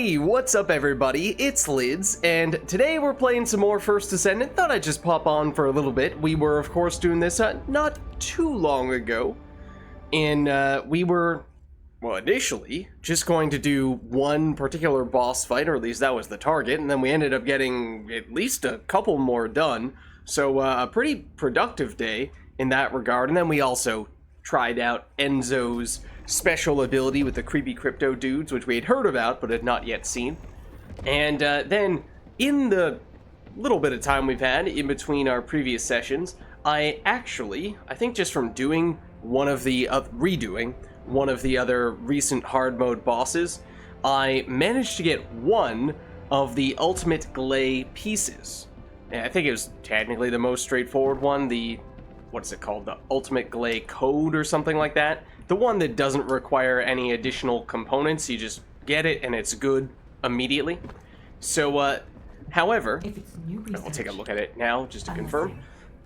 Hey, what's up everybody? It's Lids, and today we're playing some more First Descendant. Thought I'd just pop on for a little bit. We were, of course, doing this not too long ago, and we were, well, initially just going to do one particular boss fight, or at least that was the target, and then we ended up getting at least a couple more done, so a pretty productive day in that regard. And then we also tried out Enzo's special ability with the creepy crypto dudes, which we had heard about but had not yet seen. And then in the little bit of time we've had in between our previous sessions, I think just from doing one of the redoing one of the other recent hard mode bosses, I managed to get one of the ultimate Gley pieces. And I think it was technically the most straightforward one, what's it called, the ultimate Gley code or something like that. The one that doesn't require any additional components, you just get it and it's good immediately. So, however, I'll take a look at it now just to confirm.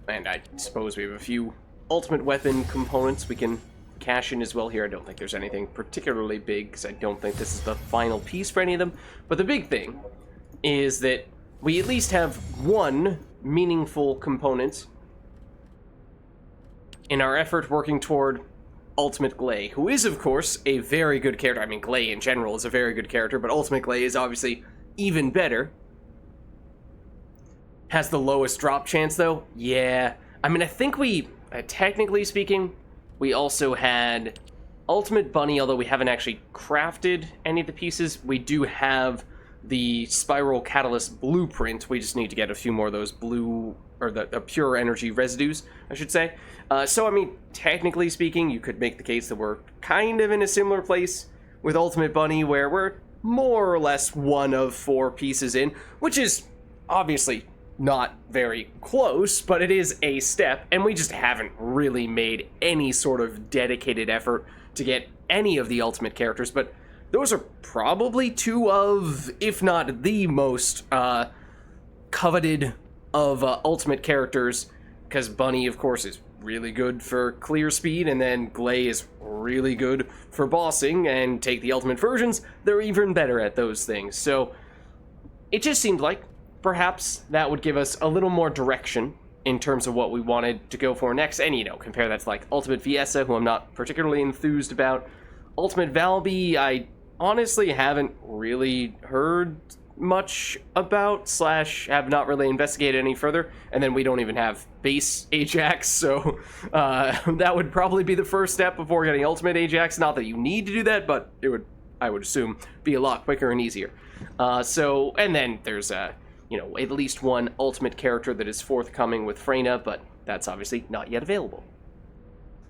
And I suppose we have a few ultimate weapon components we can cash in as well here. I don't think there's anything particularly big, because I don't think this is the final piece for any of them. But the big thing is that we at least have one meaningful component in our effort working toward Ultimate Gley, who is, of course, a very good character. I mean, Gley in general is a very good character, but Ultimate Gley is obviously even better. Has the lowest drop chance, though? Yeah. I mean, I think we, technically speaking, we also had Ultimate Bunny, although we haven't actually crafted any of the pieces. We do have the Spiral Catalyst Blueprint. We just need to get a few more of those blue, or the pure energy residues, I should say. So, I mean, technically speaking, you could make the case that we're kind of in a similar place with Ultimate Bunny, where we're more or less one of 4 pieces in, which is obviously not very close, but it is a step, and we just haven't really made any sort of dedicated effort to get any of the Ultimate characters, but those are probably 2 of, if not the most, coveted of Ultimate characters, because Bunny, of course, is really good for clear speed, and then Gley is really good for bossing, and take the Ultimate versions, they're even better at those things. So it just seemed like perhaps that would give us a little more direction in terms of what we wanted to go for next. And, you know, compare that to, like, Ultimate Viessa, who I'm not particularly enthused about. Ultimate Valby, I honestly haven't really heard much about, / have not really investigated any further. And then we don't even have base Ajax, so that would probably be the first step before getting Ultimate Ajax. Not that you need to do that, but it would, I would assume, be a lot quicker and easier. So, and then there's you know, at least one ultimate character that is forthcoming with Freyna, but that's obviously not yet available.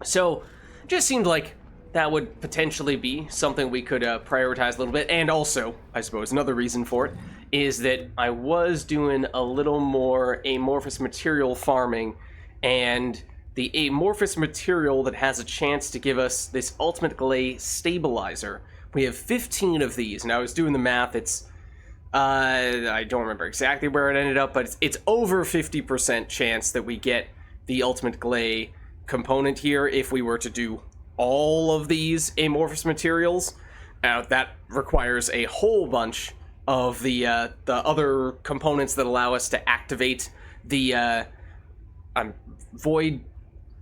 So, just seemed like that would potentially be something we could prioritize a little bit. And also, I suppose, another reason for it is that I was doing a little more amorphous material farming, and the amorphous material that has a chance to give us this Ultimate Gley stabilizer. We have 15 of these, and I was doing the math. It's I don't remember exactly where it ended up, but it's over 50% chance that we get the Ultimate Gley component here if we were to do all of these amorphous materials. That requires a whole bunch of the other components that allow us to activate the void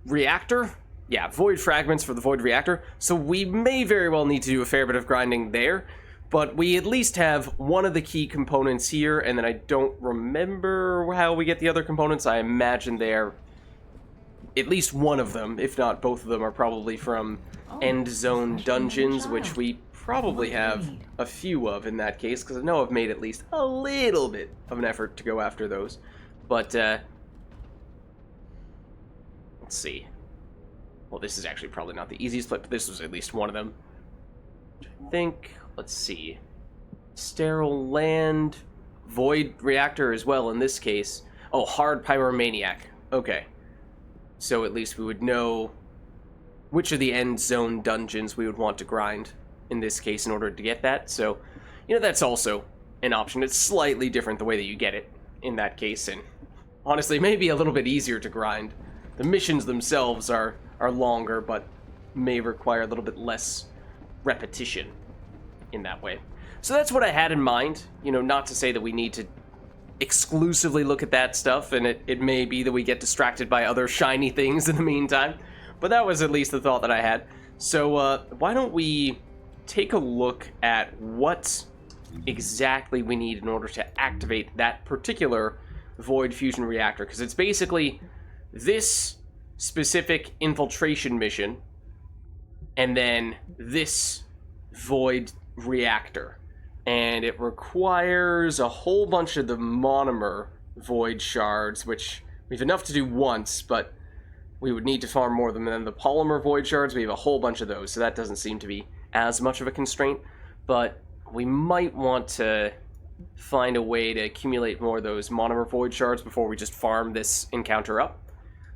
reactor. Yeah, void fragments for the void reactor. So we may very well need to do a fair bit of grinding there. But we at least have one of the key components here, and then I don't remember how we get the other components. I imagine they're, at least one of them, if not both of them, are probably from end zone dungeons, which we probably have a few of in that case, because I know I've made at least a little bit of an effort to go after those. But, let's see. Well, this is actually probably not the easiest, but this was at least one of them. I think, let's see. Sterile Land, Void Reactor as well in this case. Oh, Hard Pyromaniac. Okay. So at least we would know which of the end zone dungeons we would want to grind in this case in order to get that. So, you know, that's also an option. It's slightly different the way that you get it in that case, and honestly, maybe a little bit easier to grind. The missions themselves are longer, but may require a little bit less repetition in that way. So that's what I had in mind. You know, not to say that we need to exclusively look at that stuff, and it may be that we get distracted by other shiny things in the meantime, but that was at least the thought that I had. So why don't we take a look at what exactly we need in order to activate that particular void fusion reactor, because it's basically this specific infiltration mission and then this void reactor, and it requires a whole bunch of the monomer void shards, which we have enough to do once, but we would need to farm more of them. And then the polymer void shards, we have a whole bunch of those, so that doesn't seem to be as much of a constraint, but we might want to find a way to accumulate more of those monomer void shards before we just farm this encounter up.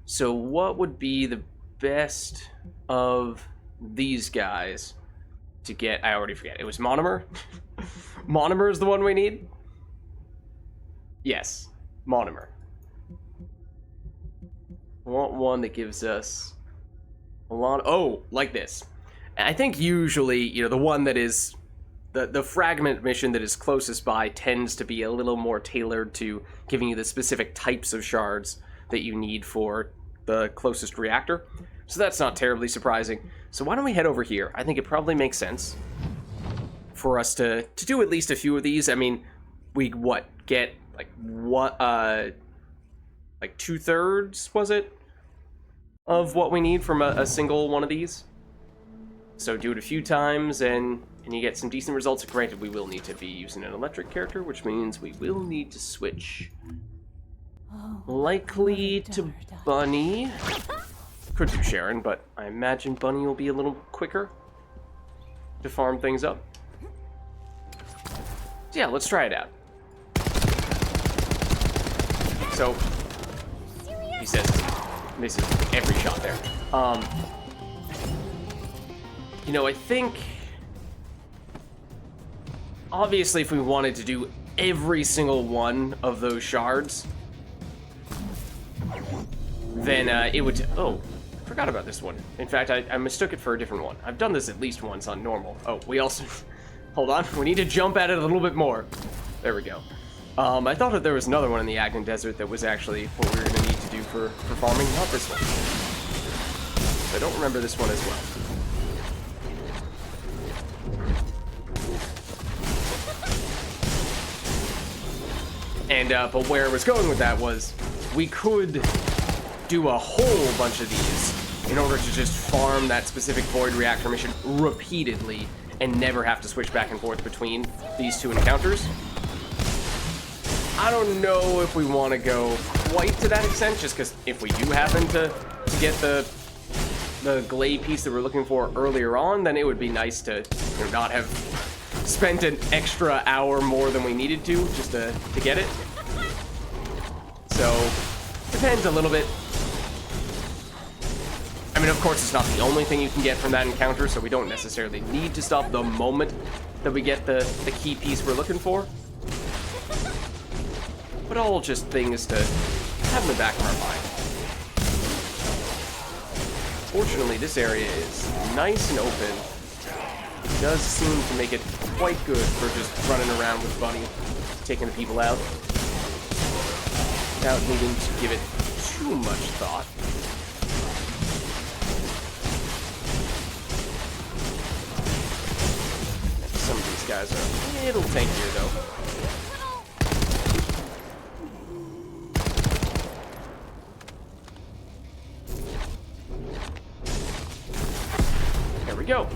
So what would be the best of these guys to get? I already forget. It was monomer? Monomer is the one we need? Yes, monomer. I want one that gives us a lot. Oh, like this. I think usually, you know, the one that is the fragment mission that is closest by tends to be a little more tailored to giving you the specific types of shards that you need for the closest reactor. So that's not terribly surprising. So why don't we head over here? I think it probably makes sense for us to do at least a few of these. I mean, we get like what like 2/3, was it, of what we need from a single one of these. So do it a few times and you get some decent results. Granted, we will need to be using an electric character, which means we will need to switch. Likely to Bunny. Could do Sharon, but I imagine Bunny will be a little quicker to farm things up. So yeah, let's try it out. So, he says misses every shot there. You know, I think obviously if we wanted to do every single one of those shards, then it would... Oh, I forgot about this one. In fact, I mistook it for a different one. I've done this at least once on normal. Oh, we also... Hold on, we need to jump at it a little bit more. There we go. I thought that there was another one in the Agnan Desert that was actually what we were going to need to do for farming. Not this one. I don't remember this one as well. And, but where I was going with that was, we could do a whole bunch of these in order to just farm that specific void reactor mission repeatedly and never have to switch back and forth between these two encounters. I don't know if we want to go quite to that extent, just because if we do happen to get the Gley piece that we're looking for earlier on, then it would be nice to, you know, not have spent an extra hour more than we needed to just to get it. So, depends a little bit. I mean, of course, it's not the only thing you can get from that encounter, so we don't necessarily need to stop the moment that we get the key piece we're looking for. But all just things to have in the back of our mind. Fortunately, this area is nice and open. It does seem to make it quite good for just running around with Bunny, taking the people out, without needing to give it too much thought. Some of these guys are a little tankier, though. There we go.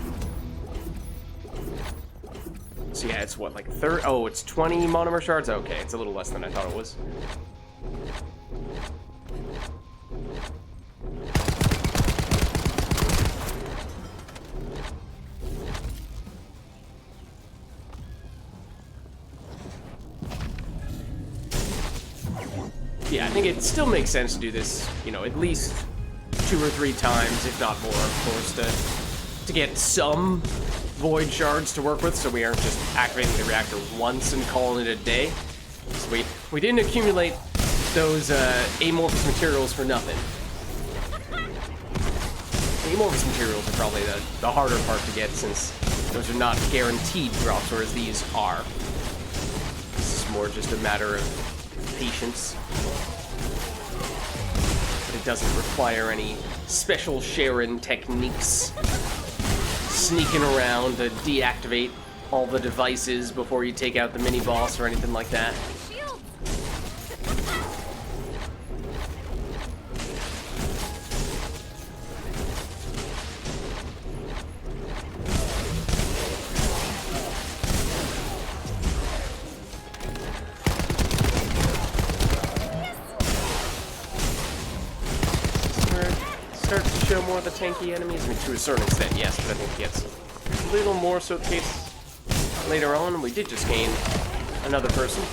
So yeah, it's what, like oh, it's 20 monomer shards? Okay, it's a little less than I thought it was. Yeah, I think it still makes sense to do this, you know, at least 2 or 3 times, if not more, of course, to get some void shards to work with, so we aren't just activating the reactor once and calling it a day. So we didn't accumulate those amorphous materials for nothing. The amorphous materials are probably the harder part to get, since Those are not guaranteed drops, whereas these are. This is more just a matter of patience. But it doesn't require any special Sharon techniques. Sneaking around to deactivate all the devices before you take out the mini-boss or anything like that. Starts to show more of the tanky enemies. I mean, to a certain extent, yes, but I think it gets a little more so the case later on. We did just gain another person.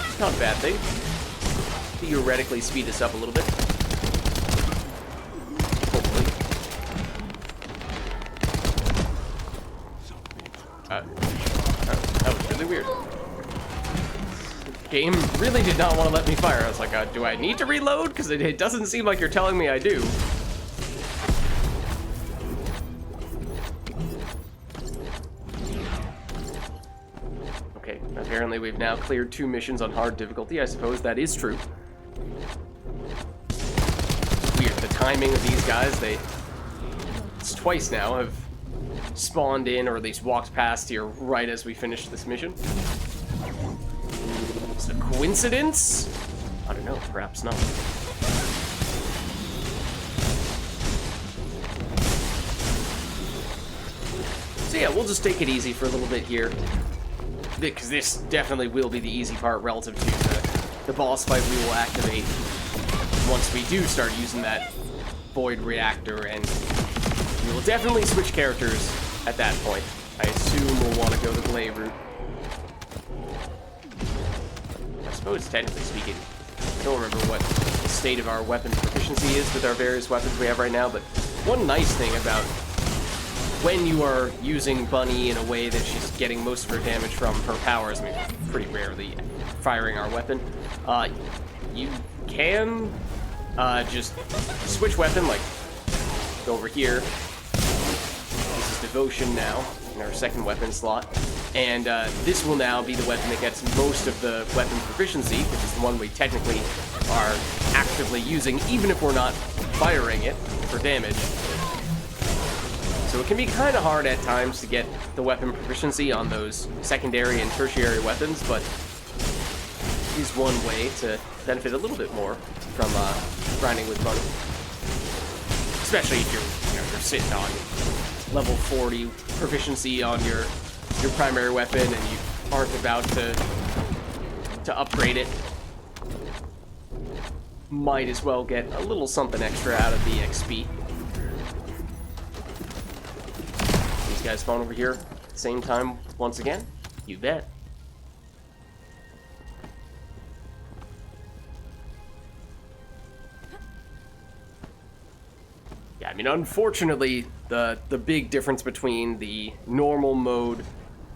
It's not a bad thing. Theoretically speed us up a little bit. Hopefully. That was really weird. Game really did not want to let me fire. I was like, do I need to reload? Because it doesn't seem like you're telling me I do. Okay, apparently we've now cleared 2 missions on hard difficulty. I suppose that is true. Weird, the timing of these guys, it's twice now have spawned in, or at least walked past here right as we finished this mission. Is it a coincidence? I don't know, perhaps not. So yeah, we'll just take it easy for a little bit here. Because this definitely will be the easy part relative to the boss fight we will activate once we do start using that void reactor, and we will definitely switch characters at that point. I assume we'll want to go the Gley route. I suppose, technically speaking, I don't remember what the state of our weapon proficiency is with our various weapons we have right now, but one nice thing about when you are using Bunny in a way that she's getting most of her damage from her powers, I mean, pretty rarely firing our weapon, you can just switch weapon, like, go over here. This is Devotion now, in our second weapon slot. And this will now be the weapon that gets most of the weapon proficiency, which is the one we technically are actively using, even if we're not firing it for damage. So it can be kind of hard at times to get the weapon proficiency on those secondary and tertiary weapons, but it is one way to benefit a little bit more from grinding with Bunny. Especially if you're sitting on level 40 proficiency on your primary weapon and you aren't about to upgrade it. Might as well get a little something extra out of the XP. These guys spawn over here at the same time once again? You bet. Yeah, I mean, unfortunately, the big difference between the normal mode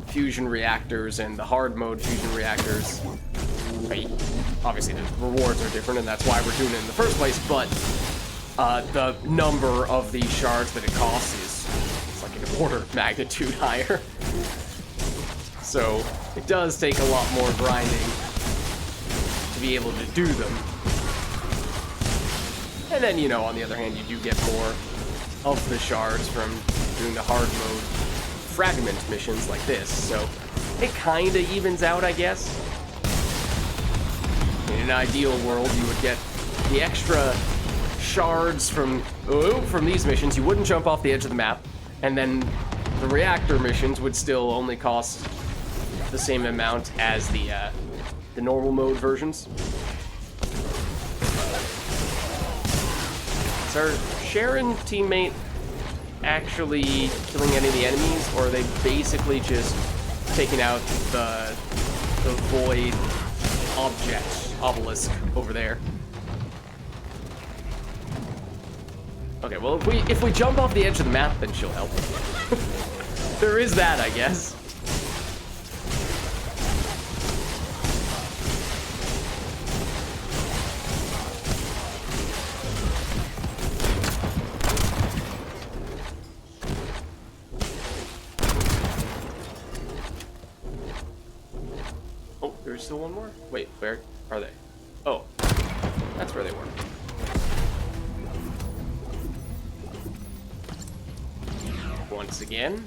fusion reactors and the hard mode fusion reactors, obviously the rewards are different, and that's why we're doing it in the first place, but the number of these shards that it costs is like an order of magnitude higher. So it does take a lot more grinding to be able to do them. And then, on the other hand, you do get more of the shards from doing the hard mode fragment missions like this, so it kinda evens out, I guess. In an ideal world, you would get the extra shards from these missions. You wouldn't jump off the edge of the map, and then the reactor missions would still only cost the same amount as the normal mode versions. Is our Sharon teammate actually killing any of the enemies, or are they basically just taking out the void object obelisk over there? Okay, well, if we jump off the edge of the map, then she'll help. There is that, I guess. there's still one more? Wait, where are they? Oh, that's where they were. Once again.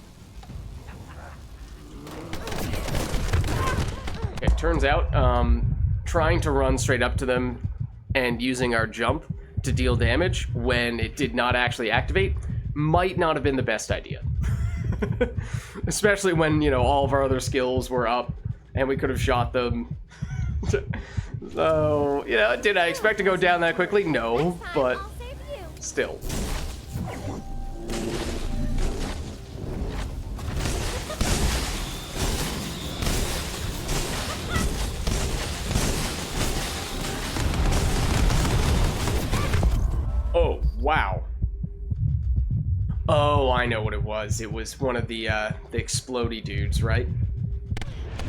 Okay, turns out, trying to run straight up to them and using our jump to deal damage when it did not actually activate might not have been the best idea. Especially when, you know, all of our other skills were up and we could have shot them. So, you know, did I expect to go down that quickly? No, but still. Oh, wow. Oh, I know what it was. It was one of the explodey dudes, right?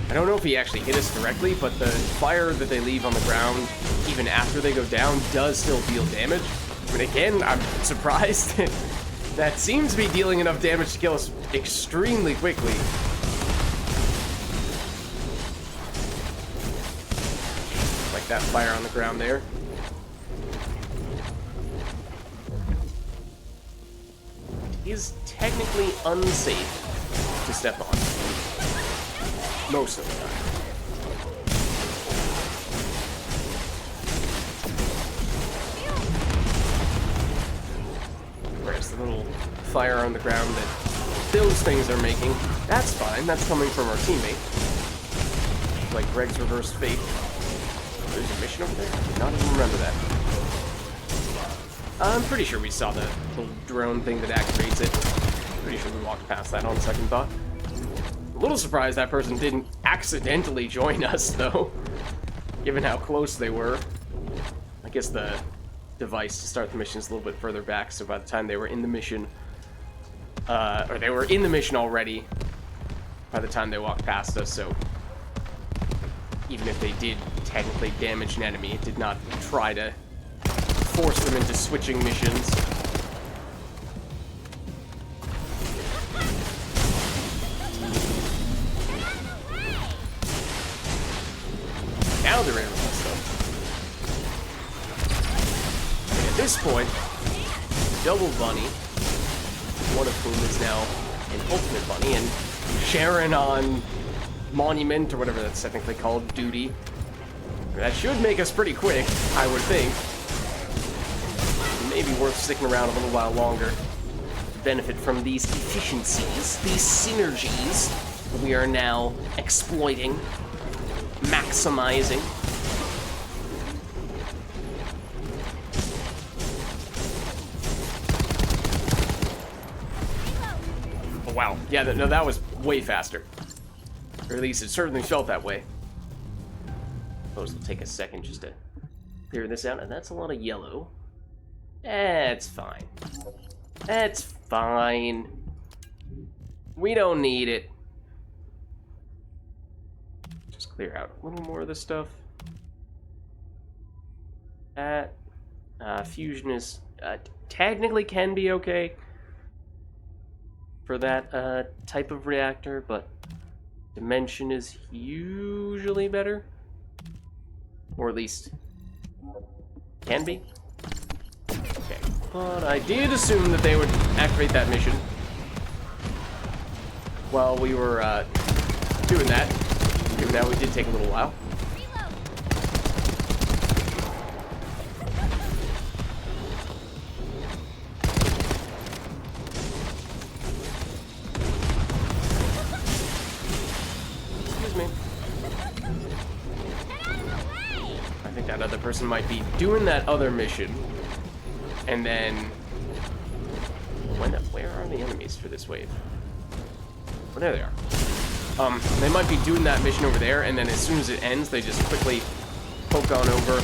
I don't know if he actually hit us directly, but the fire that they leave on the ground, even after they go down, does still deal damage. But again, I'm surprised that seems to be dealing enough damage to kill us extremely quickly. Like that fire on the ground there. Is technically unsafe to step on. Most of the time. Whereas the little fire on the ground that those things are making, that's fine. That's coming from our teammate. Like Greg's reversed fate. There's a mission over there? I did not even remember that. I'm pretty sure we saw the little drone thing that activates it. Pretty sure we walked past that on second thought. A little surprised that person didn't accidentally join us, though, given how close they were. I guess the device to start the mission is a little bit further back, so by the time they were in the mission, or they were in the mission already by the time they walked past us, so even if they did technically damage an enemy, it did not try to force them into switching missions. Now they're in with us, though. And at this point, Double Bunny, one of whom is now an Ultimate Bunny, and Sharon on Monument, or whatever that's technically called, duty. That should make us pretty quick, I would think. Maybe worth sticking around a little while longer to benefit from these efficiencies, these synergies that we are now exploiting, maximizing. Oh, wow. Yeah, no, that was way faster. Or at least it certainly felt that way. Suppose it'll take a second just to clear this out, and that's a lot of yellow. That's fine. That's fine. We don't need it. Just clear out a little more of this stuff. That fusion is technically can be okay for that type of reactor, but dimension is usually better, or at least can be. Okay, but I did assume that they would activate that mission while we were doing that. Given that we did take a little while. Excuse me. I think that other person might be doing that other mission, and then where are the enemies for this wave? Oh, there they are. They might be doing that mission over there, and then as soon as it ends, they just quickly poke on over,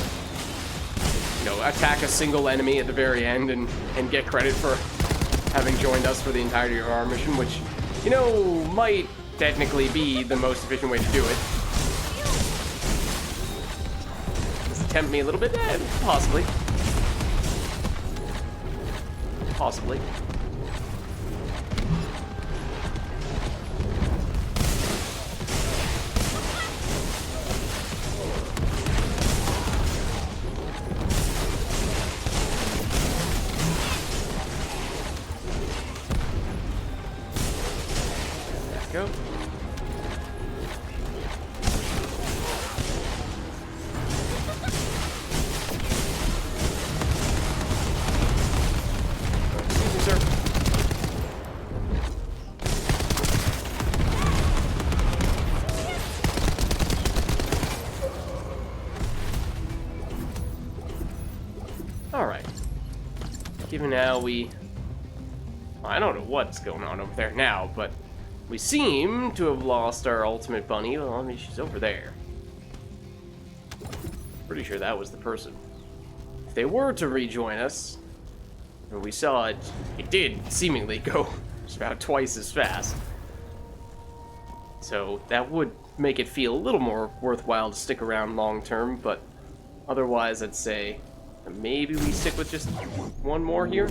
you know, attack a single enemy at the very end and get credit for having joined us for the entirety of our mission, which, you know, might technically be the most efficient way to do it. Does it tempt me a little bit? Possibly. Possibly. go. Excuse me, sir. Alright. Given how I don't know what's going on over there now, but we seem to have lost our ultimate bunny. Well, I mean, she's over there. Pretty sure that was the person. If they were to rejoin us, and we saw it, it did seemingly go just about twice as fast. So that would make it feel a little more worthwhile to stick around long term, but otherwise I'd say maybe we stick with just one more here.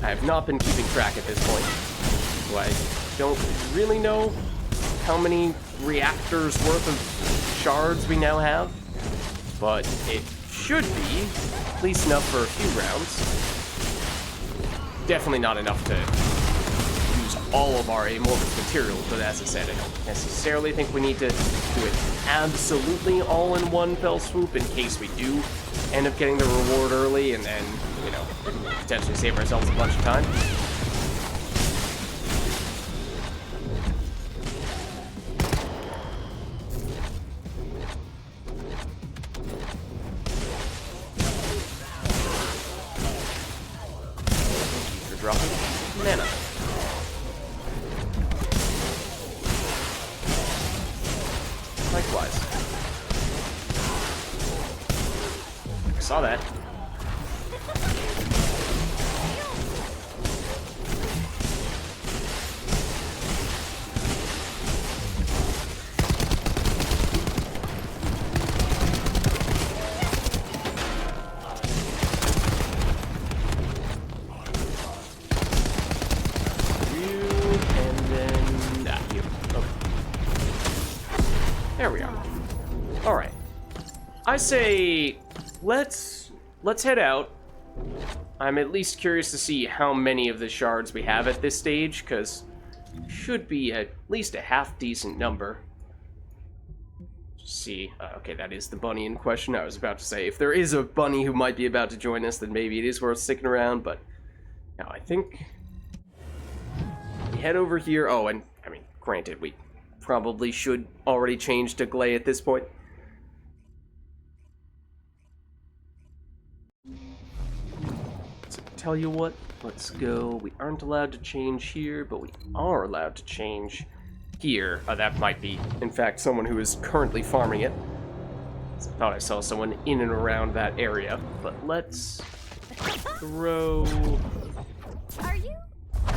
I have not been keeping track at this point, so I don't really know how many reactors worth of shards we now have, but it should be at least enough for a few rounds. Definitely not enough to use all of our amorphous materials, but as I said, I don't necessarily think we need to do it absolutely all in one fell swoop in case we do end up getting the reward early and then, you know, potentially save ourselves a bunch of time. You're dropping mana. Likewise. I saw that. There we are. Alright. I say, let's head out. I'm at least curious to see how many of the shards we have at this stage, because should be at least a half-decent number. See, okay, that is the bunny in question. I was about to say, if there is a bunny who might be about to join us, then maybe it is worth sticking around, but no, I think we head over here. Oh, and, I mean, granted, we probably should already change to Gley at this point. So tell you what, let's go. We aren't allowed to change here, but we are allowed to change here. That might be, in fact, someone who is currently farming it. I thought I saw someone in and around that area, but let's throw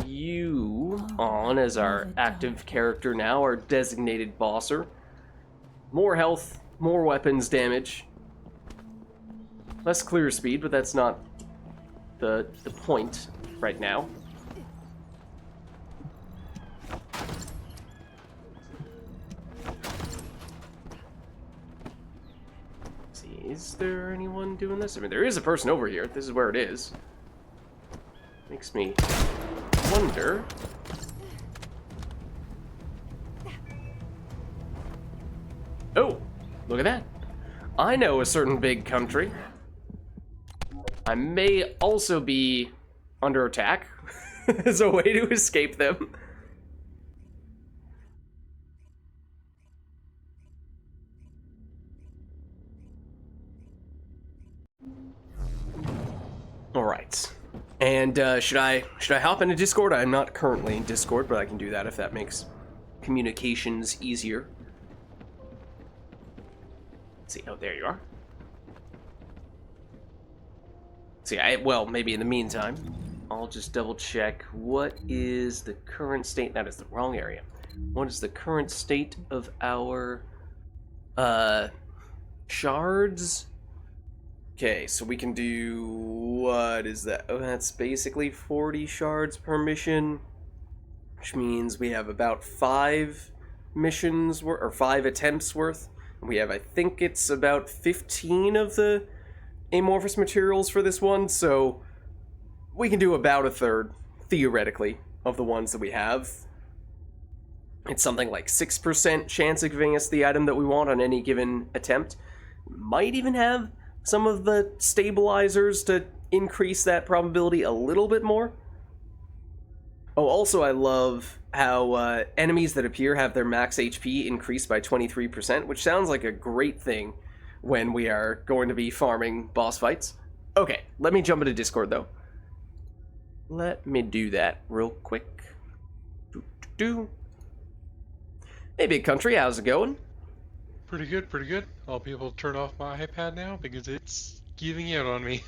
you on as our active character now, our designated bosser. More health, more weapons damage, less clear speed, but that's not the point right now. Let's see, is there anyone doing this? I mean, there is a person over here. This is where it is. Makes me wonder. Oh, look at that. I know a certain big country. I may also be under attack as a way to escape them. All right. And should I hop into Discord? I'm not currently in Discord, but I can do that if that makes communications easier. Let's see. Oh, there you are. Let's see, well, maybe in the meantime, I'll just double check what is the current state. That is the wrong area. What is the current state of our shards? Okay, so we can do, what is that? Oh, that's basically 40 shards per mission, which means we have about 5 missions worth, or 5 attempts worth. We have, I think it's about 15 of the amorphous materials for this one, so we can do about a third, theoretically, of the ones that we have. It's something like 6% chance of giving us the item that we want on any given attempt. Might even have some of the stabilizers to increase that probability a little bit more. Oh, also I love how enemies that appear have their max HP increased by 23%, which sounds like a great thing when we are going to be farming boss fights. Okay, let me jump into Discord, though. Let me do that real quick. Hey, Big Country, how's it going? Pretty good, pretty good. I'll be able to turn off my iPad now because it's giving out on me.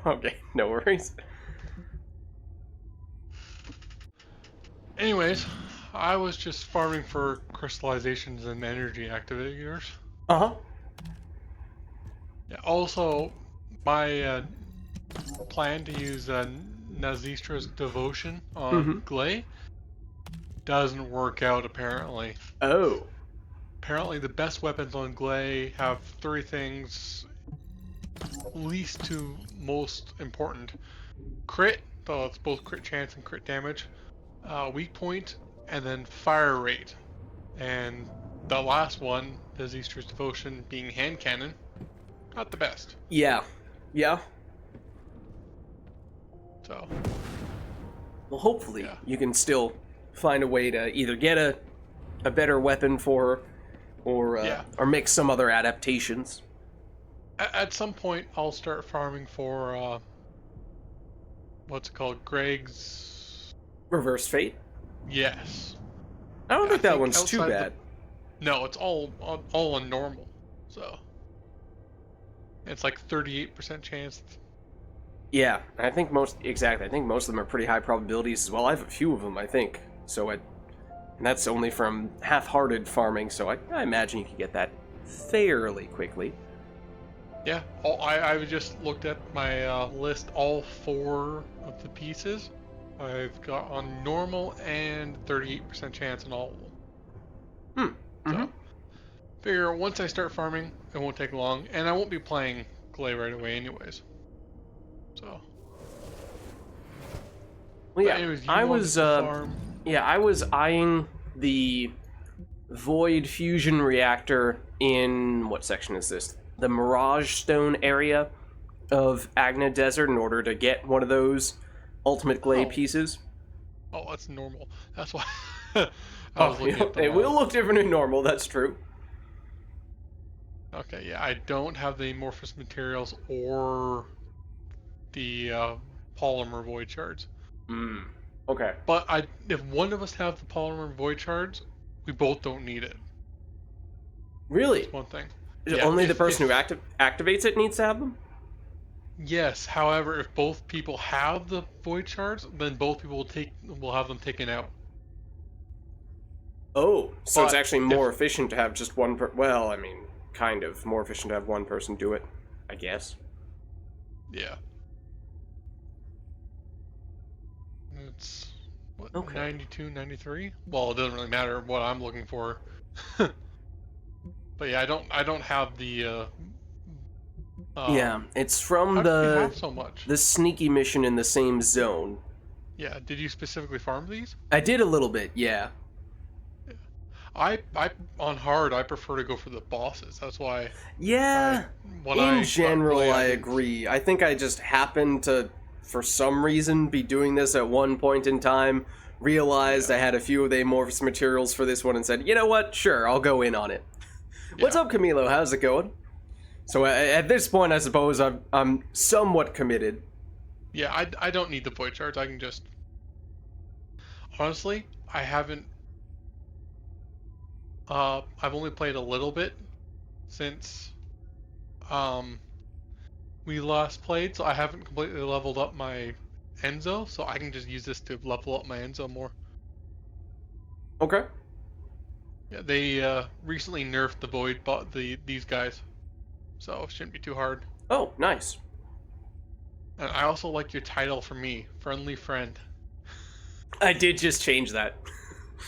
Okay, no worries. Anyways, I was just farming for crystallizations and energy activators. Uh-huh. Yeah, also, my plan to use Nazistra's Devotion on Gley doesn't work out, apparently. Oh. Apparently, the best weapons on Gley have three things, least to most important. Crit, so it's both crit chance and crit damage. Weak point, and then fire rate. And the last one, Disaster's Devotion, being hand cannon, not the best. Yeah. Yeah. So. Well, hopefully you can still find a way to either get a better weapon for her, or make some other adaptations. At some point, I'll start farming for, what's it called? Greg's... Reverse Fate? Yes. I don't think that one's too bad. No, it's all on normal, so... It's like 38% chance. Yeah, I think most of them are pretty high probabilities as well. I have a few of them, I think. And that's only from half-hearted farming, so I imagine you could get that fairly quickly. Yeah, I just looked at my list, all 4 of the pieces. I've got on normal and 38% chance in all of them. So, figure once I start farming, it won't take long, and I won't be playing Gley right away anyways. So. Well, yeah, anyways, I was eyeing the Void Fusion Reactor in, what section is this? The Mirage Stone area of Agna Desert in order to get one of those Ultimate Gley pieces. Oh, that's normal. That's why It will look different in normal, that's true. Okay, yeah, I don't have the amorphous materials or the polymer void shards. Okay. But if one of us have the polymer void shards, we both don't need it. Really? That's one thing. Only the person who activates it needs to have them? Yes, however, if both people have the void shards, then both people will have them taken out. Oh, so it's actually more efficient to have just one well, I mean, kind of more efficient to have one person do it, I guess. Yeah. It's what, 92, 93? Well, it doesn't really matter what I'm looking for. But yeah, I don't have the yeah, it's from how did you have so much? The sneaky mission in the same zone. Yeah, did you specifically farm these? I did a little bit, yeah. I on hard I prefer to go for the bosses. That's why. Yeah. In general, I agree. I think I just happened to, for some reason, be doing this at one point in time. Realized I had a few of the amorphous materials for this one and said, you know what? Sure, I'll go in on it. Yeah. What's up, Camilo? How's it going? So at this point, I suppose I'm somewhat committed. Yeah, I don't need the void shards. I can just... Honestly, I haven't... I've only played a little bit since we last played, so I haven't completely leveled up my Enzo, so I can just use this to level up my Enzo more. Okay. Yeah, they recently nerfed the void these guys, so it shouldn't be too hard. Oh, nice. And I also like your title for me, Friendly Friend. I did just change that.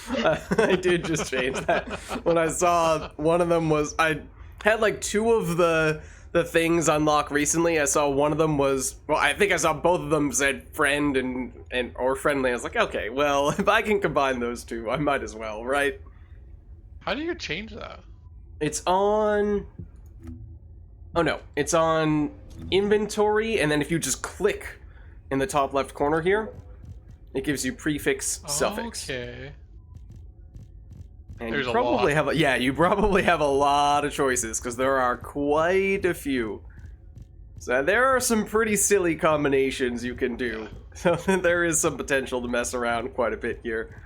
I did just change that. When I saw one of them was... I had like 2 of the the things unlock recently. I saw one of them was, well, I think I saw both of them said friend and or friendly. I was like, okay, well, if I can combine those two, I might as well, right? How do you change that? It's on... Oh no, it's on inventory, and then if you just click in the top left corner here, it gives you prefix, suffix. Okay. And There's you probably a lot. have you probably have a lot of choices, because there are quite a few. So there are some pretty silly combinations you can do. So there is some potential to mess around quite a bit here.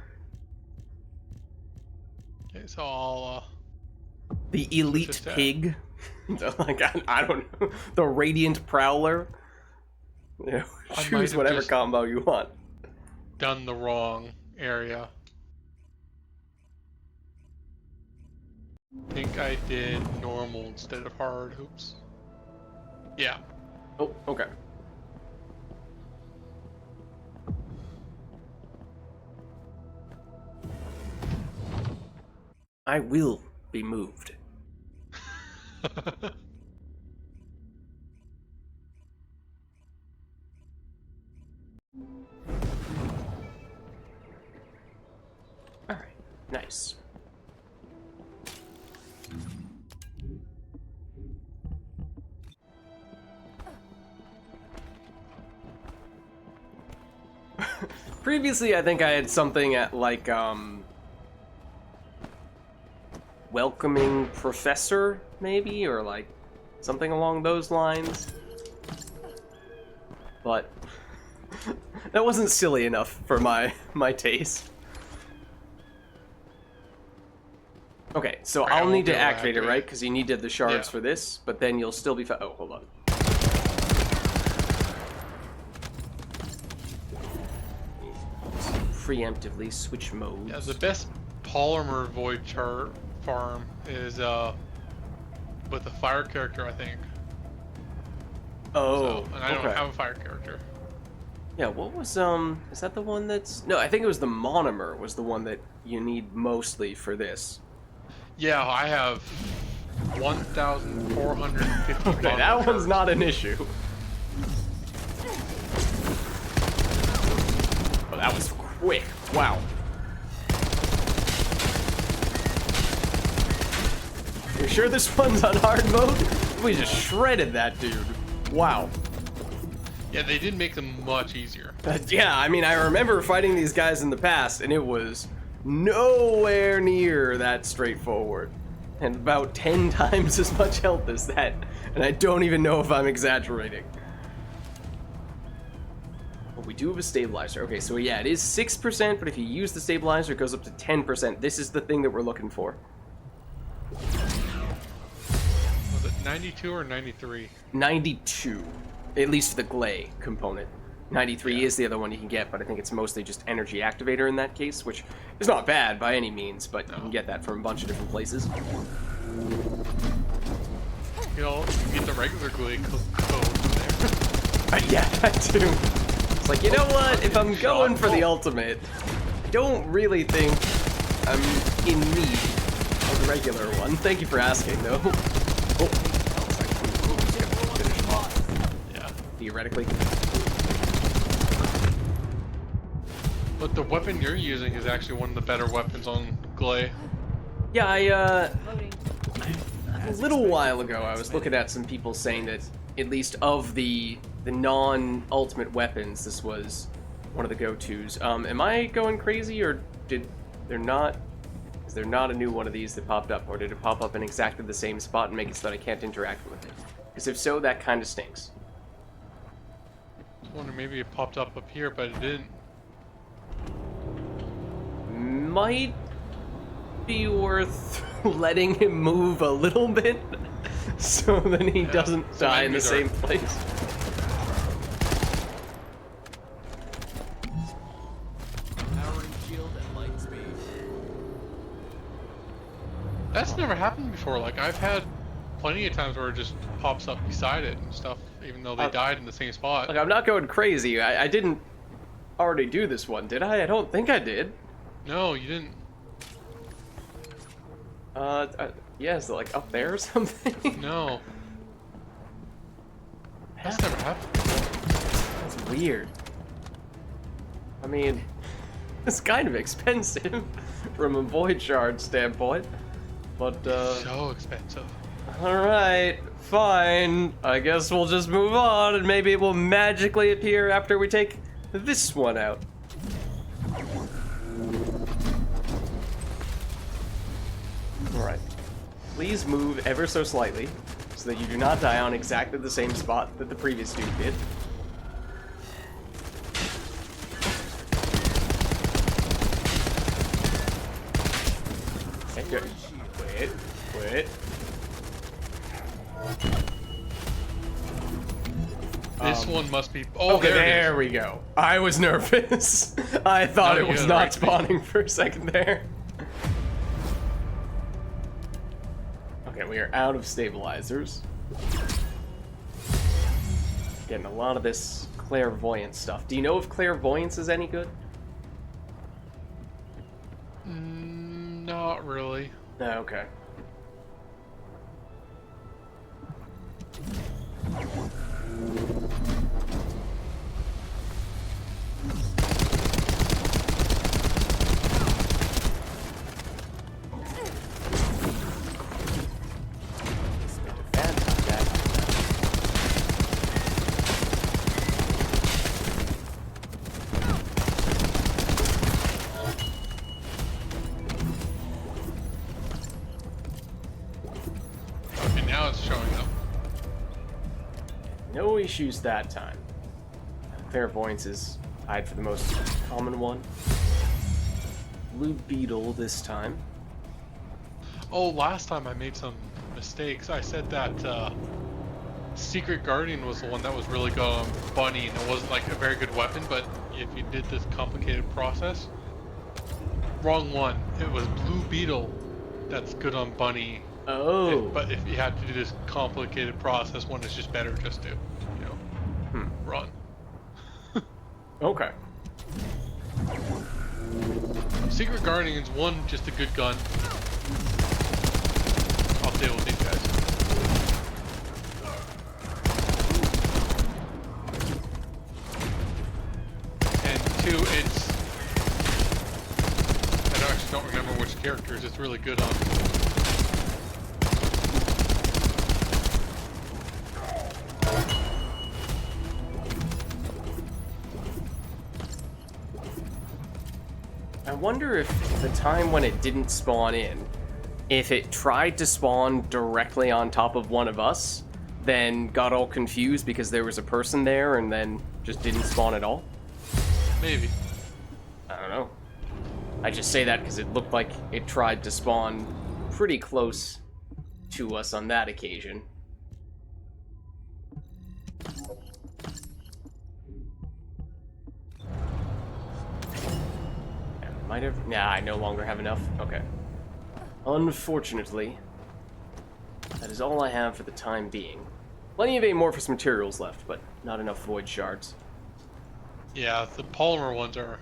Okay, so I'll The elite pig. Like, I don't know. The radiant prowler. You know, choose whatever combo you want. done the wrong area. I think I did normal instead of hard. Oops. Yeah. Oh, okay. I will be moved. Alright, nice. Previously, I think I had something at, like, welcoming professor, maybe? Or, like, something along those lines. But that wasn't silly enough for my taste. Okay, so I'll need to activate it, right? Because you needed the shards for this, but then you'll still be oh, hold on. Preemptively switch modes. Yeah, the best polymer void chart farm is with a fire character, I think. Oh, so, and I don't have a fire character. Yeah, what was is that the one that's no, I think it was the monomer was the one that you need mostly for this. Yeah, I have 1,450. Okay, that one's not an issue. Oh, that was quick. Wow. You sure this one's on hard mode? We just shredded that dude. Wow. Yeah, they did make them much easier. Yeah, I mean, I remember fighting these guys in the past, and it was nowhere near that straightforward. And about 10 times as much health as that. And I don't even know if I'm exaggerating. Well, we do have a stabilizer. Okay, so yeah, it is 6%, but if you use the stabilizer, it goes up to 10%. This is the thing that we're looking for. Was it 92 or 93? 92. At least for the Gley component. 93 is the other one you can get, but I think it's mostly just energy activator in that case, which is not bad by any means, but you can get that from a bunch of different places. You know, you get the regular Gley code there. Yeah, that too. It's like, you know what? If I'm going for the ultimate, I don't really think I'm in need of the regular one. Thank you for asking, though. Oh, finish him off. Yeah. Theoretically. But the weapon you're using is actually one of the better weapons on Gley. Yeah, a little while ago I was looking at some people saying that at least of the non-ultimate weapons, this was one of the go-tos. Am I going crazy, or is there not a new one of these that popped up, or did it pop up in exactly the same spot and make it so that I can't interact with it? Because if so, that kind of stinks. I was wondering maybe it popped up here, but it didn't. Might be worth letting him move a little bit so that he doesn't die in the same place. That's never happened before. Like, I've had plenty of times where it just pops up beside it and stuff, even though they died in the same spot. Like, I'm not going crazy. I didn't already do this one, did I? I don't think I did. No, you didn't. Yeah, is it like up there or something? No. That's never happened. That's weird. I mean, it's kind of expensive from a void shard standpoint, but So expensive. alright, fine. I guess we'll just move on and maybe it will magically appear after we take this one out. Alright. Please move ever so slightly so that you do not die on exactly the same spot that the previous dude did. Okay, good. Quit. This one must be. Oh, Okay, there we go. I was nervous. I thought No, it was you're not right. spawning for a second there. Okay, we are out of stabilizers. Getting a lot of this clairvoyance stuff. Do you know if clairvoyance is any good? Not really. No, okay. Okay, now it's showing up. No issues that time. Clairvoyance is tied for the most common one. Blue beetle this time. Oh, last time I made some mistakes. I said that Secret Guardian was the one that was really good on Bunny, and it wasn't like a very good weapon, but if you did this complicated process, wrong one. It was Blue Beetle that's good on Bunny. Oh. But if you had to do this complicated process, one is just better just to, run. Okay. Secret Guardian's one just a good gun. I'll deal with these guys. And two, I actually don't remember which characters it's really good on. I wonder if the time when it didn't spawn in, if it tried to spawn directly on top of one of us, then got all confused because there was a person there and then just didn't spawn at all? Maybe. I don't know. I just say that because it looked like it tried to spawn pretty close to us on that occasion. Might have. Nah, I no longer have enough. Okay. Unfortunately, that is all I have for the time being. Plenty of amorphous materials left, but not enough void shards. Yeah, the polymer ones are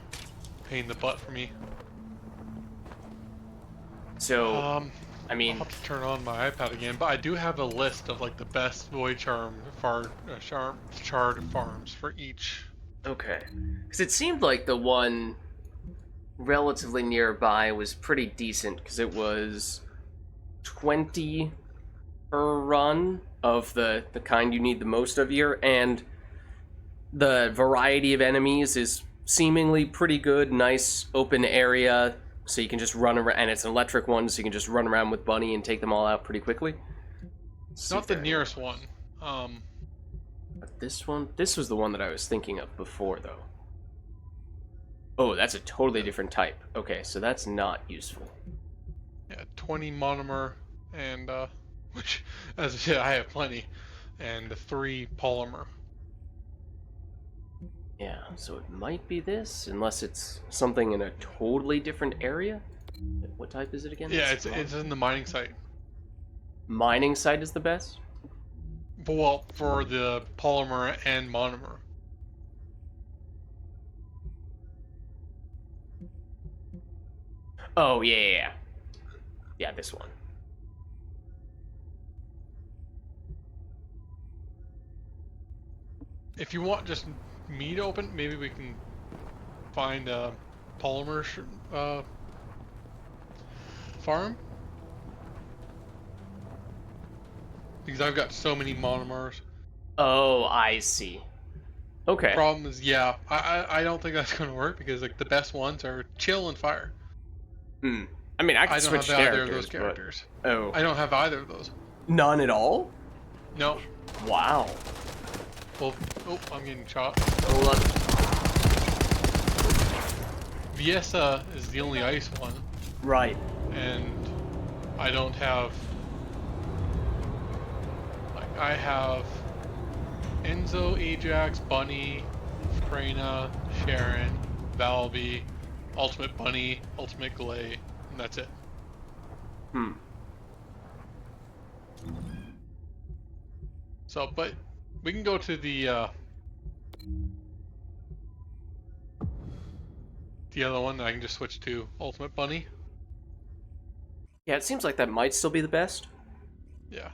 a pain in the butt for me. So, I mean, I'll have to turn on my iPad again, but I do have a list of like the best void shard farms for each. okay. Because it seemed like the one relatively nearby was pretty decent, because it was 20 per run of the kind you need the most of here, and the variety of enemies is seemingly pretty good. Nice open area, so you can just run around, and it's an electric one, so you can just run around with Bunny and take them all out pretty quickly. Not the nearest one. But this was the one that I was thinking of before, though. Oh, that's a totally different type. Okay, so that's not useful. Yeah, 20 monomer, and which, as I said, I have plenty, and 3 polymer. Yeah, so it might be this, unless it's something in a totally different area. What type is it again? Yeah, it's in the mining site. Mining site is the best? But, well, for the polymer and monomer. Oh, yeah. Yeah, this one. If you want just me to open, maybe we can find a polymer farm. Because I've got so many monomers. Oh, I see. Okay. Problem is, yeah, I don't think that's going to work because like the best ones are chill and fire. Hmm. I mean, I could I don't switch have either of those characters, characters. but... Oh. I don't have either of those. None at all? No. Wow. Well, oh, I'm getting shot. Hold on. Viesa is the only ice one. Right. And I don't have... Like, I have Enzo, Ajax, Bunny, Freyna, Sharon, Valby, Ultimate Bunny, Ultimate Gley, and that's it. Hmm. So, but we can go to the other one. I can just switch to Ultimate Bunny. Yeah, it seems like that might still be the best. Yeah.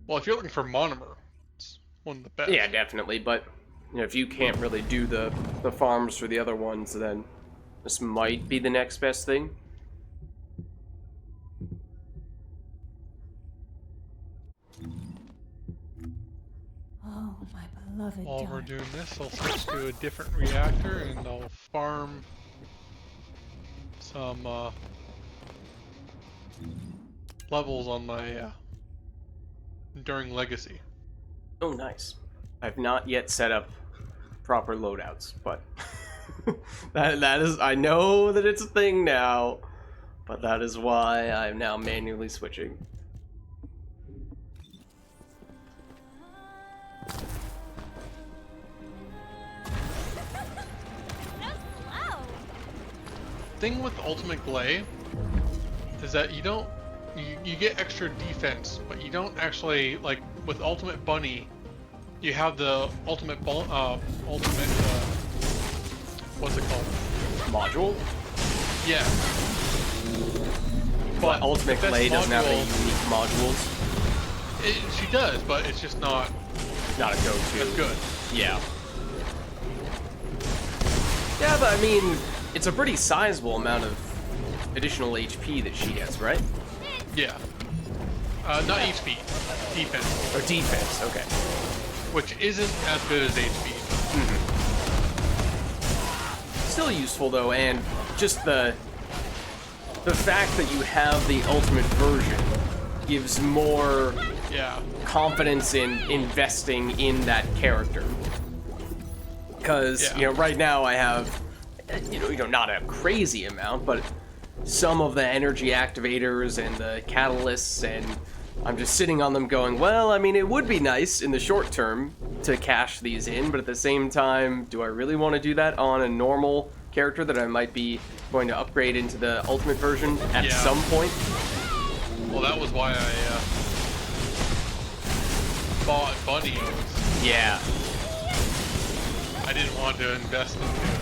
Well, if you're looking for monomer, it's one of the best. Yeah, definitely, but you know, if you can't really do the farms for the other ones, then this might be the next best thing. Oh, my beloved While we're daughter. doing this, I'll switch to a different reactor and I'll farm some levels on my Enduring Legacy. Oh, nice. I've not yet set up proper loadouts, but that is, I know that it's a thing now, but that is why I'm now manually switching. Thing with Ultimate Gley is that you don't you get extra defense, but you don't actually, like with Ultimate Bunny, you have the ultimate what's it called? Module? Yeah. But Ultimate the best Gley doesn't have any module- unique modules. She does, but it's just not Not a go-to. as good. Yeah. Yeah, but I mean, it's a pretty sizable amount of additional HP that she gets, right? Yeah. Not HP, defense, Or defense, okay. which isn't as good as HP. Still useful though, and just the fact that you have the ultimate version gives more Yeah. confidence in investing in that character. Because, Yeah. you know, right now I have, you know, not a crazy amount, but some of the energy activators and the catalysts, and I'm just sitting on them going, well, I mean, it would be nice in the short term to cash these in, but at the same time, do I really want to do that on a normal character that I might be going to upgrade into the ultimate version at Yeah. some point? Well, that was why I bought Bunny. Yeah. I didn't want to invest into it.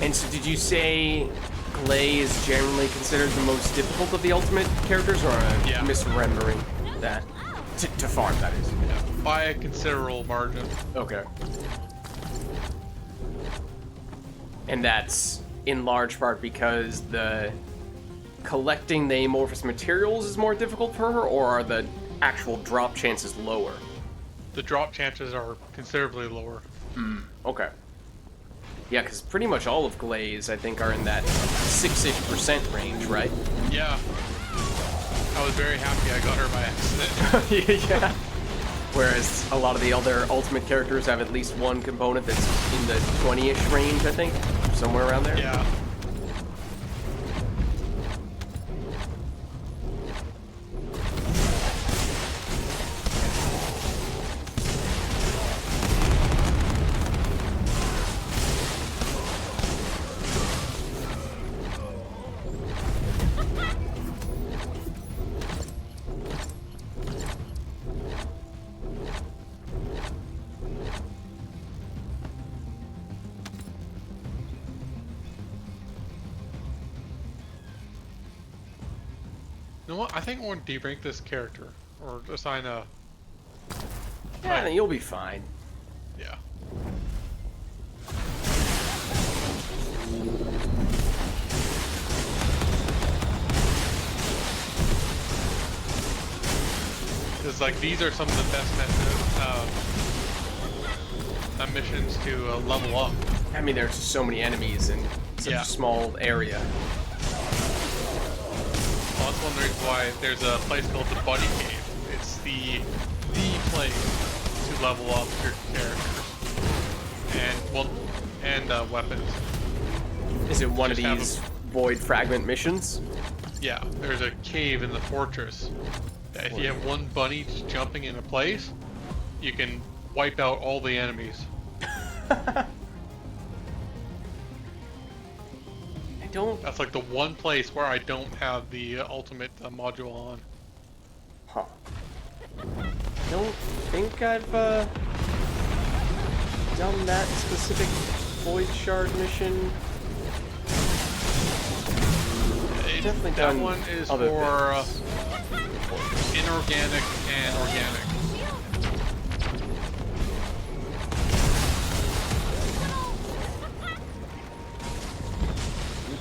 And so did you say Gley is generally considered the most difficult of the ultimate characters, or am I Yeah. misremembering that? To farm, that is. Yeah, by a considerable margin. Okay. And that's in large part because the collecting the amorphous materials is more difficult for her, or are the actual drop chances lower? The drop chances are considerably lower. Okay. Yeah, because pretty much all of Gley's, I think, are in that 6-ish% range, right? Yeah. I was very happy I got her by accident. Yeah. Whereas a lot of the other ultimate characters have at least one component that's in the 20-ish range, I think. Somewhere around there. Yeah. You know what? I think I want to derank this character or assign a. Yeah, you'll be fine. Yeah. Because like these are some of the best missions to level up. I mean, there's just so many enemies in such a small area. Well, that's one of the reasons why there's a place called the Buddy Cave. It's the place to level up your characters and weapons. Is it one of Just these void fragment missions? Yeah, there's a cave in the fortress. That if you have one bunny just jumping into place, you can wipe out all the enemies. I don't. That's like the one place where I don't have the ultimate module on. Huh. I don't think I've done that specific void shard mission. Definitely That done one is other for things. inorganic and organic.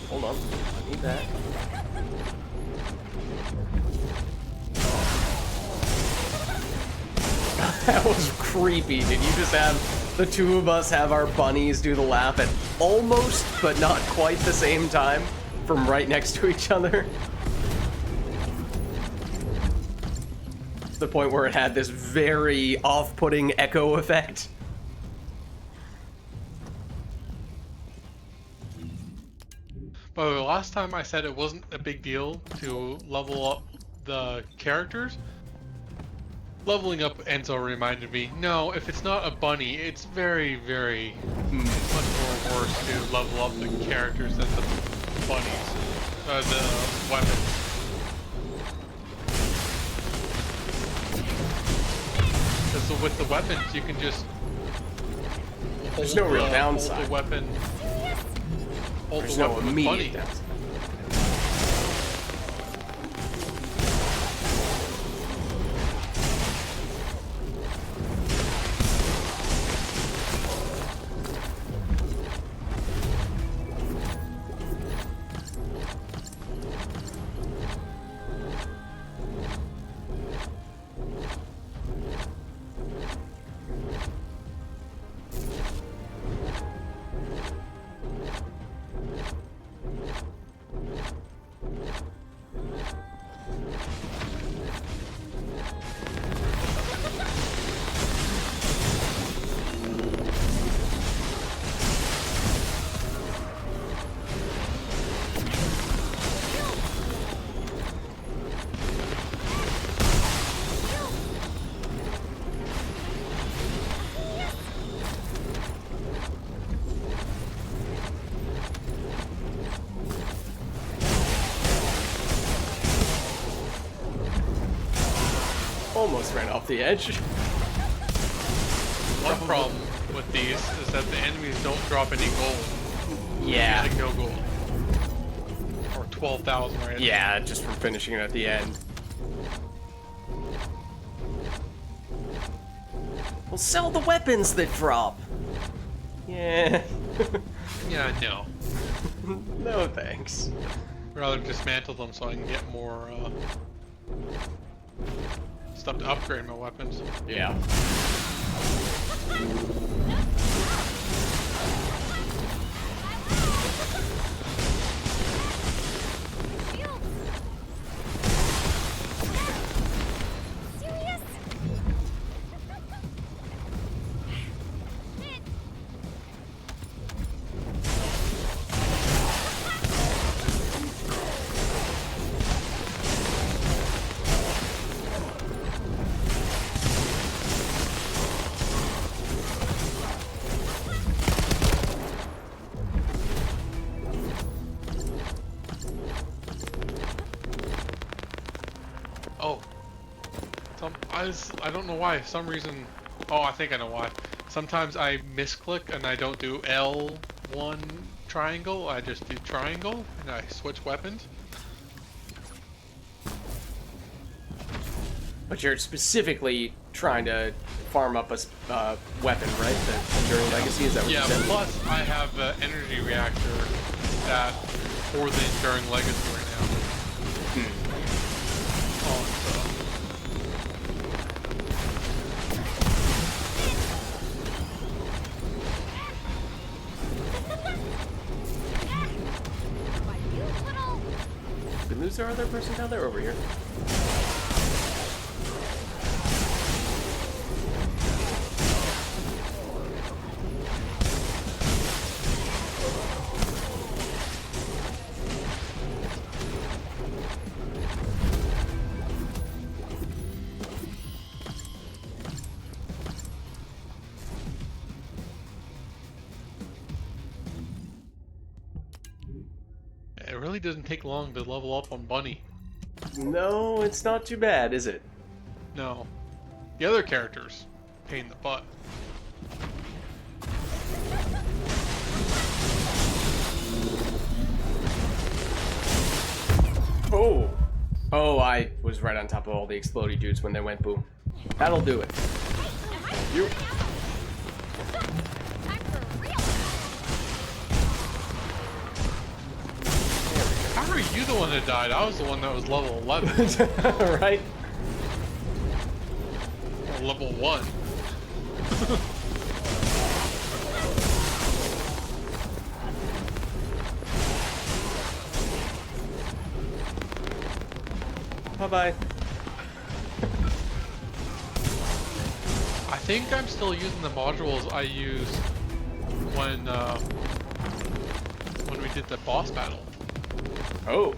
Hold on, I need that. That was creepy. Did you just have the two of us have our bunnies do the laugh at almost, but not quite the same time from right next to each other? To the point where it had this very off-putting echo effect. But the last time I said it wasn't a big deal to level up the characters, leveling up Enzo reminded me, no, if it's not a bunny, it's very, very much more worse to level up the characters than the bunnies, the weapons. Because with the weapons, you can just There's no real downside. Hold the weapon. Hold There's the no weapon with immediate bunny. downside. Almost ran off the edge. One problem with these is that the enemies don't drop any gold. Yeah. Like no gold. Or 12,000, right? Yeah, just from finishing it at the end. Well, sell the weapons that drop. Yeah. Yeah, no. No thanks. Rather dismantle them so I can get more stuff to upgrade my weapons. Yeah. Oh. I don't know why. For some reason. Oh, I think I know why. Sometimes I misclick and I don't do L1 triangle. I just do triangle and I switch weapons. But you're specifically trying to farm up a weapon, right? The Enduring Legacy, is that what Yeah, you said? plus I have the energy reactor that for the Enduring Legacy right now. Did we lose our other person down there? Over here. It really doesn't take long to level up on Bunny. No, it's not too bad, is it? No. The other characters, pain in the butt. Oh! Oh, I was right on top of all the explodey dudes when they went boom. That'll do it. You. How are you the one that died? I was the one that was level 11. Right? Or level 1. Bye-bye. I think I'm still using the modules I used when we did the boss battle. Oh.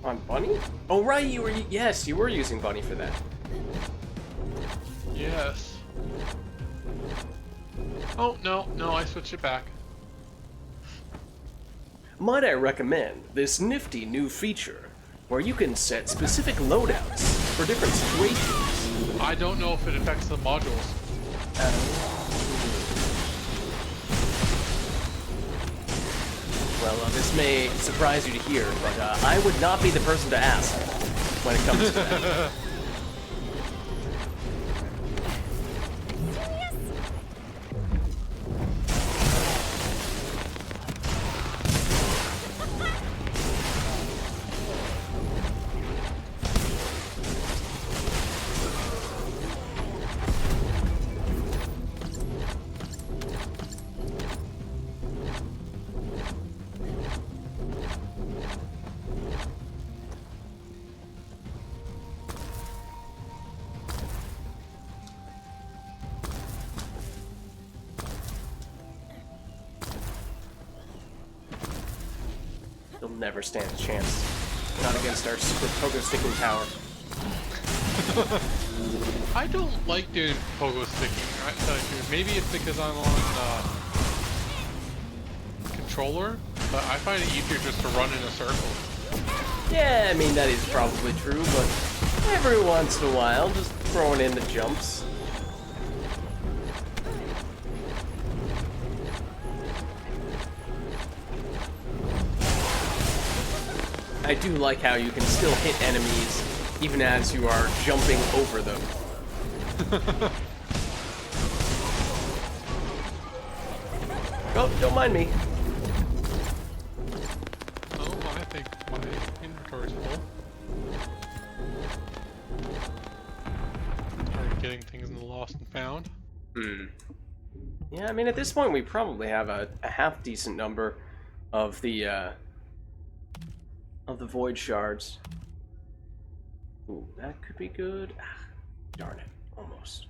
On Bunny? Oh, right, you were, yes, you were using Bunny for that. Yes. Oh, no, I switched it back. Might I recommend this nifty new feature where you can set specific loadouts for different situations. I don't know if it affects the modules. Well, this may surprise you to hear, but I would not be the person to ask when it comes to that. You'll never stand a chance. Not against our super pogo sticking power. I don't like doing pogo sticking. Maybe it's because I'm on controller, but I find it easier just to run in a circle. Yeah, I mean, that is probably true, but every once in a while, just throwing in the jumps. I do like how you can still hit enemies even as you are jumping over them. Oh, don't mind me. Oh, I think my inventory's full. Started getting things in the lost and found. Yeah, I mean, at this point, we probably have a half decent number of the void shards. Ooh, that could be good. Ah, darn it, almost.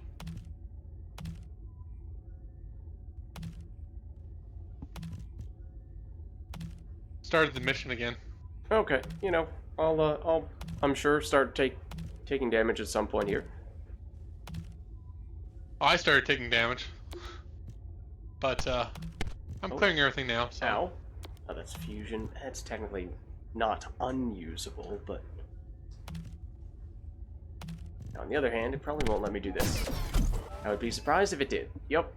Started the mission again. Okay, you know, I'm sure start taking damage at some point here. I started taking damage. But, I'm clearing everything now, so... Ow. Oh, that's fusion. That's technically not unusable, but... On the other hand, it probably won't let me do this. I would be surprised if it did. Yup.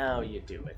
how you do it.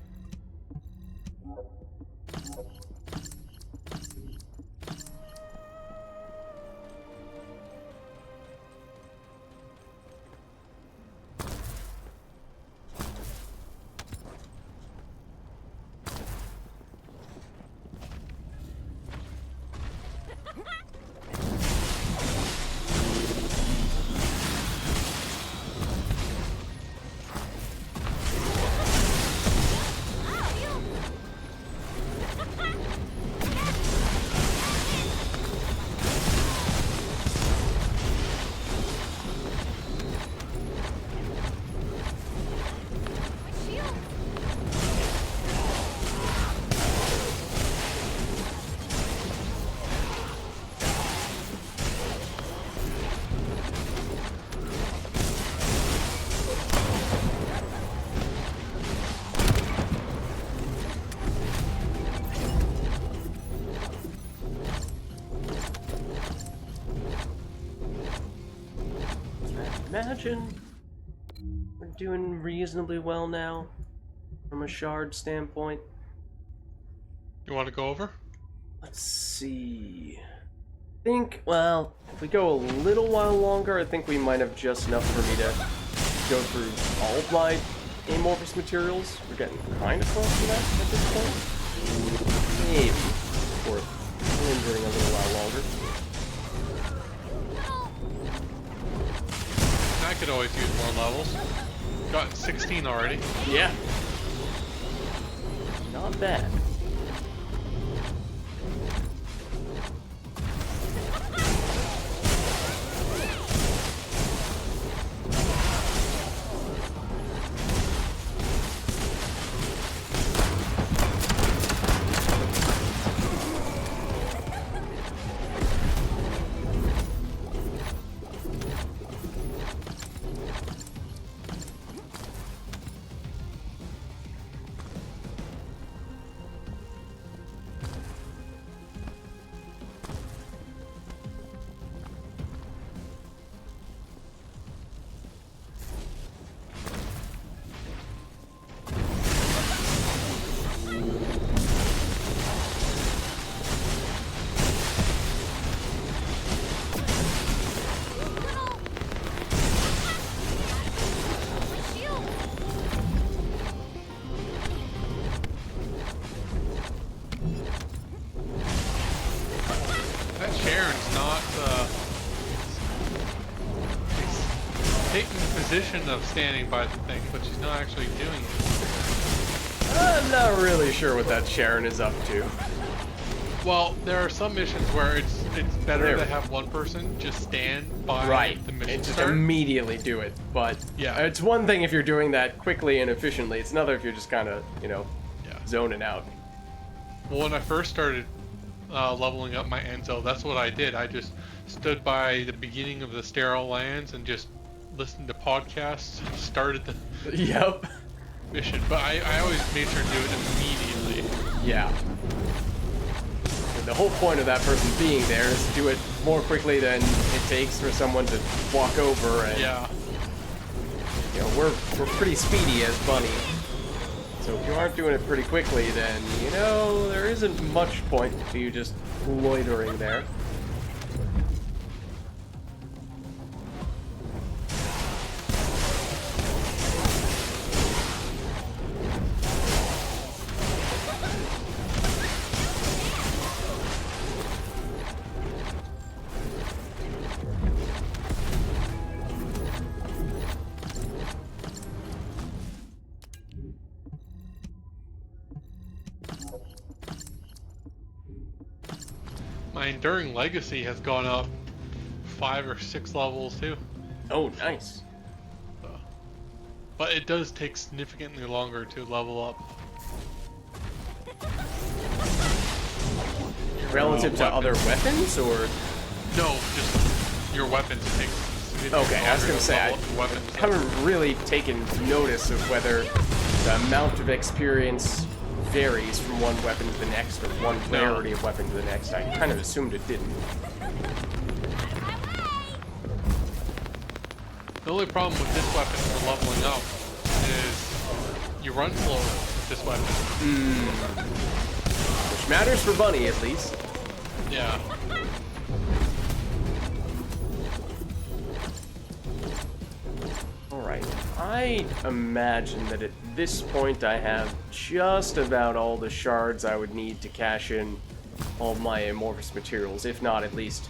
Imagine we're doing reasonably well now from a shard standpoint. You want to go over? Let's see. I think, well, if we go a little while longer, I think we might have just enough for me to go through all of my amorphous materials. We're getting kind of close to that at this point. Maybe. Or lingering a little while longer. I could always use more levels. Got 16 already. Yeah. Not bad. Of standing by the thing, but she's not actually doing it. I'm not really sure what that Sharon is up to. Well, there are some missions where it's better to have one person just stand by the mission and just start. immediately do it. But yeah, it's one thing if you're doing that quickly and efficiently. It's another if you're just kind of, zoning out. Well, when I first started leveling up my Enzo, that's what I did. I just stood by the beginning of the sterile lands and just listened to podcasts, started the mission, but I always made sure to do it immediately. Yeah. And the whole point of that person being there is to do it more quickly than it takes for someone to walk over and we're pretty speedy as Bunny. So if you aren't doing it pretty quickly, then there isn't much point to you just loitering there. My Enduring Legacy has gone up 5 or 6 levels too. Oh, nice. But it does take significantly longer to level up. Relative to other weapons, or? No, just your weapons take significantly longer. Okay, I was gonna say, I haven't really taken notice of whether the amount of experience varies from one weapon to the next, or one rarity of weapon to the next. I kind of assumed it didn't. The only problem with this weapon for leveling up is You run slower with this weapon. Which matters for Bunny, at least. Yeah. Alright, I imagine that at this point I have just about all the shards I would need to cash in all my amorphous materials, if not at least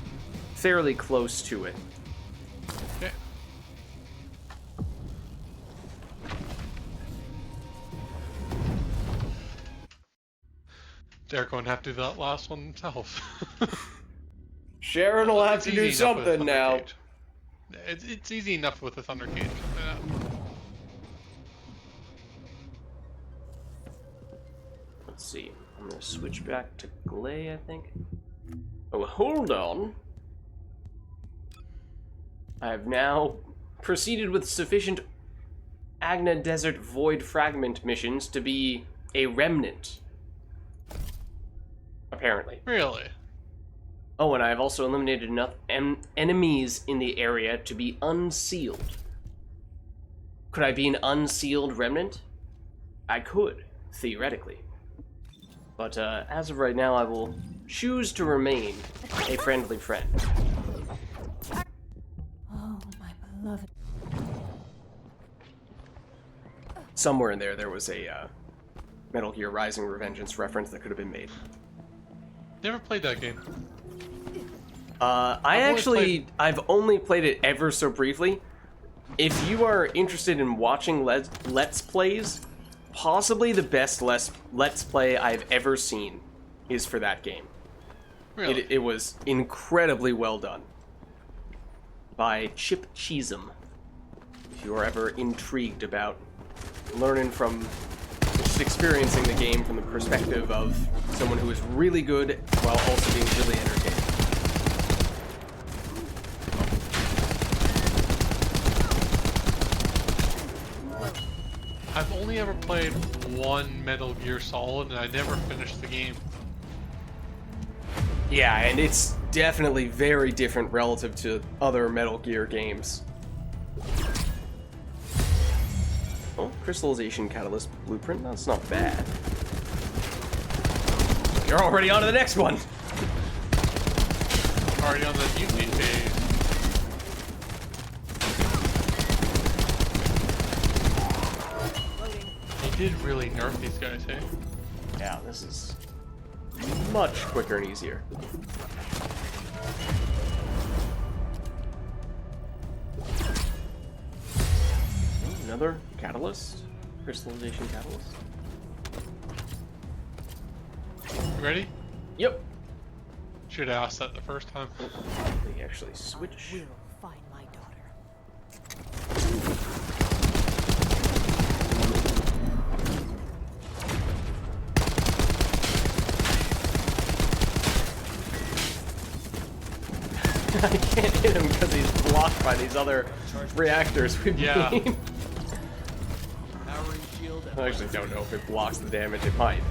fairly close to it. Okay. They're going to have to do that last one themselves. Sharon will have It's to easy do enough with a something thunder now. cage. It's easy enough with a thunder cage. Let's see. I'm gonna switch back to Gley, I think. Oh, hold on. I have now proceeded with sufficient Agna Desert Void Fragment missions to be a remnant. Apparently. Really? Oh, and I've also eliminated enough enemies in the area to be unsealed. Could I be an unsealed remnant? I could, theoretically. But as of right now, I will choose to remain a friendly friend. Oh, my beloved. Somewhere in there was a Metal Gear Rising Revengeance reference that could have been made. Never played that game. I've only played it ever so briefly. If you are interested in watching Let's Plays, possibly the best Let's Play I've ever seen is for that game. Really? It was incredibly well done. By Chip Cheesem. If you are ever intrigued about learning from, just experiencing the game from the perspective of someone who is really good while also being really entertaining. I've only ever played one Metal Gear Solid, and I never finished the game. Yeah, and it's definitely very different relative to other Metal Gear games. Oh, crystallization catalyst blueprint. That's not bad. You're already on to the next one. Already on the mutiny phase. They did really nerf these guys, hey? Yeah, this is much quicker and easier. Another catalyst? Crystallization catalyst? You ready? Yep. Should have asked that the first time. They actually switch. I will find my daughter. I can't hit him because he's blocked by these other reactors we've Yeah. made. I actually don't know if it blocks the damage. It might.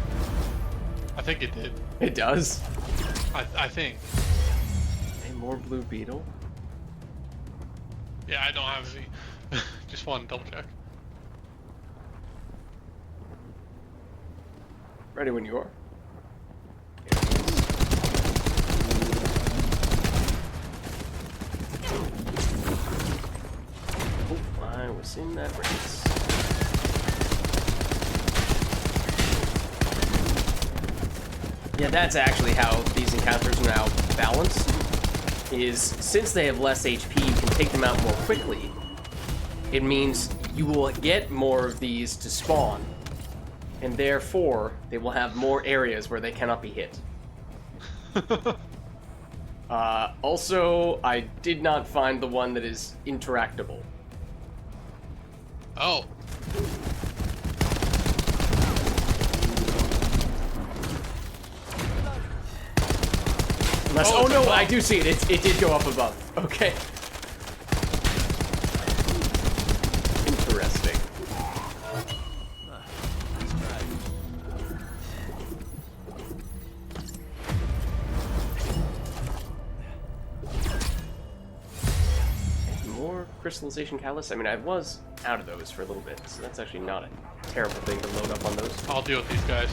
I think it did. It does. I think. Hey, more blue beetle. Yeah, I don't have any. Just want to double check. Ready when you are. Oh, I was in that race. Yeah, that's actually how these encounters are now balanced. Is since they have less HP, you can take them out more quickly. It means you will get more of these to spawn, and therefore they will have more areas where they cannot be hit. Also, I did not find the one that is interactable. Oh. Unless, Oh, oh no, it's I above. do see it. It did go up above. Okay. Interesting. More crystallization catalyst. I mean, I was out of those for a little bit, so that's actually not a terrible thing to load up on those. I'll deal with these guys.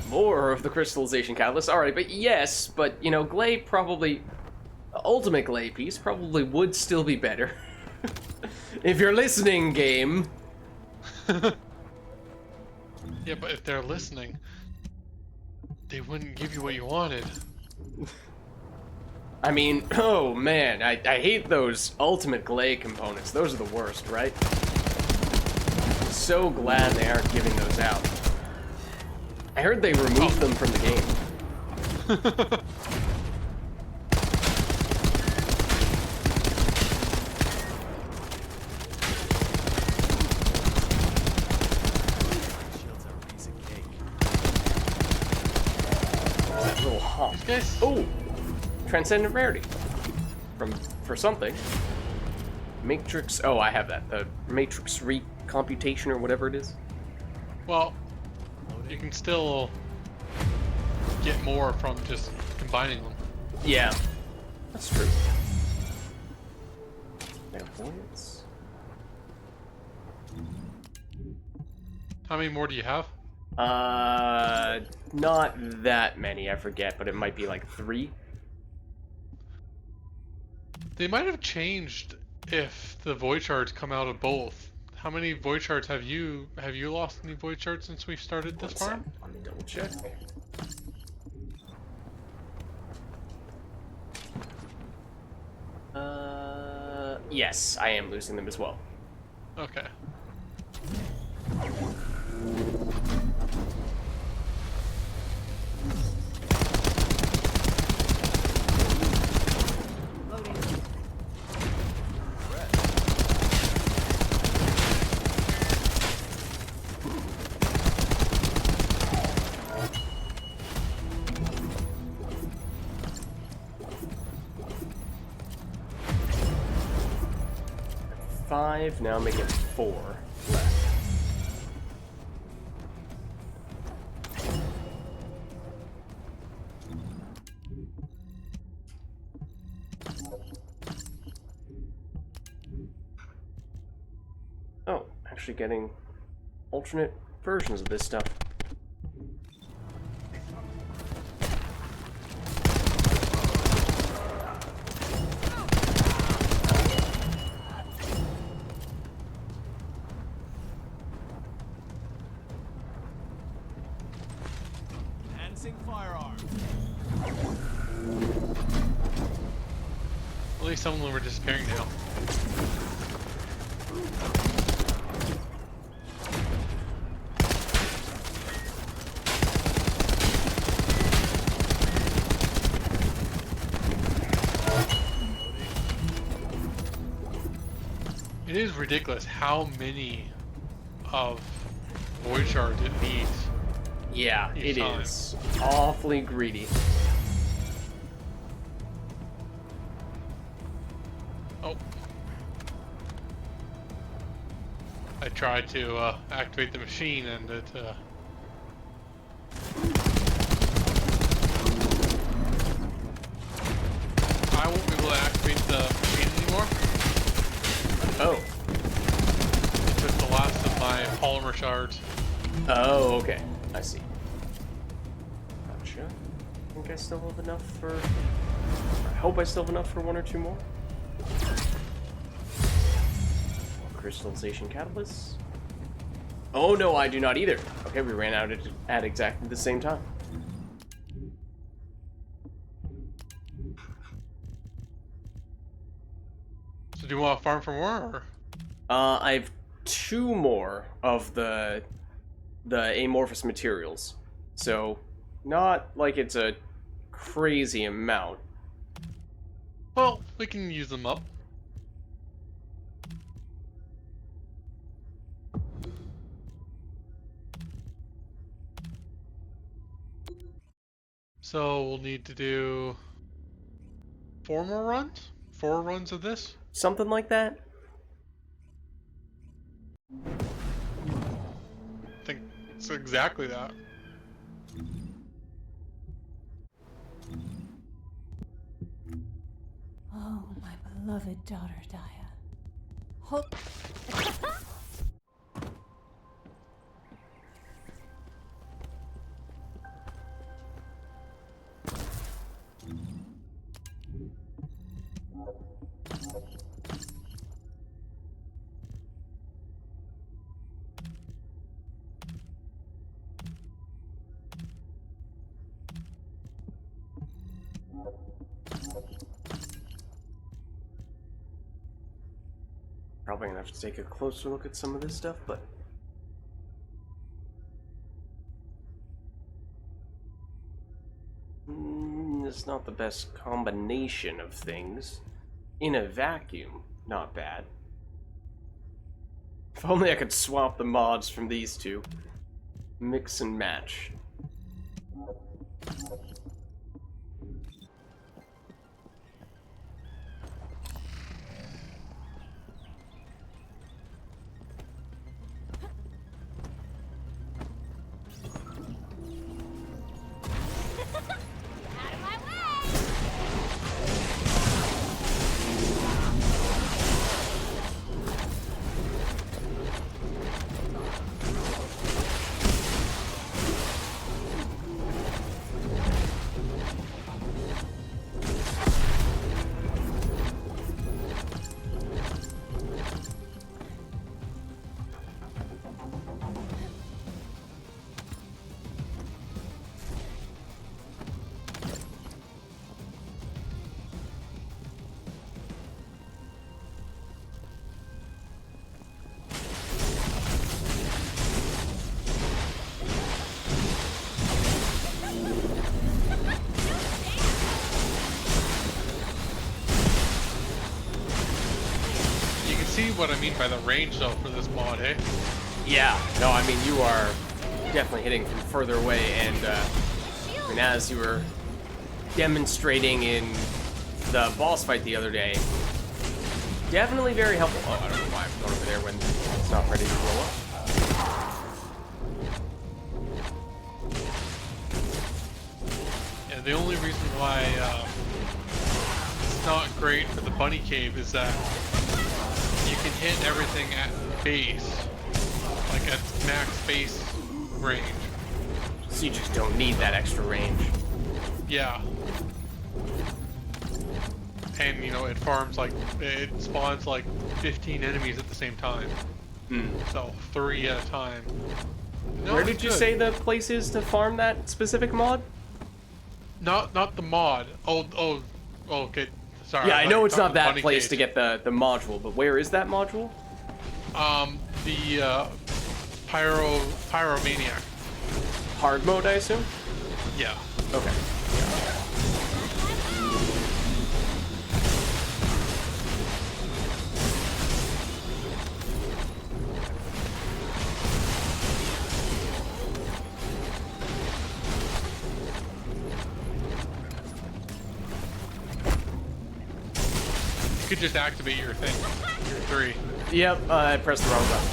More of the crystallization catalyst. Alright, but yes, but, you know, Gley probably... Ultimate Gley piece probably would still be better. If you're listening, game. Yeah, but if they're listening, they wouldn't give you what you wanted. I mean, oh man, I hate those Ultimate Gley components. Those are the worst, right? So glad they aren't giving those out. I heard they removed them from the game. That little hop. These guys? Oh! Transcendent rarity. For something. Matrix... Oh, I have that. The Matrix recomputation or whatever it is. Well, you can still get more from just combining them. Yeah. That's true. Clairvoyance. How many more do you have? Not that many, I forget, but it might be like 3. They might have changed if the void shards come out of both. How many void shards have you lost any void shards since we started this farm? Let me double check. Yes, I am losing them as well. Okay. Now make it 4 left. Oh, actually getting alternate versions of this stuff. Firearm. At least some of them were disappearing now. It is ridiculous how many of void shards it needs. Yeah, Each it time. is awfully greedy. Oh. I tried to activate the machine and it I won't be able to activate the machine anymore. Oh. It took the last of my polymer shards. Oh, okay. I see. Gotcha. I think I still have enough for... I hope I still have enough for 1 or 2 more. Crystallization catalysts. Oh no, I do not either. Okay, we ran out at exactly the same time. So do you want to farm for more? Or? I have 2 more of the amorphous materials. So, not like it's a crazy amount. Well, we can use them up. So we'll need to do 4 more runs? 4 runs of this? Something like that? I think it's exactly that. Oh, my beloved daughter, Daya. Hold. Probably gonna have to take a closer look at some of this stuff, but it's not the best combination of things. In a vacuum, not bad. If only I could swap the mods from these two. Mix and match. See what I mean by the range though for this mod, eh? Yeah, no, I mean, you are definitely hitting from further away, and I mean, as you were demonstrating in the boss fight the other day, definitely very helpful. Oh, I don't know why I'm going over there when it's not ready to blow up. Yeah, the only reason why it's not great for the bunny cave is that you can hit everything at base, like at max base range. So you just don't need that extra range. Yeah. And you know, it farms like, it spawns like 15 enemies at the same time. So 3 at a time. No, Where did you say the place is to farm that specific mod? Not the mod. Oh, okay. Sorry. Yeah, I know it's not that bunny place cage. to get the module, but where is that module? The pyromaniac. Hard mode, I assume? Yeah. Okay. You could just activate your thing. Your 3. Yep, I pressed the wrong button.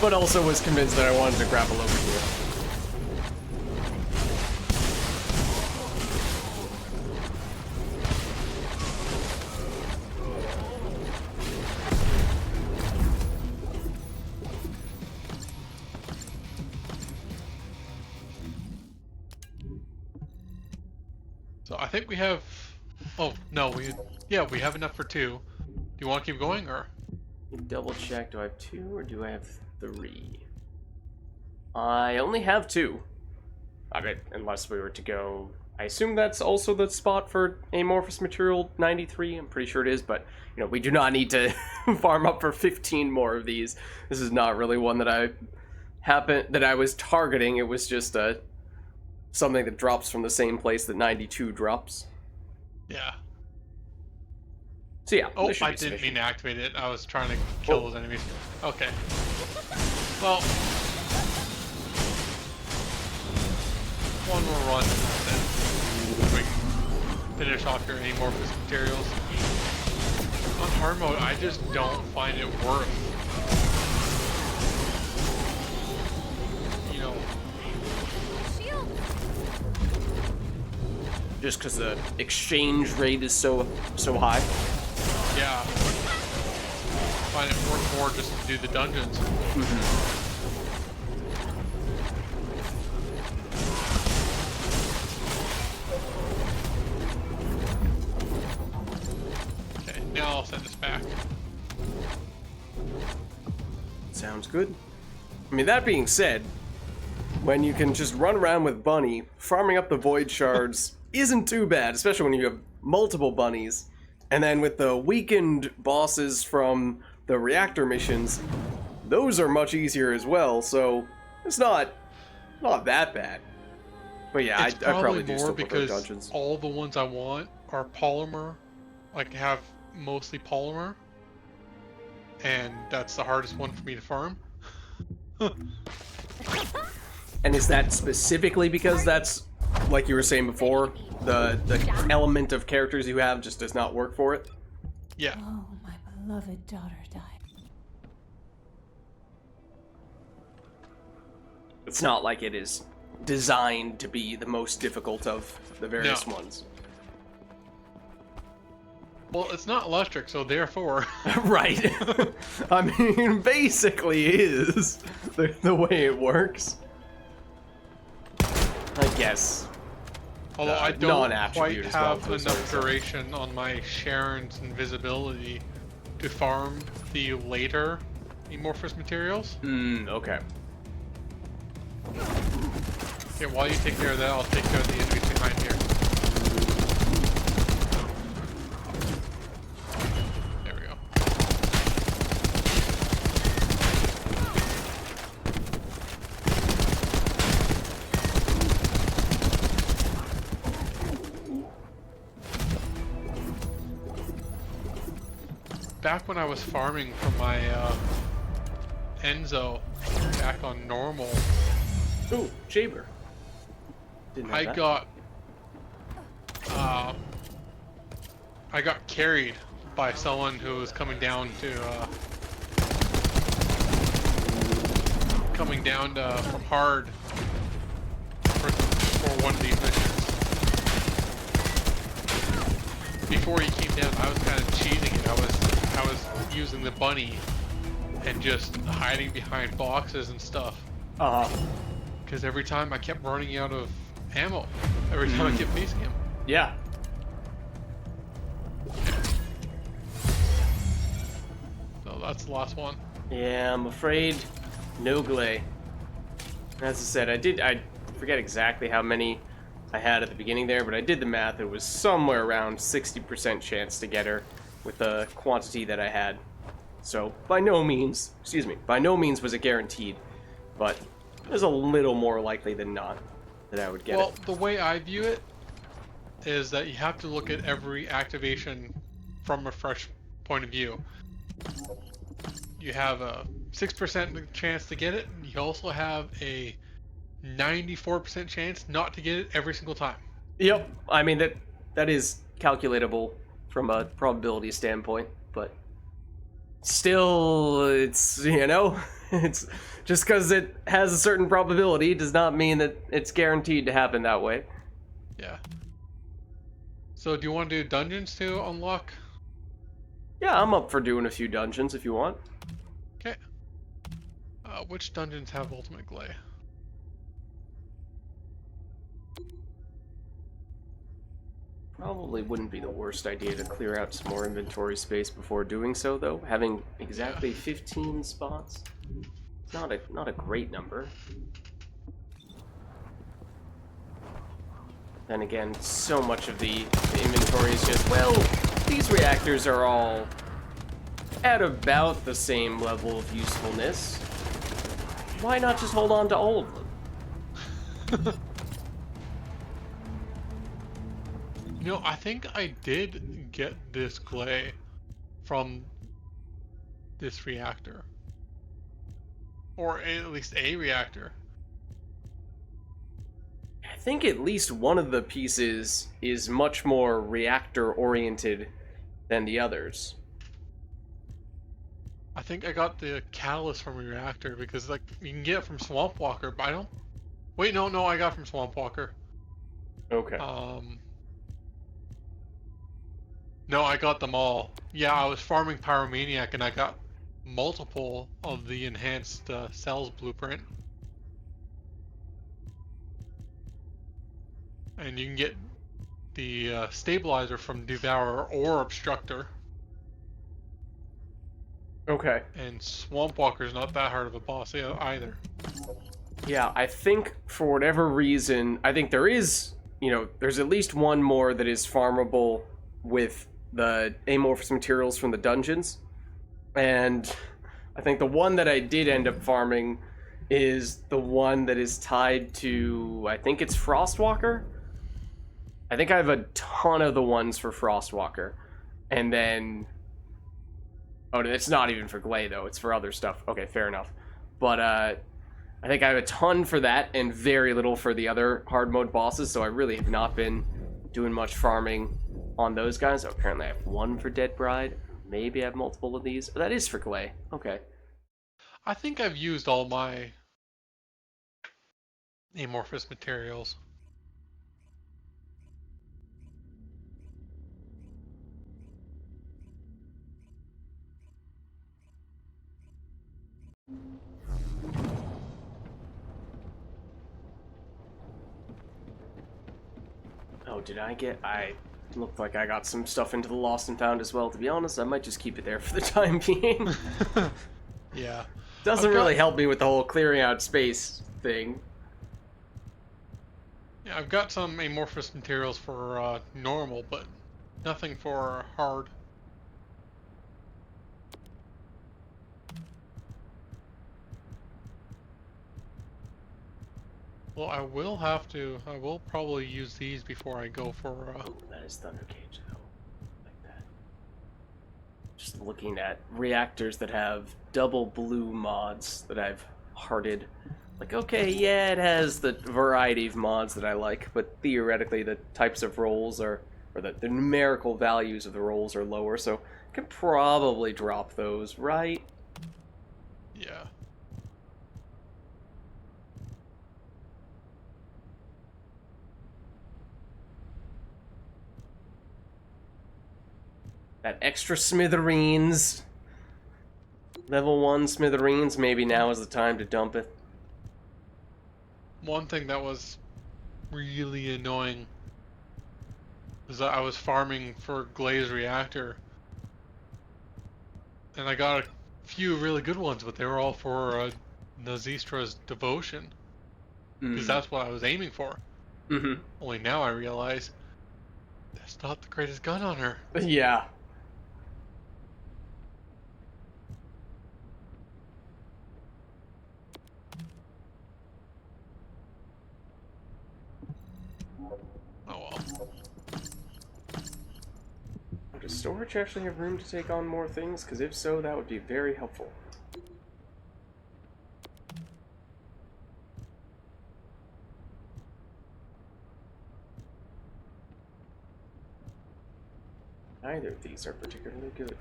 But also was convinced that I wanted to grapple over here. So I think we have. Oh no, we have enough for 2. Do you want to keep going or? Double check. Do I have 2 or do I have 3? I only have 2. I bet, unless we were to go. I assume that's also the spot for amorphous material 93. I'm pretty sure it is, but you know, we do not need to farm up for 15 more of these. This is not really one that I was targeting. It was just something that drops from the same place that 92 drops. Yeah. So yeah. Oh, this should I be didn't sufficient. mean to activate it. I was trying to kill those enemies. Okay. Well, one more run and then we can finish off your amorphous materials. On hard mode, I just don't find it worth, you know, just because the exchange rate is so high. Yeah. Find it worth more just to do the dungeons. Okay, now I'll send this back. Sounds good. I mean, that being said, when you can just run around with Bunny, farming up the void shards isn't too bad, especially when you have multiple bunnies. And then with the weakened bosses from the reactor missions, those are much easier as well, so it's not that bad. But yeah, I probably do more still prefer because dungeons. all the ones I want are polymer, like have mostly polymer, and that's the hardest one for me to farm. And is that specifically because that's, like you were saying before, the element of characters you have just does not work for it? Yeah. Oh, my beloved daughter died. It's not like it is designed to be the most difficult of the various No. ones. Well, it's not electric, so therefore. Right. I mean, basically is the way it works. I guess. Although I don't non-attribute quite as well, have to a certain enough extent. duration on my Sharon's invisibility to farm the later amorphous materials. Okay. Okay, while you take care of that, I'll take care of the enemies behind here. There we go. Back when I was farming for my Enzo, back on normal, Ooh, Jaber. Didn't have I that. got carried by someone who was coming down from hard for one of these missions. Before he came down, I was kind of cheating it. I was using the bunny and just hiding behind boxes and stuff. Because every time I kept running out of ammo. Every time I kept facing him. Yeah. So that's the last one. Yeah, I'm afraid no Gley. As I said, I forget exactly how many I had at the beginning there, but I did the math. It was somewhere around 60% chance to get her with the quantity that I had. So by no means was it guaranteed, but it was a little more likely than not that I would get Well, it. the way I view it is that you have to look at every activation from a fresh point of view. You have a 6% chance to get it. You also have a 94% chance not to get it every single time. Yep, I mean that is calculatable from a probability standpoint, but still, it's, it's just because it has a certain probability does not mean that it's guaranteed to happen that way. Yeah. So do you want to do dungeons to unlock? Yeah, I'm up for doing a few dungeons if you want. Okay. Which dungeons have ultimate Gley? Probably wouldn't be the worst idea to clear out some more inventory space before doing so, though. Having exactly 15 spots, not a great number. Then again, so much of the inventory is just, well, these reactors are all at about the same level of usefulness. Why not just hold on to all of them? I think I did get this Gley from this reactor. Or at least a reactor. I think at least one of the pieces is much more reactor-oriented than the others. I think I got the catalyst from a reactor because, like, you can get it from Swamp Walker, but I don't... Wait, no, I got it from Swamp Walker. Okay. No, I got them all. Yeah, I was farming Pyromaniac and I got multiple of the enhanced cells blueprint. And you can get the stabilizer from Devourer or Obstructor. Okay. And Swamp Walker's not that hard of a boss either. Yeah, I think for whatever reason, I think there is, there's at least one more that is farmable with the amorphous materials from the dungeons. And I think the one that I did end up farming is the one that is tied to, I think it's Frostwalker. I think I have a ton of the ones for Frostwalker. And then, oh, it's not even for Gley though, it's for other stuff. Okay, fair enough. But I think I have a ton for that and very little for the other hard mode bosses, so I really have not been doing much farming on those guys. Oh, apparently I have one for Dead Bride. Maybe I have multiple of these. Oh, that is for Gley. Okay. I think I've used all my amorphous materials. Oh, I looked like I got some stuff into the Lost and Found as well, to be honest. I might just keep it there for the time being. Yeah. Doesn't really help me with the whole clearing out space thing. Yeah, I've got some amorphous materials for normal, but nothing for hard. Well, I will probably use these before I go for, Oh, that is Thunder Cage, though. Like that. Just looking at reactors that have double blue mods that I've hearted. Like, okay, yeah, it has the variety of mods that I like, but theoretically the types of rolls or the numerical values of the rolls are lower, so I can probably drop those, right? yeah. That extra smithereens. Level 1 smithereens, maybe now is the time to dump it. One thing that was really annoying is that I was farming for Gley's reactor, and I got a few really good ones, but they were all for Nazistra's devotion, because that's what I was aiming for. Mm-hmm. Only now I realize that's not the greatest gun on her. Yeah. Oh well. Does storage actually have room to take on more things? Because if so, that would be very helpful. Neither of these are particularly good.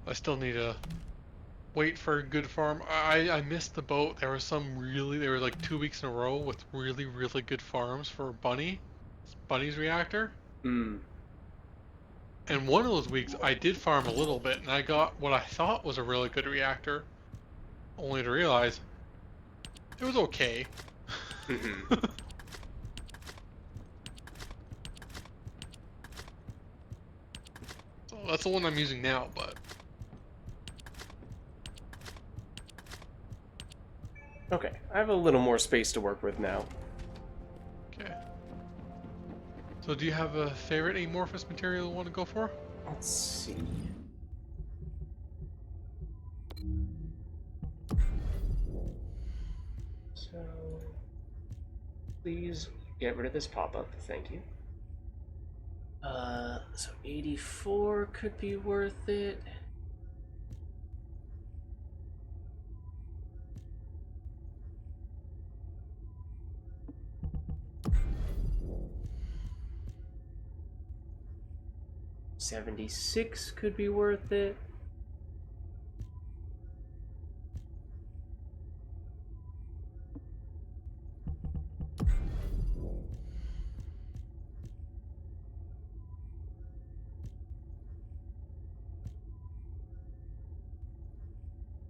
I still need to wait for a good farm. I missed the boat. There were like 2 weeks in a row with really good farms for Bunny's reactor. Hmm. And one of those weeks I did farm a little bit and I got what I thought was a really good reactor, only to realize it was okay. Mm-hmm. So that's the one I'm using now, but Okay, I have a little more space to work with now. okay. So do you have a favorite amorphous material you want to go for? Let's see. So, please get rid of this pop-up, thank you. So 84 could be worth it. $76 could be worth it.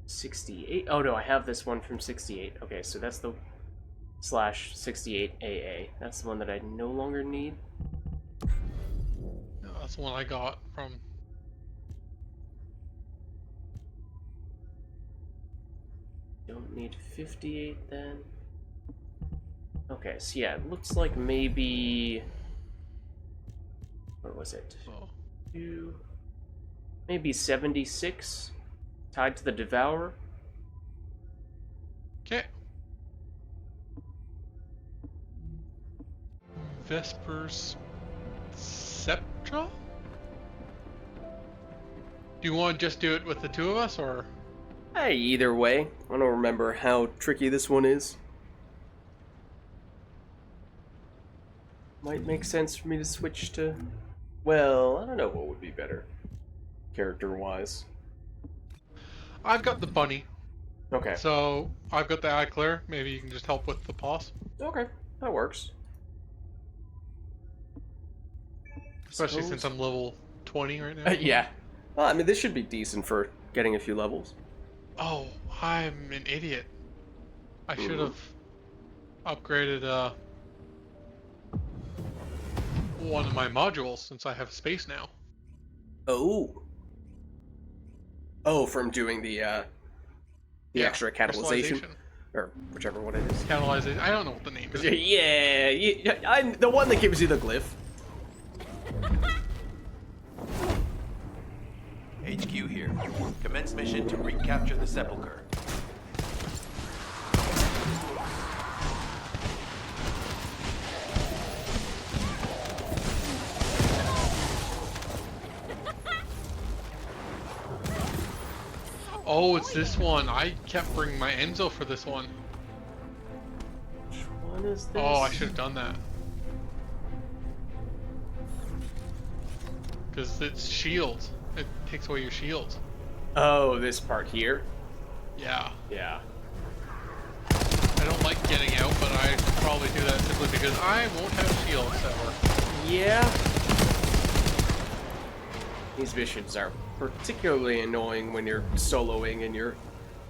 68. Oh no, I have this one from 68. Okay, so that's the /68AA. That's the one that I no longer need. No, that's the one I got from. Don't need 58 then. Okay, so yeah, it looks like maybe... Where was it? Oh. Maybe 76 tied to the Devourer. Okay. Vespers Sceptra? Do you want to just do it with the two of us, or? Hey, either way. I don't remember how tricky this one is. Might make sense for me to switch to... Well, I don't know what would be better, character-wise. I've got the bunny, Okay. so I've got the eye clear. Maybe you can just help with the boss. Okay, that works. Especially Suppose- since I'm level 20 right now. Yeah. Well, I mean, this should be decent for getting a few levels. Oh, I'm an idiot. I should have upgraded one of my modules since I have space now. Oh. Oh, from doing the extra catalyzation, crystallization. or whichever one it is. Catalyzation. I don't know what the name is. Yeah, I'm the one that gives you the glyph. HQ here. Commence mission to recapture the sepulcher. Oh, it's this one. I kept bringing my Enzo for this one. Which one is this? Oh, I should have done that. Because it's shields. It takes away your shields. Oh, this part here? Yeah. Yeah. I don't like getting out, but I should probably do that simply because I won't have shields ever. Yeah. These missions are particularly annoying when you're soloing and you're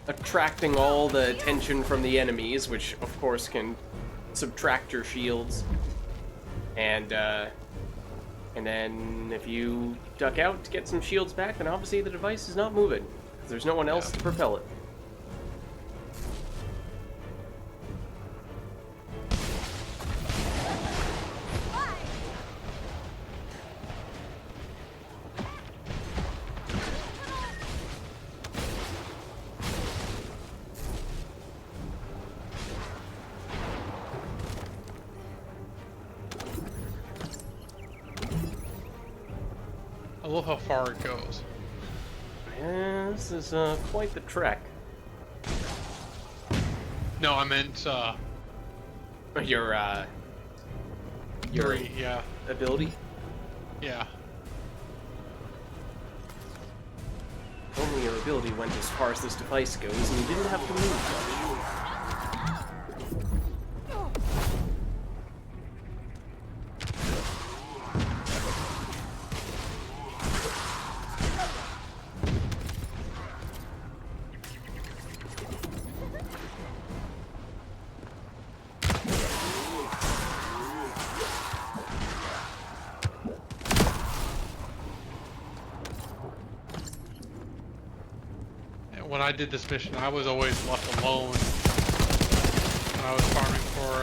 attracting all the attention from the enemies, which of course can subtract your shields. And then if you duck out to get some shields back, then obviously the device is not moving, because there's no one else to propel it. I love how far it goes. Yeah, this is quite the trek. No, I meant Your three. Yeah. ability? Yeah. Only your ability went as far as this device goes, and you didn't have to move much. When I did this mission, I was always left alone when I was farming for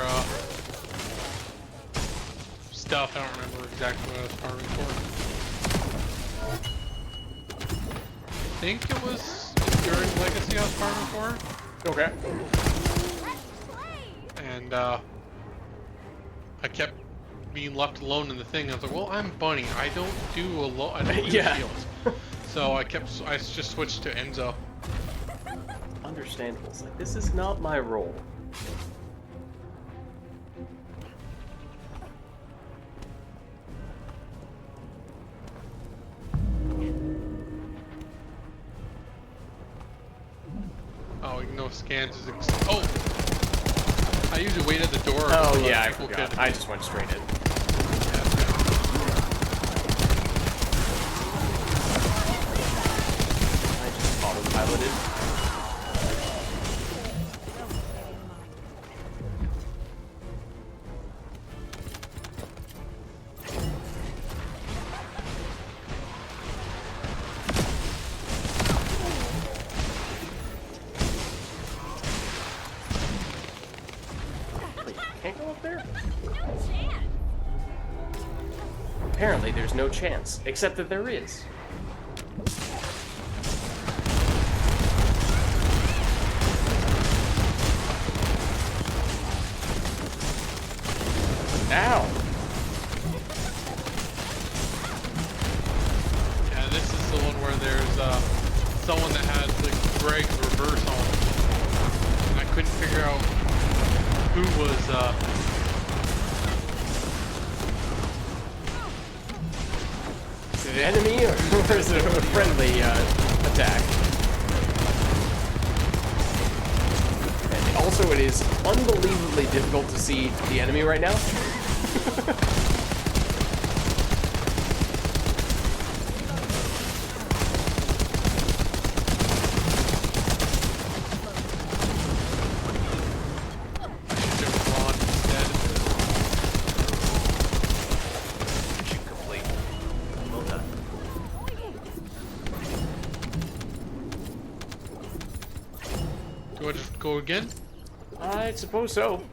stuff. I don't remember exactly what I was farming for. I think it was Enduring Legacy I was farming for, Okay. and I kept being left alone in the thing. I was like, well, I'm Bunny. I don't do a lot. I don't do Yeah. shields. So I just switched to Enzo. Understandable. It's like, this is not my role. Oh, you know, scans is oh! I usually wait at the door. Oh so yeah, I people forgot. could- I just went straight in. I just autopiloted. can't go up there? No chance. Apparently there's no chance, except that there is. Ow! Yeah, this is the one where there's someone that had the Greg's reverse on. And I couldn't figure out who was Is it an enemy or is it a friendly attack? And also, it is unbelievably difficult to see the enemy right now. Mission complete. Well done. Do I just go again? I suppose so.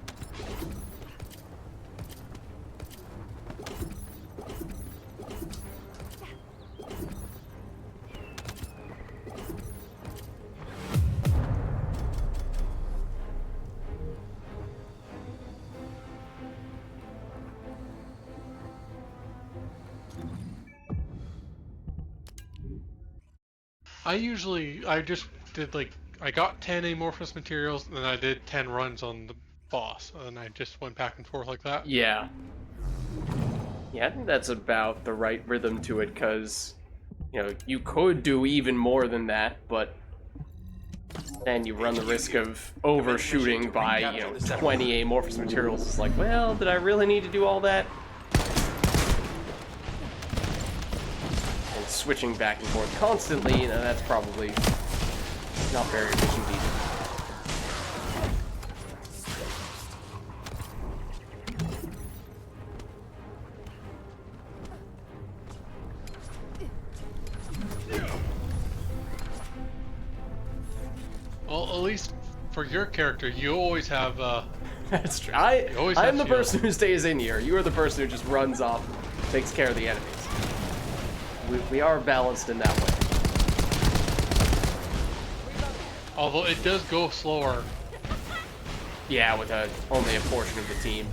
I just did like, I got 10 amorphous materials, and then I did 10 runs on the boss, and I just went back and forth like that. Yeah. Yeah, I think that's about the right rhythm to it, because, you know, you could do even more than that, but then you run the risk of overshooting by, you know, 20 amorphous materials. It's like, well, did I really need to do all that? And switching back and forth constantly, you know, that's probably not very efficient either. Well, at least for your character, you always have, That's true. always I'm have the shield. person who stays in here. You are the person who just runs off, takes care of the enemies. We are balanced in that way. although it does go slower. Yeah, with only a portion of the team.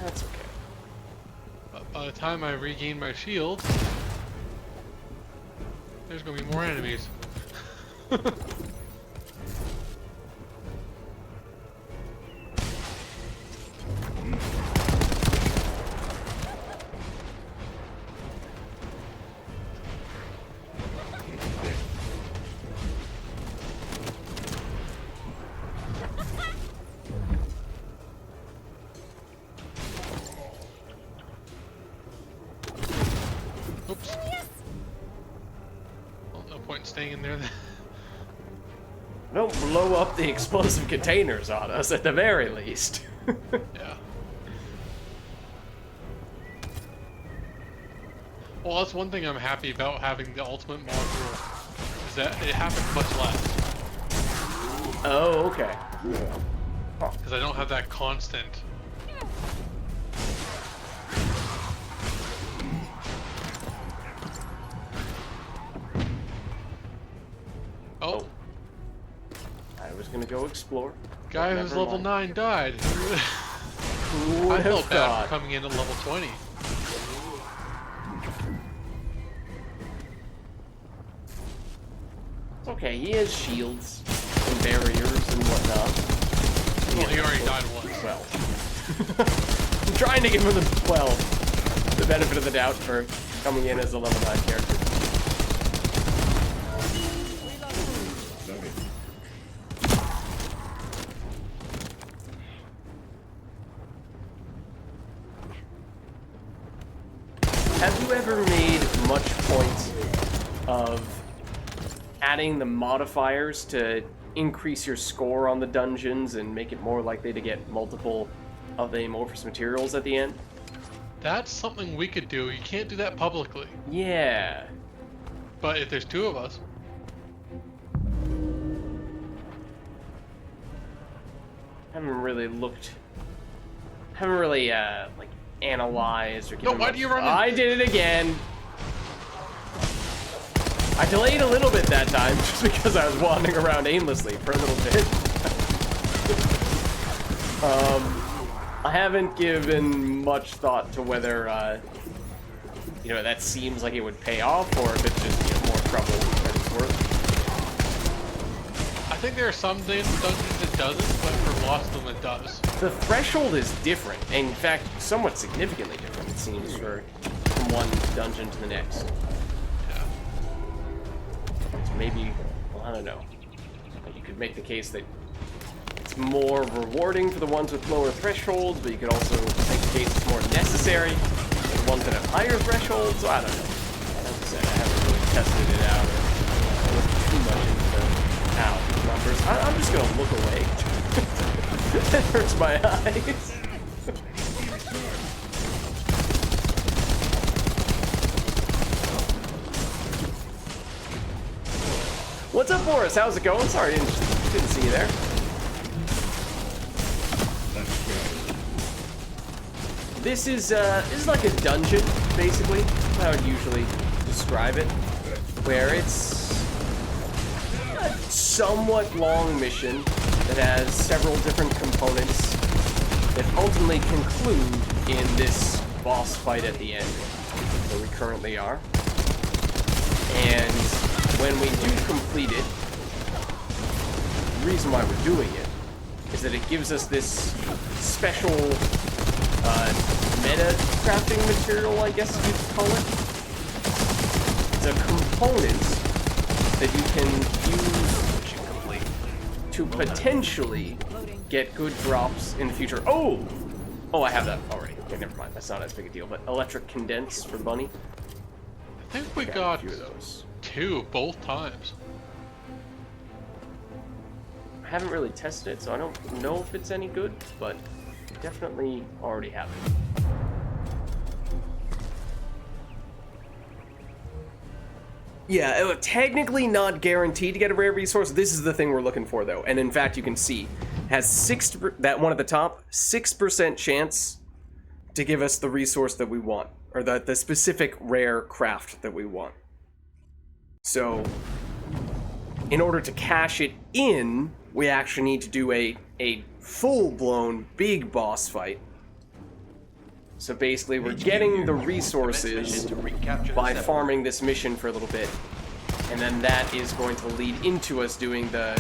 That's okay. But by the time I regain my shield, there's gonna be more enemies. Oops. Well, no point in staying in there then. Don't blow up the explosive containers on us, at the very least. Yeah. Well, that's one thing I'm happy about having the ultimate module, is that it happens much less. Oh, okay. Because I don't have that constant. Oh, I was gonna go explore. guy Never who's level mind. 9 died. Who I would felt have bad thought? for coming in at level 20. It's okay, he has shields and barriers and whatnot. Well, he already died once. 12. I'm trying to give him the 12. The benefit of the doubt for coming in as a level 9 character. Have you ever made much point of adding the modifiers to increase your score on the dungeons and make it more likely to get multiple of the amorphous materials at the end? That's something we could do. You can't do that publicly. Yeah. But if there's two of us, haven't really looked, haven't really like analyzed or given why do you run in? I did it again. I delayed a little bit that time just because I was wandering around aimlessly for a little bit. I haven't given much thought to whether you know, that seems like it would pay off or if it's just, you know, more trouble than it's worth. I think there are some dungeons it doesn't, but for lots of them it does. The threshold is different, and in fact, somewhat significantly different, it seems, from one dungeon to the next. Yeah. So maybe, well, I don't know. You could make the case that it's more rewarding for the ones with lower thresholds, but you could also make the case it's more necessary for the ones that have higher thresholds. So I don't know. As I said, I haven't really tested it out or looked too much into the numbers. I'm just gonna look away. That hurts my eyes. What's up, Boris? How's it going? Sorry, didn't see you there. This is like a dungeon, basically. That's how I would usually describe it, where it's a somewhat long mission that has several different components that ultimately conclude in this boss fight at the end, where we currently are. And when we do complete it, the reason why we're doing it is that it gives us this special meta crafting material, I guess you'd call it. It's a component that you can use to potentially get good drops in the future. Oh, I have that already. Okay, never mind. That's not as big a deal. But electric condense for Bunny. I think we got a few of those. 2 both times. I haven't really tested it, so I don't know if it's any good, but definitely already have it. Yeah, technically not guaranteed to get a rare resource. This is the thing we're looking for, though. And in fact, you can see, has that one at the top, 6% chance to give us the resource that we want, or the specific rare craft that we want. So, in order to cash it in, we actually need to do a full-blown big boss fight. So basically, we're getting the resources by farming this mission for a little bit, and then that is going to lead into us doing the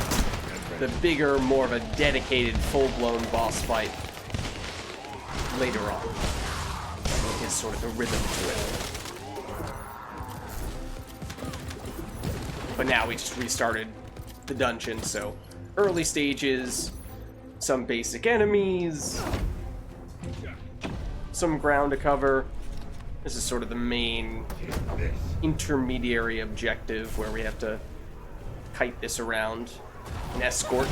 bigger, more of a dedicated, full-blown boss fight later on. Is sort of the rhythm to it. But now we just restarted the dungeon, so early stages, some basic enemies, some ground to cover. This is sort of the main intermediary objective where we have to kite this around and escort.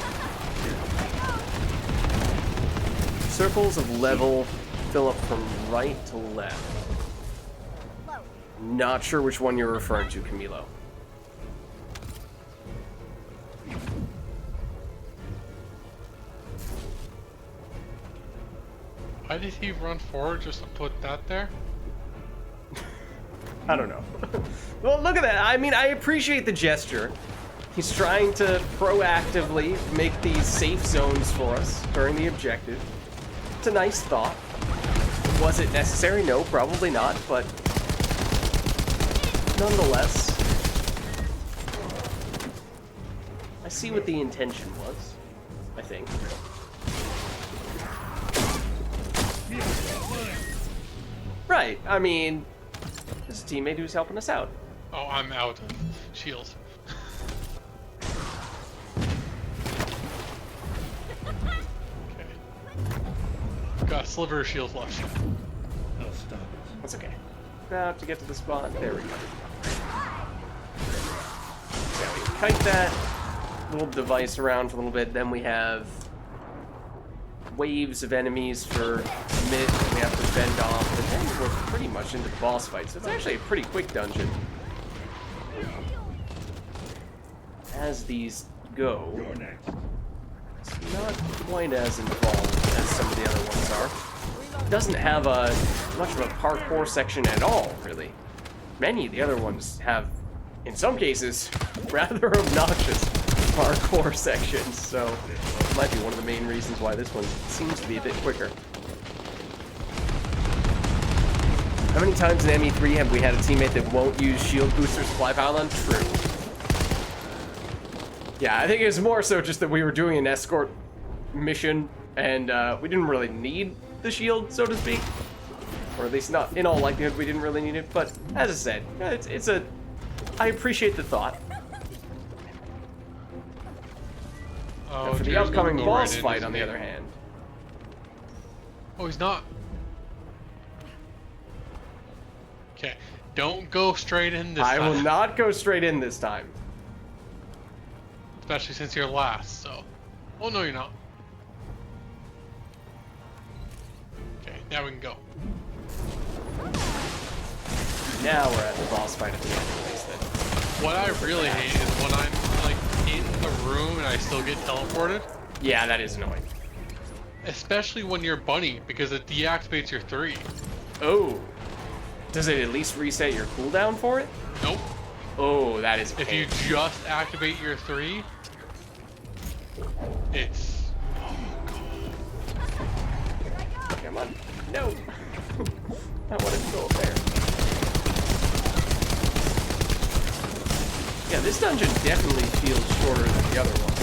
Circles of level fill up from right to left. Not sure which one you're referring to, Camilo. Why did he run forward just to put that there? I don't know. Well, look at that. I mean, I appreciate the gesture. He's trying to proactively make these safe zones for us during the objective. It's a nice thought. Was it necessary? No, probably not, but nonetheless, I see what the intention was, I think. Right, I mean, there's a teammate who's helping us out. Oh, I'm out of shields. Okay. Got a sliver of shields left. I'll stop it. That's okay. About to get to the spot. There we go. So we kite that little device around for a little bit. Then we have waves of enemies for a minute that we have to fend off. And then we're pretty much into the boss fight. So it's actually a pretty quick dungeon. As these go, not quite as involved as some of the other ones are. It doesn't have much of a parkour section at all, really. Many of the other ones have, in some cases, rather obnoxious parkour sections, so it might be one of the main reasons why this one seems to be a bit quicker. How many times in ME3 have we had a teammate that won't use shield booster supply pylon? True. Yeah, I think it's more so just that we were doing an escort mission, and we didn't really need the shield, so to speak. Or at least not, in all likelihood, we didn't really need it. But, as I said, it's a... I appreciate the thought. Oh, Now for the Jared's gonna upcoming go boss right in, fight, isn't on the he? other hand. Oh, he's not. Okay, don't go straight in this I time. will not go straight in this time. Especially since you're last, so. Oh, no, you're not. Okay, now we can go. Now we're at the boss fight at the end, at least then. What I really hate is when I'm, like, in the room and I still get teleported. Yeah, that is annoying. Especially when you're bunny, because it deactivates your 3. Oh. Does it at least reset your cooldown for it? Nope. Oh, that is If you pain. just activate your 3, it's... Come on. No. I want to go up there. Yeah, this dungeon definitely feels shorter than the other ones.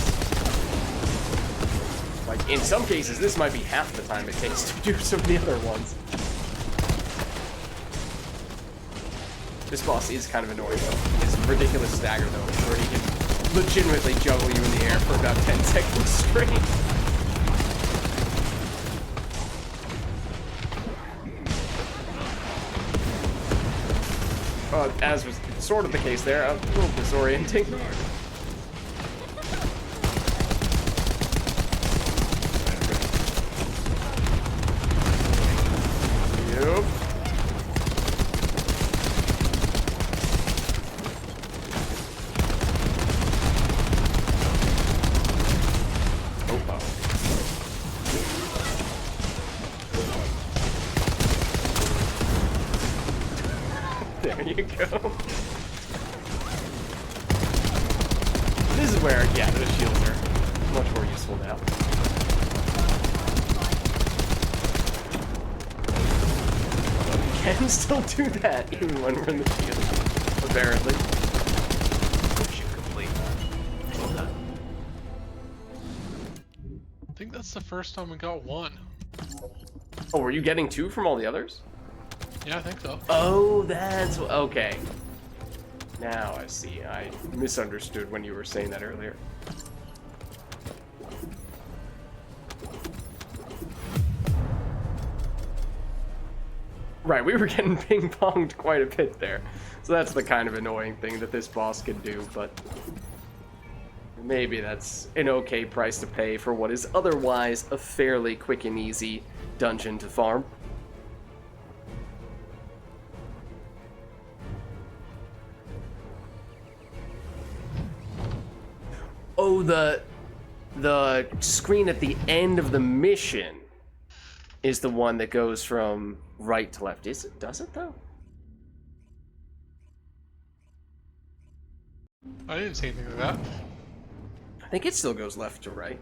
Like, in some cases, this might be half the time it takes to do some of the other ones. This boss is kind of annoying, though. His ridiculous stagger, though, where he can legitimately juggle you in the air for about 10 seconds straight. As was sort of the case there, a little disorienting. Yep. There you go. This is where, yeah, those shields are much more useful now. You can still do that even when we're in the shield, apparently. Mission complete. Well done. I think that's the first time we got 1. Oh, were you getting 2 from all the others? Yeah, I think so. Oh, that's okay. Now I see. I misunderstood when you were saying that earlier. Right, we were getting ping-ponged quite a bit there. So that's the kind of annoying thing that this boss can do, but maybe that's an okay price to pay for what is otherwise a fairly quick and easy dungeon to farm. Oh, the screen at the end of the mission is the one that goes from right to left. Is it? Does it though? I didn't see anything like that. I think it still goes left to right.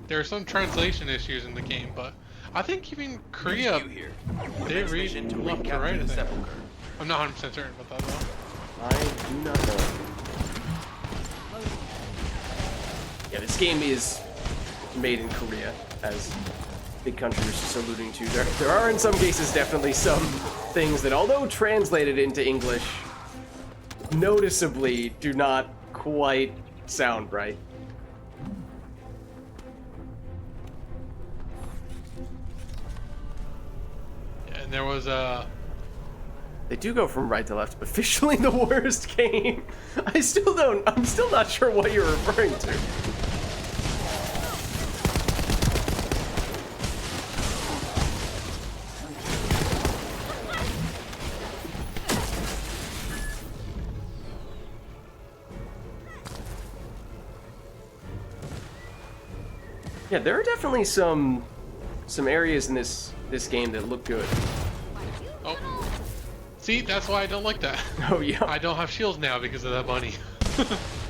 There are some translation issues in the game, but I think even Korea, You here. they Commence read mission to left to right, recapture I the think. sepulcher. I'm not 100% certain about that though. I do not know. Yeah, this game is made in Korea, as Big Country was just alluding to. There are in some cases definitely some things that, although translated into English, noticeably do not quite sound right. And there was a... They do go from right to left. Officially the worst game. I'm still not sure what you're referring to. Yeah, there are definitely some areas in this game that look good. Oh. See, that's why I don't like that. Oh yeah. I don't have shields now because of that bunny.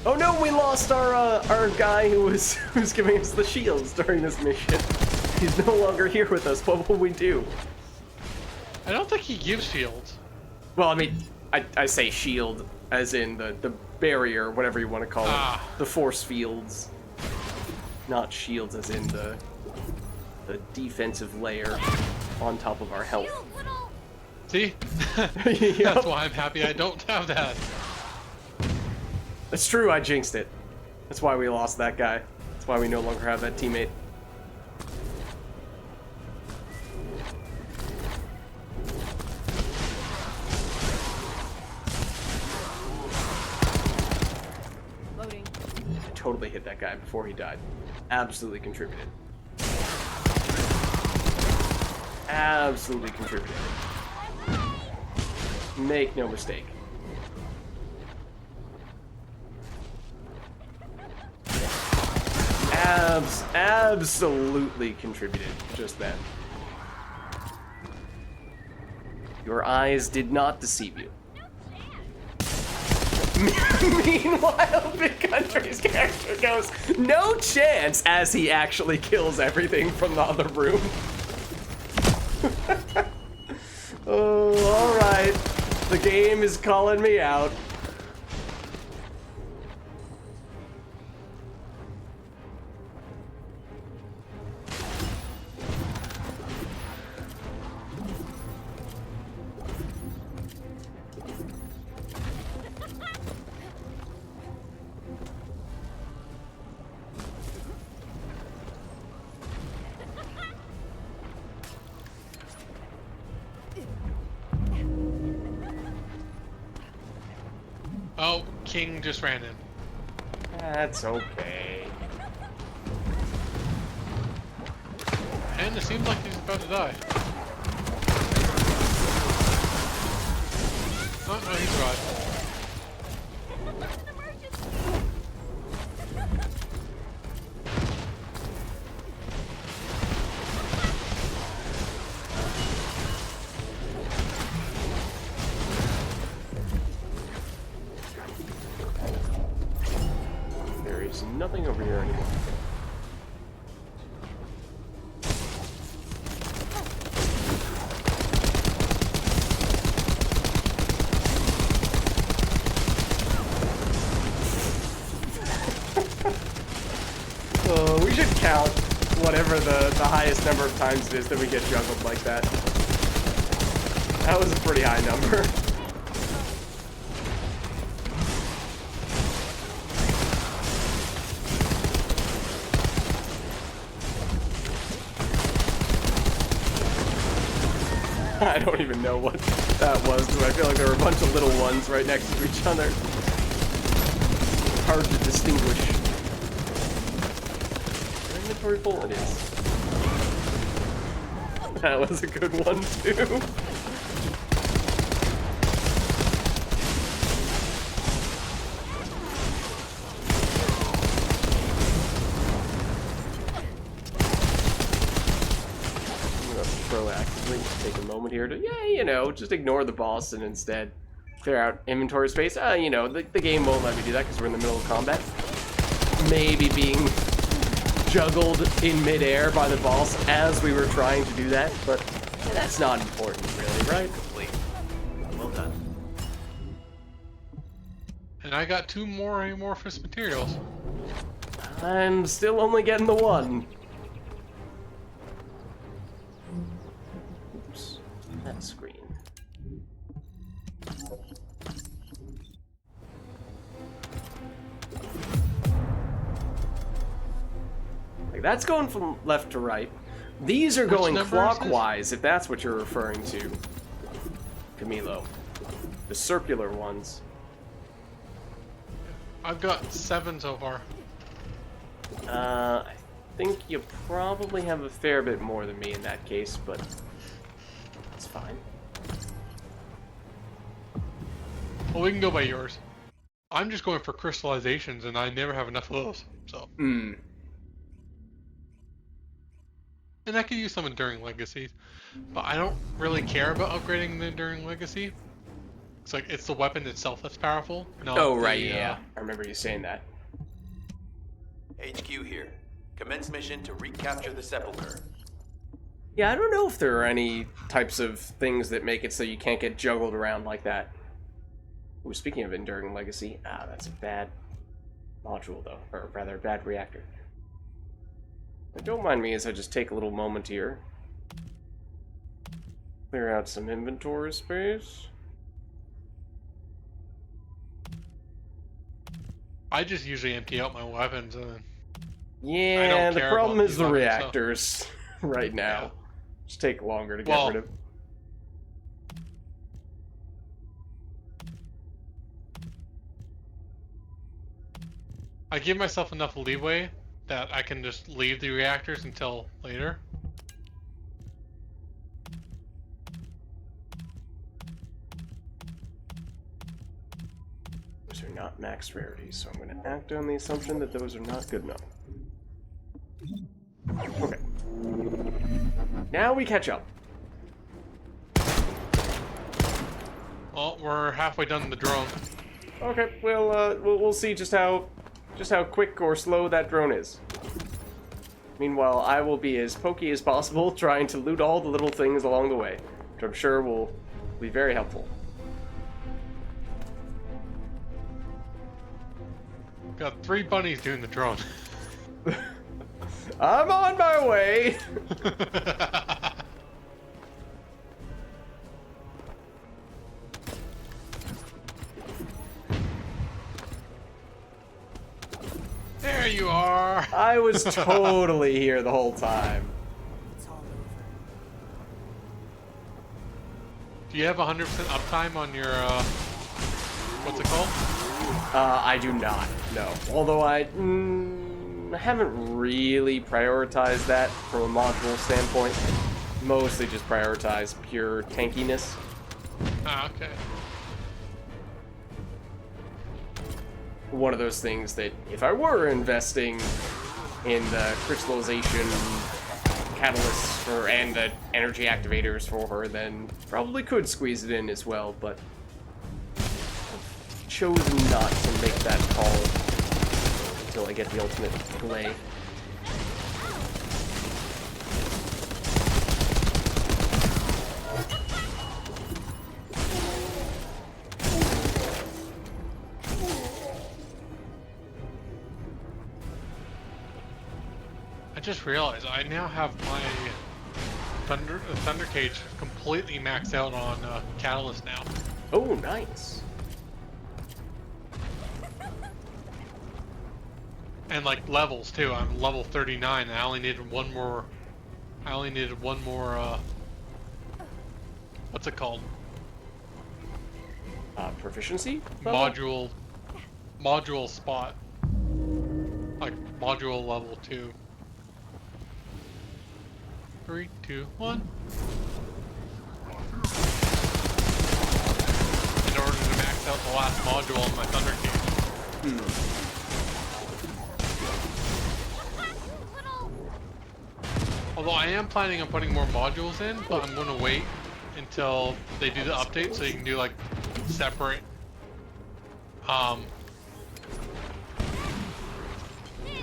Oh no, we lost our guy who was giving us the shields during this mission. He's no longer here with us. What will we do? I don't think he gives shields. Well, I mean, I say shield as in the barrier, whatever you want to call it. The force fields. Not shields as in the defensive layer on top of our health. See? Yep. That's why I'm happy I don't have that. That's true, I jinxed it. That's why we lost that guy. That's why we no longer have that teammate. Loading. I totally hit that guy before he died. Absolutely contributed. Absolutely contributed. Make no mistake. Absolutely contributed just then. Your eyes did not deceive you. Meanwhile, Big Country's character goes, no chance, as he actually kills everything from the other room. Oh, alright. The game is calling me out. Oh, King just ran in. That's okay. And it seems like he's about to die. Oh, no, he's alive. Nothing over here anymore. We should count whatever the highest number of times it is that we get juggled like that. That was a pretty high number. I don't even know what that was, because I feel like there were a bunch of little ones right next to each other. Hard to distinguish. Inventory full? It is. That was a good one, too. Proactively take a moment here to, you know, just ignore the boss and instead clear out inventory space. You know, the game won't let me do that because we're in the middle of combat. Maybe being juggled in midair by the boss as we were trying to do that, but that's not important, really, right? Complete. Well done. And I got 2 more amorphous materials. I'm still only getting the one. Oops, that screen. Like, that's going from left to right. These are going clockwise, if that's what you're referring to, Camilo. The circular ones. I've got 7 so far. I think you probably have a fair bit more than me in that case, but it's fine. Well, we can go by yours. I'm just going for crystallizations, and I never have enough of those, so. And I could use some Enduring Legacies, but I don't really care about upgrading the Enduring Legacy. It's like, it's the weapon itself that's powerful, not Oh, right, the, yeah. I remember you saying that. HQ here. Commence mission to recapture the Sepulchre. Yeah, I don't know if there are any types of things that make it so you can't get juggled around like that. Ooh, speaking of Enduring Legacy, that's a bad module, though. Or rather, a bad reactor. But don't mind me as I just take a little moment here. Clear out some inventory space. I just usually empty out my weapons. Yeah, the care problem about is the the weapons, so- reactors right now. Yeah. Just take longer to get Well, rid of. I give myself enough leeway that I can just leave the reactors until later. Those are not max rarities, so I'm going to act on the assumption that those are not good enough. Okay. Now we catch up. Well, we're halfway done the drone. Okay, we'll see just how quick or slow that drone is. Meanwhile, I will be as pokey as possible, trying to loot all the little things along the way, which I'm sure will be very helpful. Got 3 bunnies doing the drone. I'm on my way! There you are! I was totally here the whole time. Do you have 100% uptime on your, what's it called? I do not, no. Although I haven't really prioritized that from a module standpoint. Mostly just prioritize pure tankiness. Ah, okay. One of those things that if I were investing in the crystallization catalysts and the energy activators for her, then probably could squeeze it in as well, but I've chosen not to make that call until I get the ultimate Gley. I just realized I now have my Thunder Cage completely maxed out on Catalyst now. Oh, nice. And like levels too. I'm level 39 and I only needed one more. What's it called? Proficiency level? Module spot. Like module level 2. 3, 2, 1. In order to max out the last module on my Thunder Cage. Although I am planning on putting more modules in, but I'm going to wait until they do the update so you can do like separate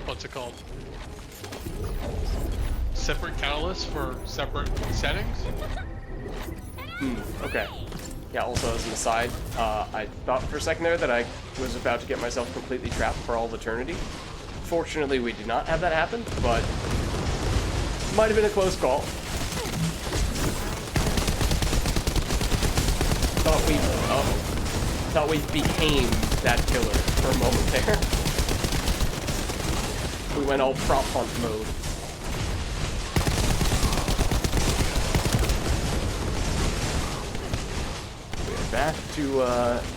what's it called? Separate catalysts for separate settings. Okay. Yeah, also as an aside, I thought for a second there that I was about to get myself completely trapped for all of eternity. Fortunately, we did not have that happen, but might have been a close call. Thought we became that killer for a moment there. We went all prop hunt mode. We're back to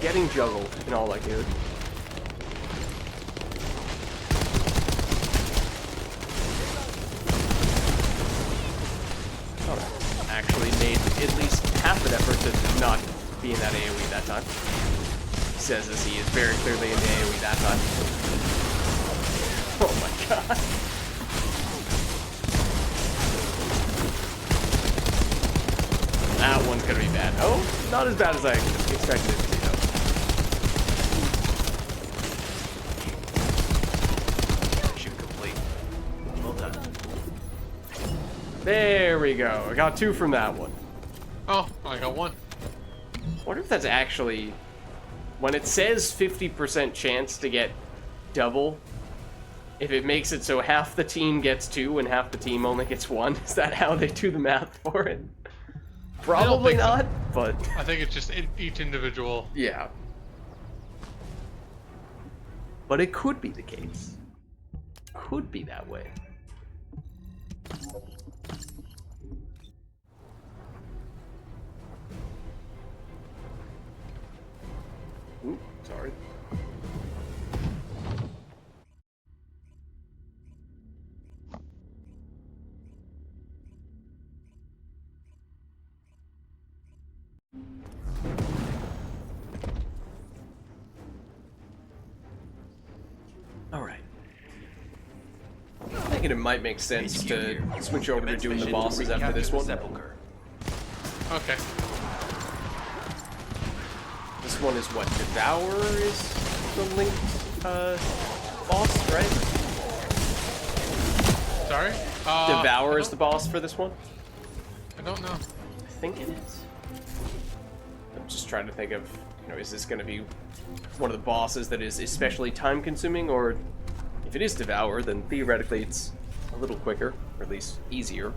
getting juggled in all likelihood. Actually made at least half an effort to not be in that AoE that time. Says as he is very clearly in the AoE that time. Oh my god. Oh, not as bad as I expected it to be, though. Shoot complete. Well done. There we go. I got 2 from that one. Oh, I got 1. I wonder if that's actually... When it says 50% chance to get double, if it makes it so half the team gets 2 and half the team only gets 1, is that how they do the math for it? Probably think so. not, but... I think it's just each individual. Yeah. But it could be the case. Could be that way. Ooh, sorry. Alright. I'm thinking it might make sense HQ to here. switch over to Commence doing the mission to bosses after recapture this the one. Sepulchre. Okay. This one is what? Devour is the linked boss, right? Sorry? Devour I is the don't- boss for this one? I don't know. I think it is. I'm just trying to think of, is this going to be one of the bosses that is especially time-consuming, or if it is Devour, then theoretically it's a little quicker, or at least easier.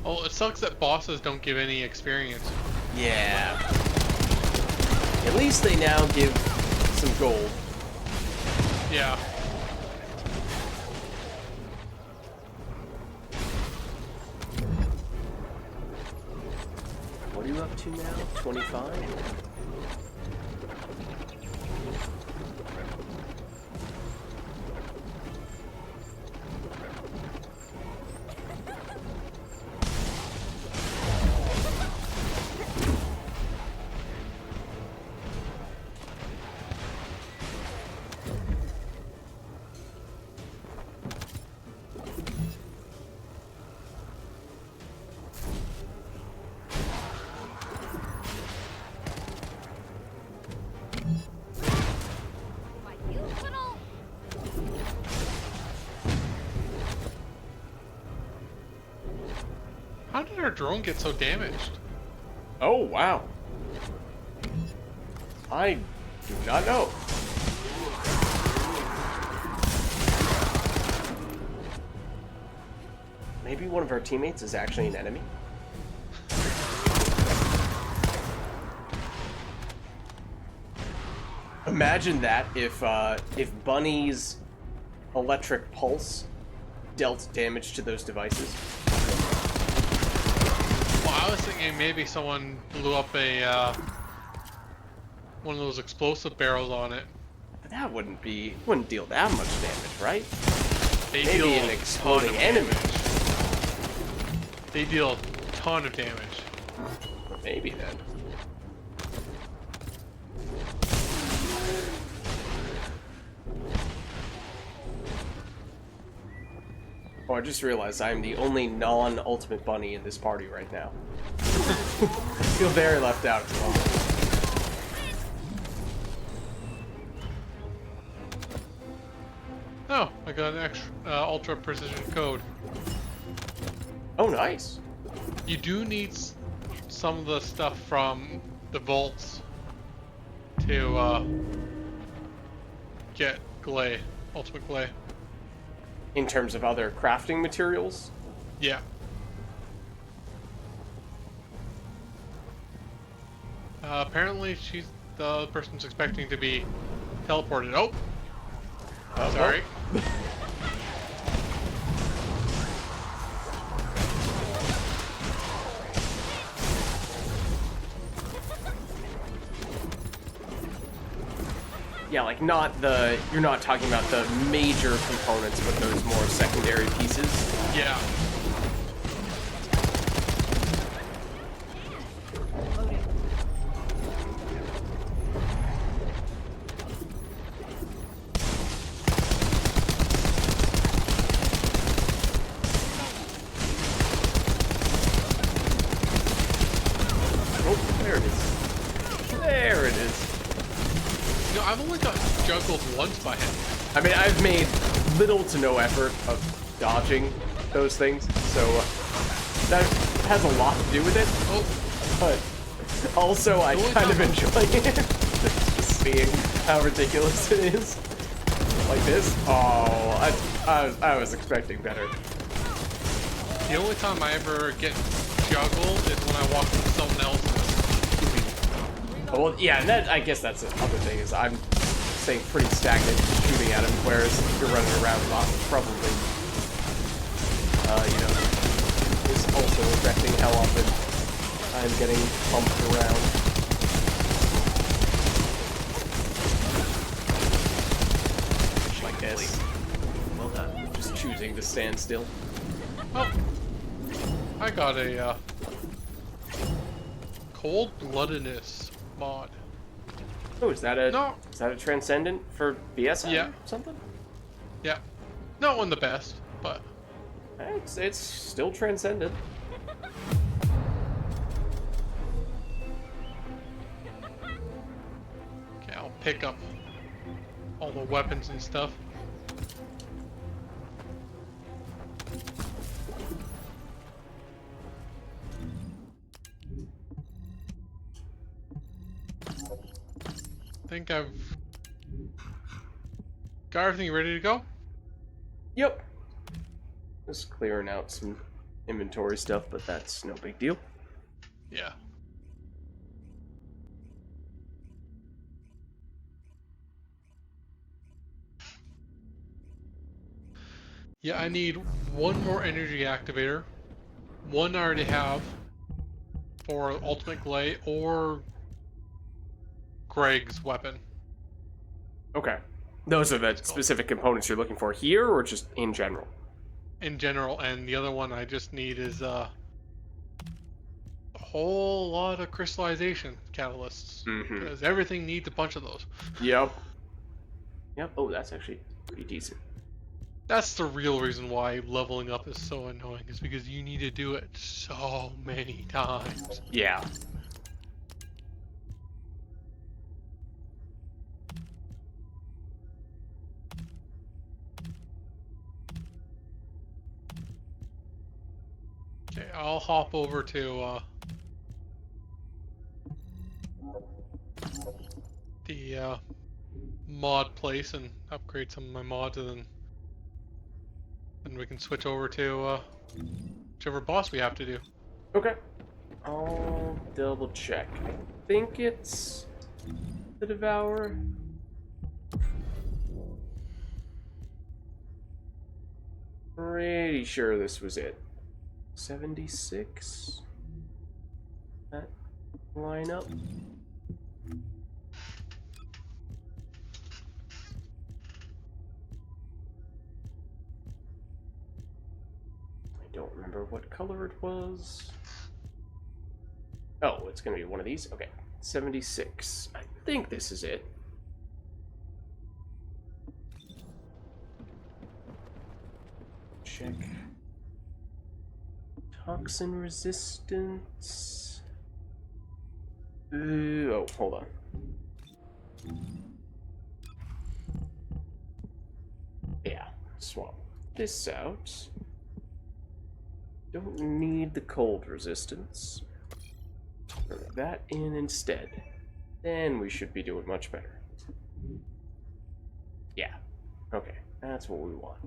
Oh, it sucks that bosses don't give any experience. Yeah. At least they now give some gold. Yeah. What are you up to now? 25? My cute little. How did our drone get so damaged? Oh, wow. I do not know. Maybe one of our teammates is actually an enemy? Imagine that if Bunny's electric pulse dealt damage to those devices. Well, I was thinking maybe someone blew up a one of those explosive barrels on it. But that wouldn't deal that much damage, right? They Maybe deal an a exploding ton of enemy. damage. They deal a ton of damage. Maybe then. Oh, I just realized I am the only non-ultimate bunny in this party right now. I feel very left out at the moment. Oh, I got an extra ultra precision code. Oh, nice. You do need some of the stuff from the vaults to get Gley, ultimate Gley. In terms of other crafting materials, Yeah. Apparently, she's the person's expecting to be teleported. Oh, sorry. yeah, like you're not talking about the major components, but those more secondary pieces. Yeah. Loading. know, I've only got juggled once by him. I mean, I've made little to no effort of dodging those things, so that has a lot to do with it. Oh, But also, I only kind of time- enjoy it. Just seeing how ridiculous it is. Like this. Oh, I was expecting better. the only time I ever get juggled is when I walk into someone else. Well, yeah, and that, I guess that's the other thing, is I'm staying pretty stagnant shooting at him, whereas if you're running around, probably, you know, is also affecting how often I'm getting bumped around. Like this. Well done. Just choosing to stand still. Oh, I got a cold-bloodedness mod. Oh, is that a No. transcendent for BSM Yeah. or something? Yeah, not one of the best, but It's still transcendent. okay, I'll pick up all the weapons and stuff. I think I've got everything ready to go. Yep. Just clearing out some inventory stuff, but that's no big deal. Yeah. Yeah, I need one more energy activator. One I already have for Ultimate Gley or Greg's weapon. Okay. Those are the specific components you're looking for here, or just in general? In general, and the other one I just need is a whole lot of crystallization catalysts. Mm-hmm. Because everything needs a bunch of those. Yep. Yep. Oh, that's actually pretty decent. That's the real reason why leveling up is so annoying, is because you need to do it so many times. Yeah. Okay, I'll hop over to the mod place and upgrade some of my mods, and then we can switch over to whichever boss we have to do. Okay. I'll double check. I think it's the Devourer. Pretty sure this was it. 76? That line up? I don't remember what color it was. Oh, it's gonna be one of these? Okay. 76. I think this is it. Check. Toxin resistance. Oh, hold on. Yeah, swap this out. Don't need the cold resistance. Throw that in instead. Then we should be doing much better. Yeah. Okay, that's what we want.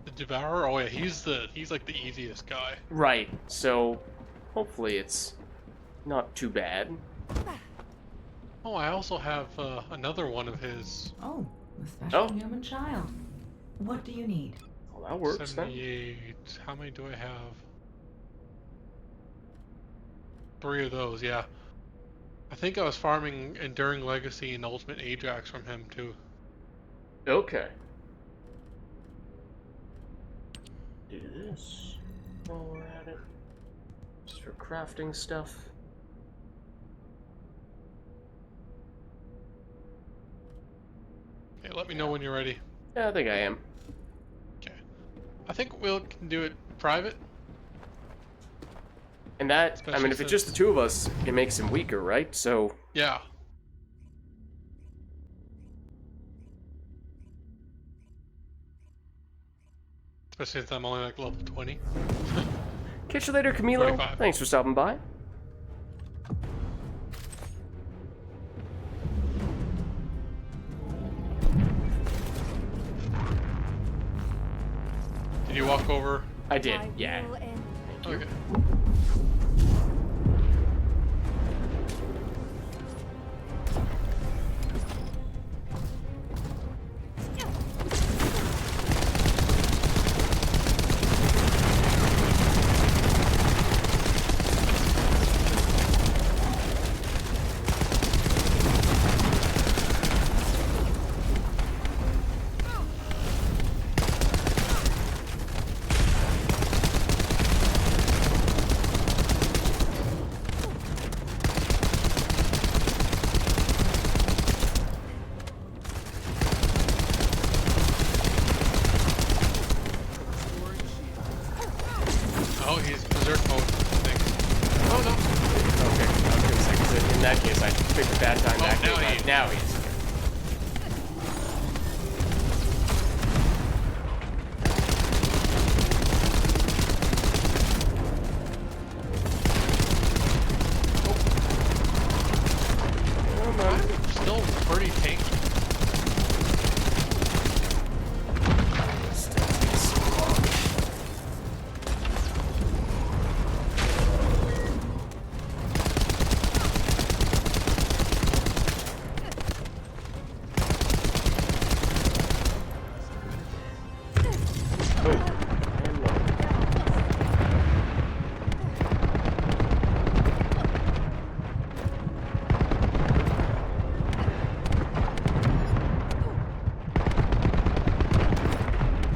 The Devourer? Oh yeah, he's like the easiest guy. Right, so hopefully it's not too bad. Oh, I also have another one of his. Oh, a special Oh. human child. What do you need? Well, that works then. 78. How many do I have? 3 of those, yeah. I think I was farming Enduring Legacy and Ultimate Ajax from him too. Okay. Do this while we're at it. Just for crafting stuff. Okay, let me know when you're ready. Yeah, I think I am. Okay. I think we can do it private. And that, I Especially mean, if it's just the two of us, it makes him weaker, right? So, Yeah. Especially since I'm only like level 20. catch you later, Camilo. 25. Thanks for stopping by. Did you walk over? I did, I yeah. will end. Okay. Oh, he's berserk mode, I think. Oh no. Okay, I was gonna say, 'cause in that case, I picked a bad time Oh, back. now but he- now he's. I'm still pretty tanky. Still takes so long. Oh, and low.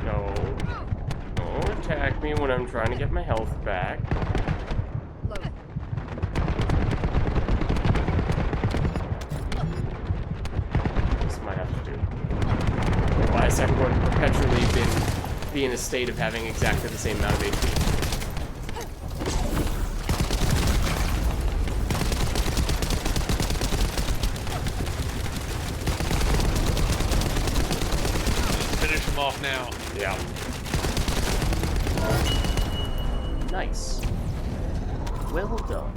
No. Don't attack me when I'm trying to get my health back. Load. This might have to do. Why has everyone perpetually be in a state of having exactly the same amount of HP? Finish him off now. Yeah. Nice. Well done.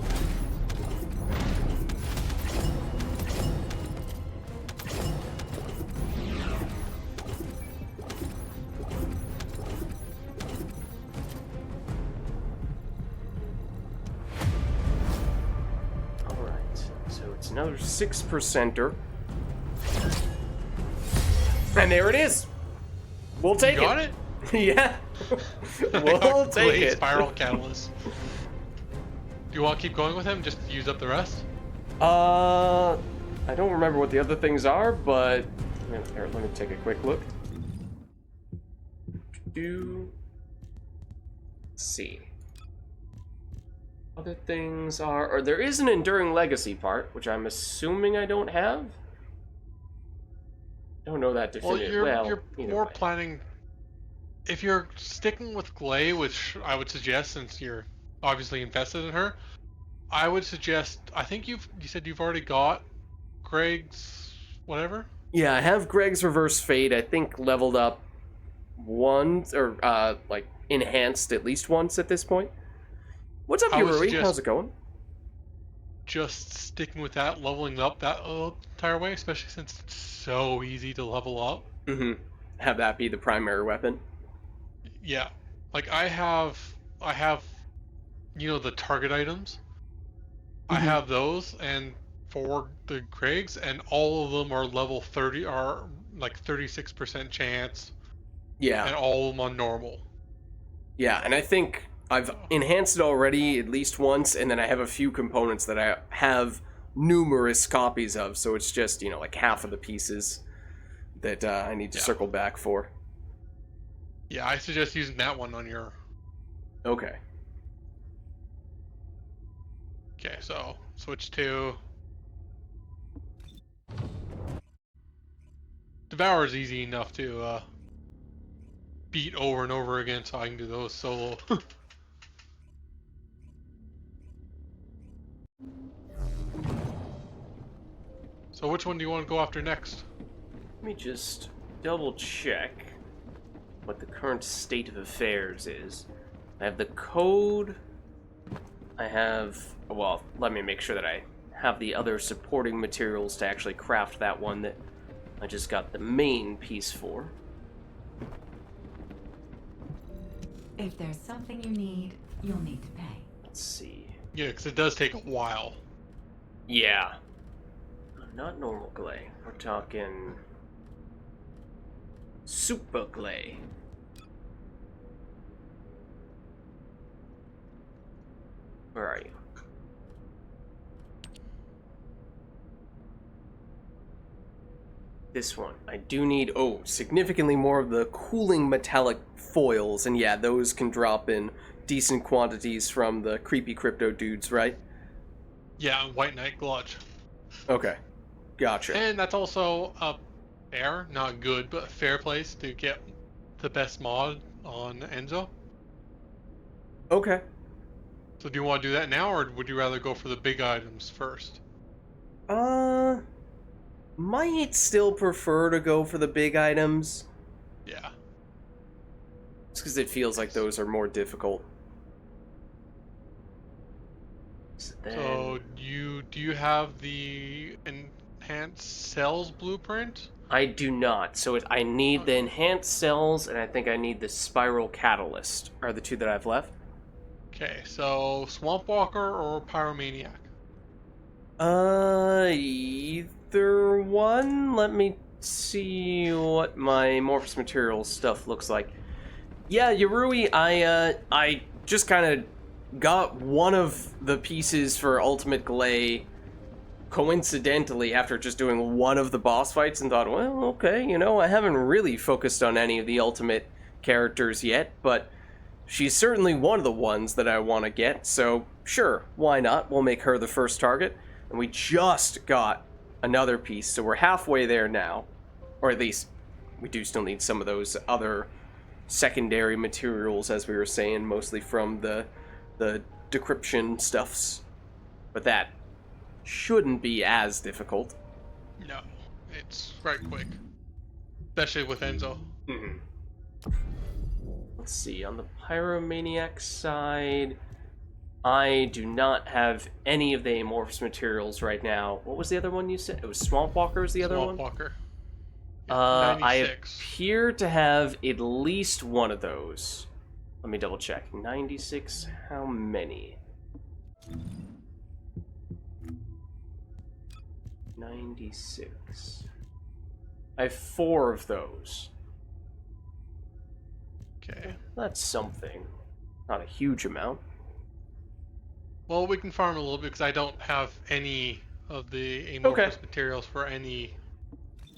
Alright, so it's another 6%er. And there it is! We'll take You got it? Yeah. I We'll got take Gley it. Spiral Catalyst. Do you want to keep going with him? Just use up the rest? I don't remember what the other things are, but here, let me take a quick look. Let's see. Other things are, or there is an enduring legacy part, which I'm assuming I don't have. Don't know that Well, definitively. you're either more way. planning. If you're sticking with Gley, which I would suggest, since you're obviously invested in her, I would suggest. I think you said you've already got Greg's whatever. Yeah, I have Greg's Reverse Fate. I think leveled up once, or like enhanced at least once at this point. What's up, I would Yuri? suggest- How's it going? Just sticking with that, leveling up that entire way, especially since it's so easy to level up. Mm-hmm. Have that be the primary weapon. Yeah, like I have, the target items. I Mhm. have those, and for the Craigs, and all of them are level 30, are like 36% chance, Yeah. and all of them on normal. Yeah, and I think I've enhanced it already at least once, and then I have a few components that I have numerous copies of, so it's just, like half of the pieces that I need to Yeah. circle back for. Yeah, I suggest using that one on your. Okay. Okay, so switch to. Devour is easy enough to beat over and over again so I can do those solo. So which one do you want to go after next? Let me just double check what the current state of affairs is. I have the code. I have, well, let me make sure that I have the other supporting materials to actually craft that one that I just got the main piece for. If there's something you need, you'll need to pay. Let's see. Yeah, because it does take a while. Yeah. Not normal Gley. We're talking super Gley. Where are you? This one. I do need, significantly more of the cooling metallic foils, and yeah, those can drop in decent quantities from the creepy crypto dudes, right? Yeah, White Knight Glutch. Okay. Gotcha. And that's also a fair, not good, but a fair place to get the best mod on Enzo. Okay. So do you want to do that now, or would you rather go for the big items first? Might still prefer to go for the big items. Yeah. Just because it feels like those are more difficult. So do you have the enhanced cells blueprint? I do not. So I need the enhanced cells, and I think I need the spiral catalyst. Are the two that I've left? Okay, so Swamp Walker or Pyromaniac? Either one. Let me see what my amorphous materials stuff looks like. Yeah, Yarui, I just kind of got one of the pieces for Ultimate Gley coincidentally after just doing one of the boss fights and thought, well, okay, I haven't really focused on any of the Ultimate characters yet, but she's certainly one of the ones that I want to get, so sure, why not? We'll make her the first target. And we just got another piece, so we're halfway there now. Or at least, we do still need some of those other secondary materials, as we were saying, mostly from the decryption stuffs. But that shouldn't be as difficult. No, it's right quick. Especially with Enzo. Mm-hmm. Let's see, on the Pyromaniac side, I do not have any of the amorphous materials right now. What was the other one you said? It was Swamp Walker was the other one? Swamp Walker. I 96. appear to have at least one of those. Let me double check. 96, how many? 96. I have 4 of those. Okay. That's something. Not a huge amount. Well, we can farm a little bit because I don't have any of the amorphous materials for any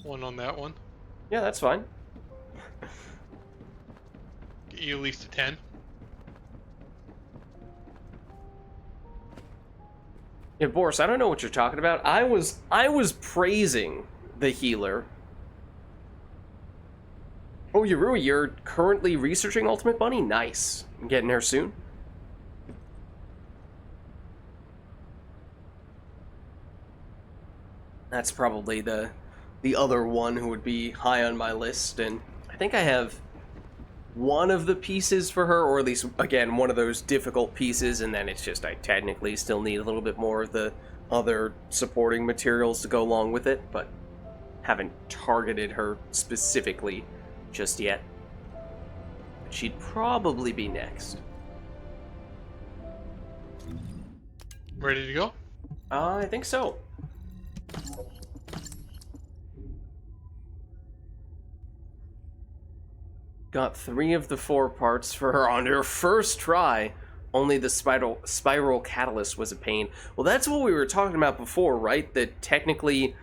one on that one. Yeah, that's fine. Get you at least a 10. Yeah, Boris, I don't know what you're talking about. I was praising the healer. Oh, Yarui, you're currently researching Ultimate Bunny? Nice. I'm getting there soon. That's probably the other one who would be high on my list, and I think I have one of the pieces for her, or at least, again, one of those difficult pieces, and then it's just I technically still need a little bit more of the other supporting materials to go along with it, but haven't targeted her specifically just yet. But she'd probably be next. Ready to go? I think so. Got 3 of the 4 parts for her on her first try. Only the spiral catalyst was a pain. Well, that's what we were talking about before, right? That technically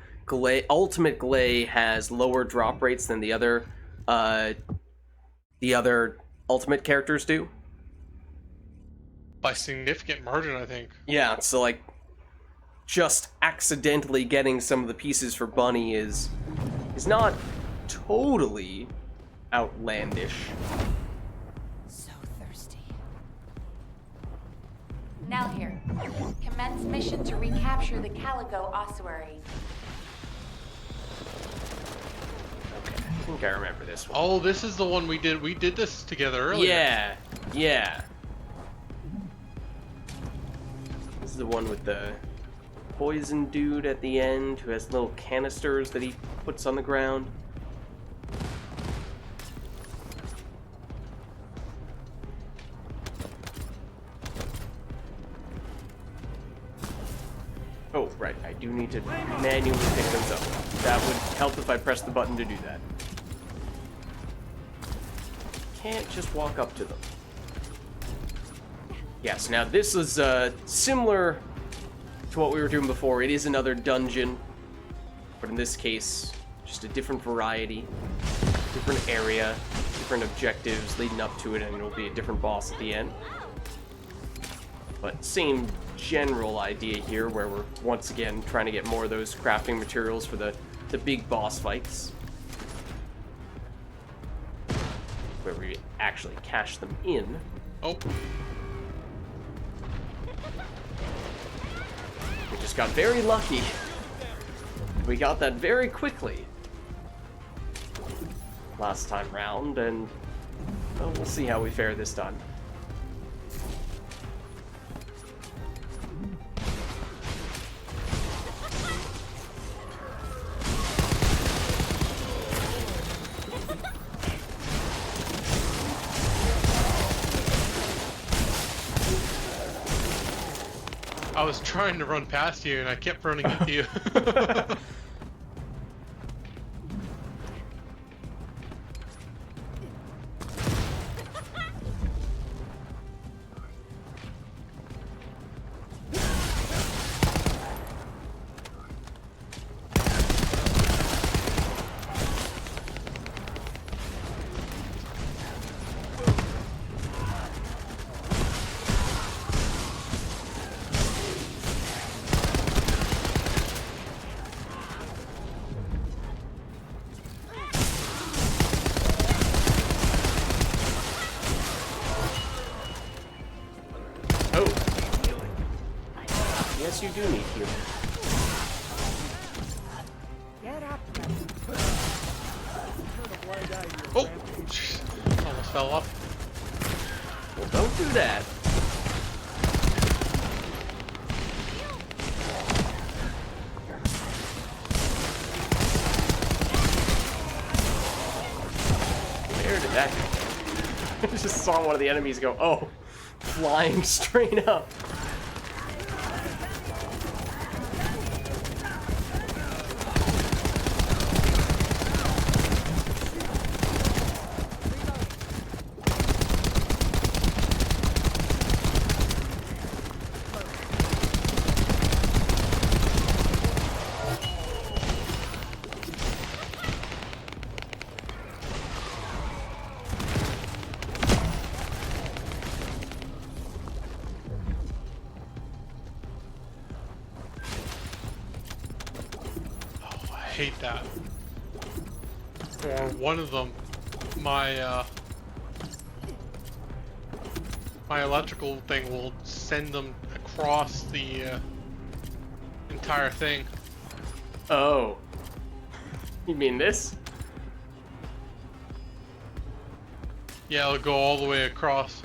Ultimate Gley has lower drop rates than the other Ultimate characters do. By significant margin, I think. Yeah, so like just accidentally getting some of the pieces for Bunny is not totally outlandish. Now here. Commence mission to recapture the Calico ossuary. Okay, I think I remember this one. Oh, this is the one we did. We did this together earlier. Yeah, yeah. This is the one with the poison dude at the end who has little canisters that he puts on the ground. Oh, right, I do need to manually pick those up. That would help if I pressed the button to do that. Can't just walk up to them. Yes, now this is similar to what we were doing before. It is another dungeon, but in this case, just a different variety, different area, different objectives leading up to it, and it'll be a different boss at the end. But same general idea here, where we're once again trying to get more of those crafting materials for the big boss fights, where we actually cash them in. Oh. We just got very lucky. We got that very quickly last time round, and well, we'll see how we fare this time. I was trying to run past you, and I kept running into you. Yes, you do need healing. Oh! Almost fell off. Well, don't do that. Where did that go? I just saw one of the enemies go, oh, flying straight up. I hate that. Or one of them, my my electrical thing will send them across the entire thing. Oh. You mean this? Yeah, it'll go all the way across.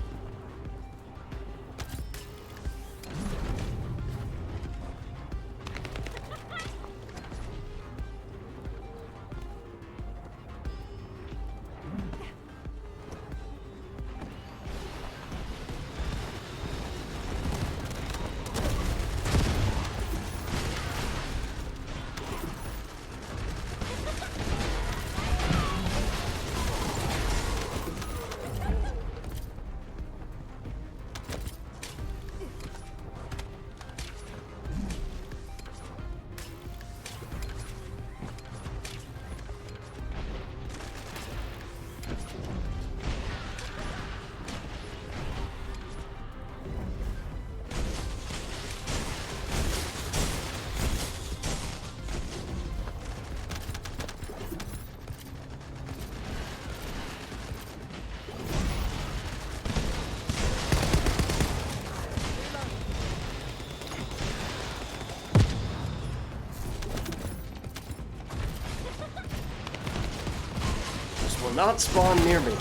not spawn near me.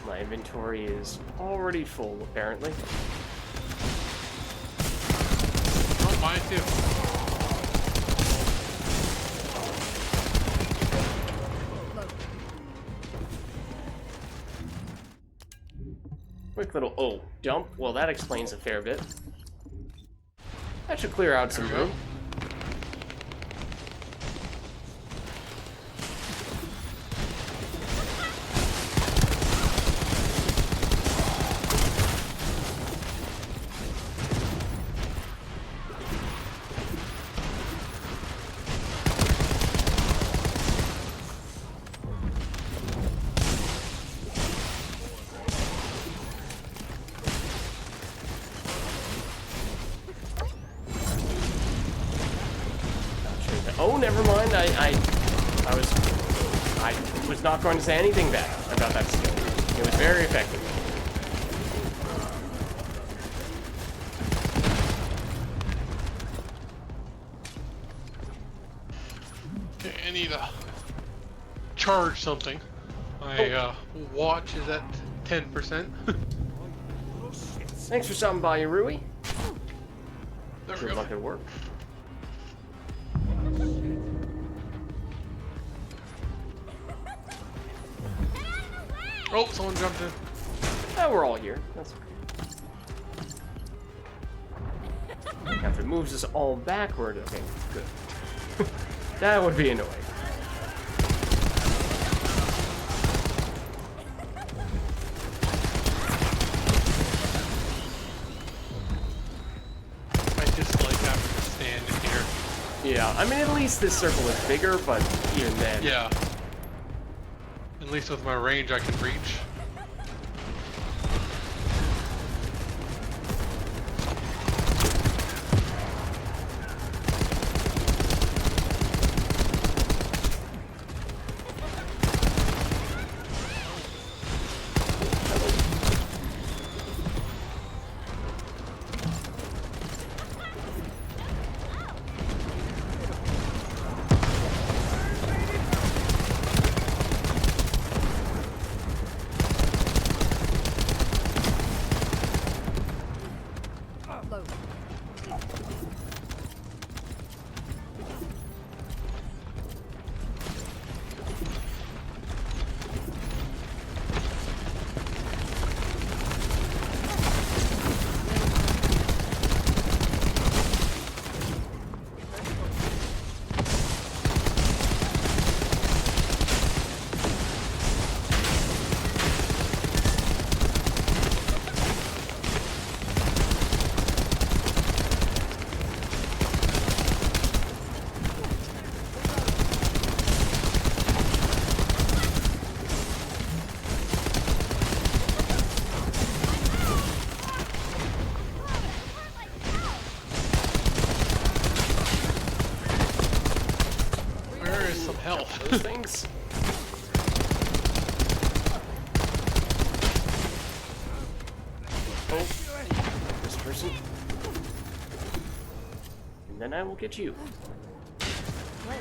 My inventory is already full, apparently. Oh, mine too. Quick little, dump. Well, that explains a fair bit. That should clear out some room. Oh, never mind. I was not going to say anything bad about that skill. It was very effective. Okay, I need to charge something. My watch is at 10%. Thanks for stopping by, Rui. There we Good go. luck at work. Oh, someone jumped in. Oh, we're all here. That's okay. Now, if it moves us all backward, okay, good. That would be annoying. I dislike having to stand here. Yeah, I mean, at least this circle is bigger, but even then. Yeah. At least with my range I can reach. Those things. Oh, this person. And then I will get you. Might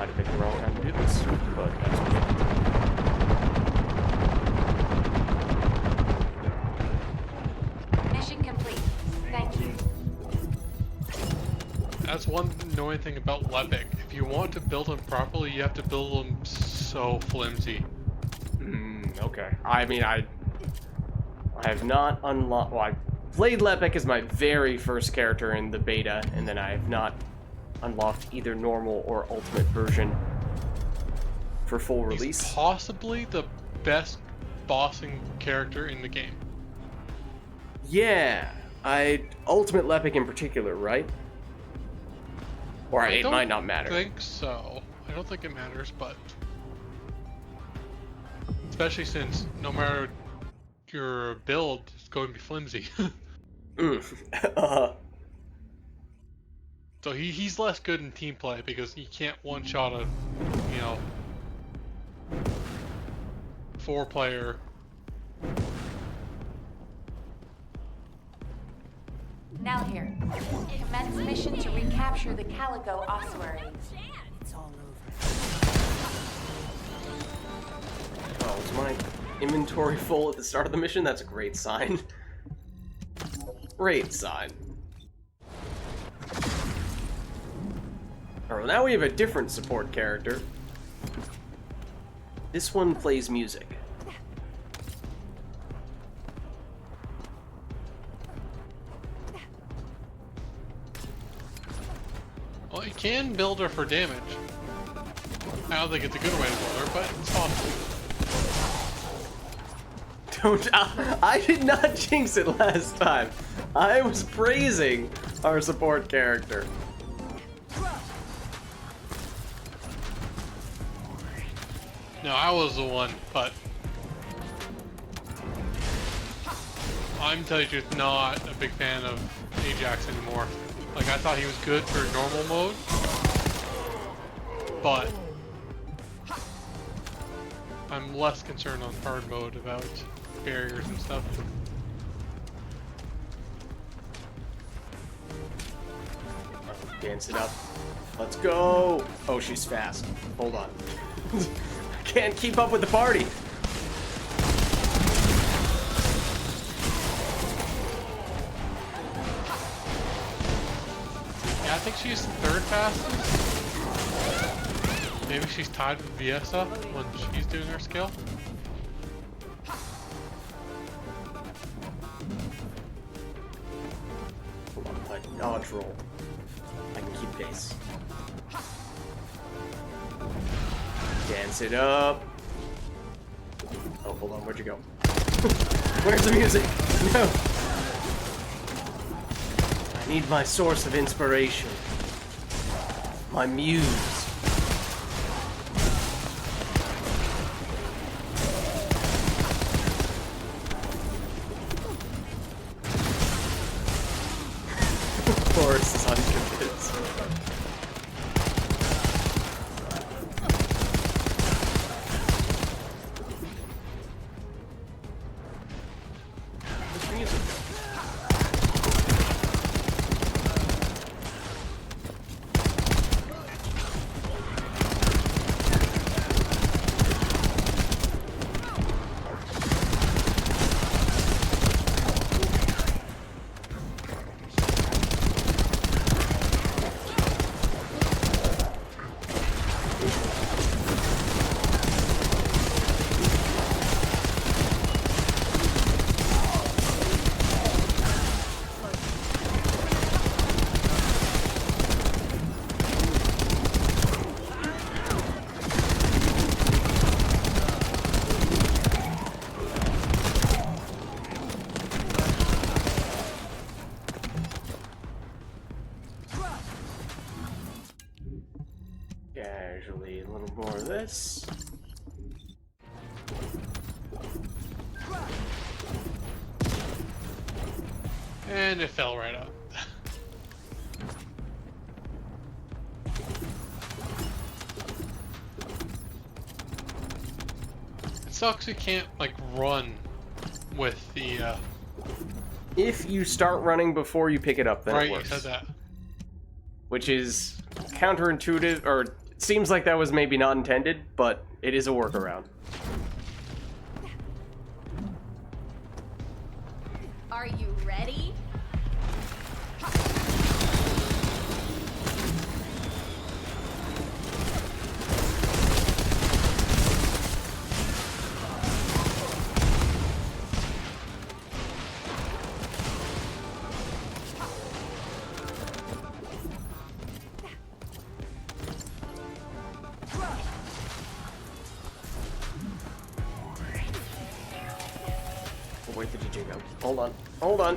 have picked the wrong time to do this, but that's okay. Mission complete. Thank you. That's one annoying thing about Lepic. If you want to build them properly, you have to build them so flimsy. Okay. I mean, I have not unlocked. Well, I played Lepic as my very first character in the beta, and then I have not unlocked either normal or ultimate version for full release. He's possibly the best bossing character in the game. Yeah, Ultimate Lepic in particular, right? Or it might not matter. I don't think so. I don't think it matters, but especially since no matter your build, it's going to be flimsy. So he's less good in team play because he can't one-shot a, 4-player. Now here. Commence mission to recapture the Calico ossuary. Oh, is my inventory full at the start of the mission? That's a great sign. Great sign. Alright, well, now we have a different support character. This one plays music. Well, you can build her for damage. I don't think it's a good way to build her, but it's possible. I did not jinx it last time. I was praising our support character. No, I was the one, but I'm telling you, not a big fan of Ajax anymore. Like, I thought he was good for normal mode, but I'm less concerned on hard mode about barriers and stuff. Dance it up. Let's go. Oh, she's fast. Hold on. I can't keep up with the party. Yeah, I think she's third fastest. Maybe she's tied with Viesa when she's doing her skill. Hold on, like dodge roll. I can keep pace. Dance it up. Oh, hold on, where'd you go? Where's the music? No. I need my source of inspiration. My muse. Forrest is unconvinced. Where's the music go? Casually, a little more of this. And it fell right up. It sucks you can't, like, run with the, If you start running before you pick it up, then right, it works. you said that. Which is counterintuitive, or it seems like that was maybe not intended, but it is a workaround. Are you ready? DJ go? Hold on. Hold on.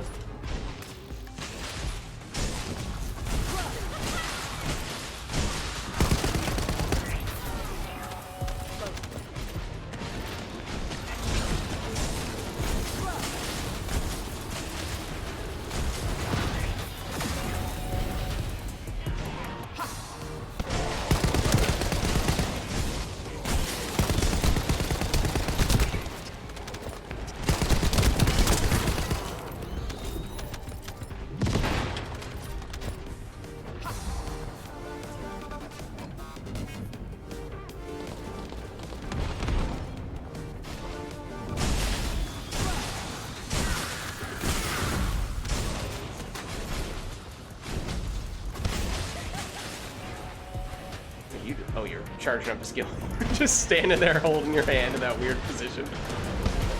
Oh, you're charging up a skill. Just standing there holding your hand in that weird position.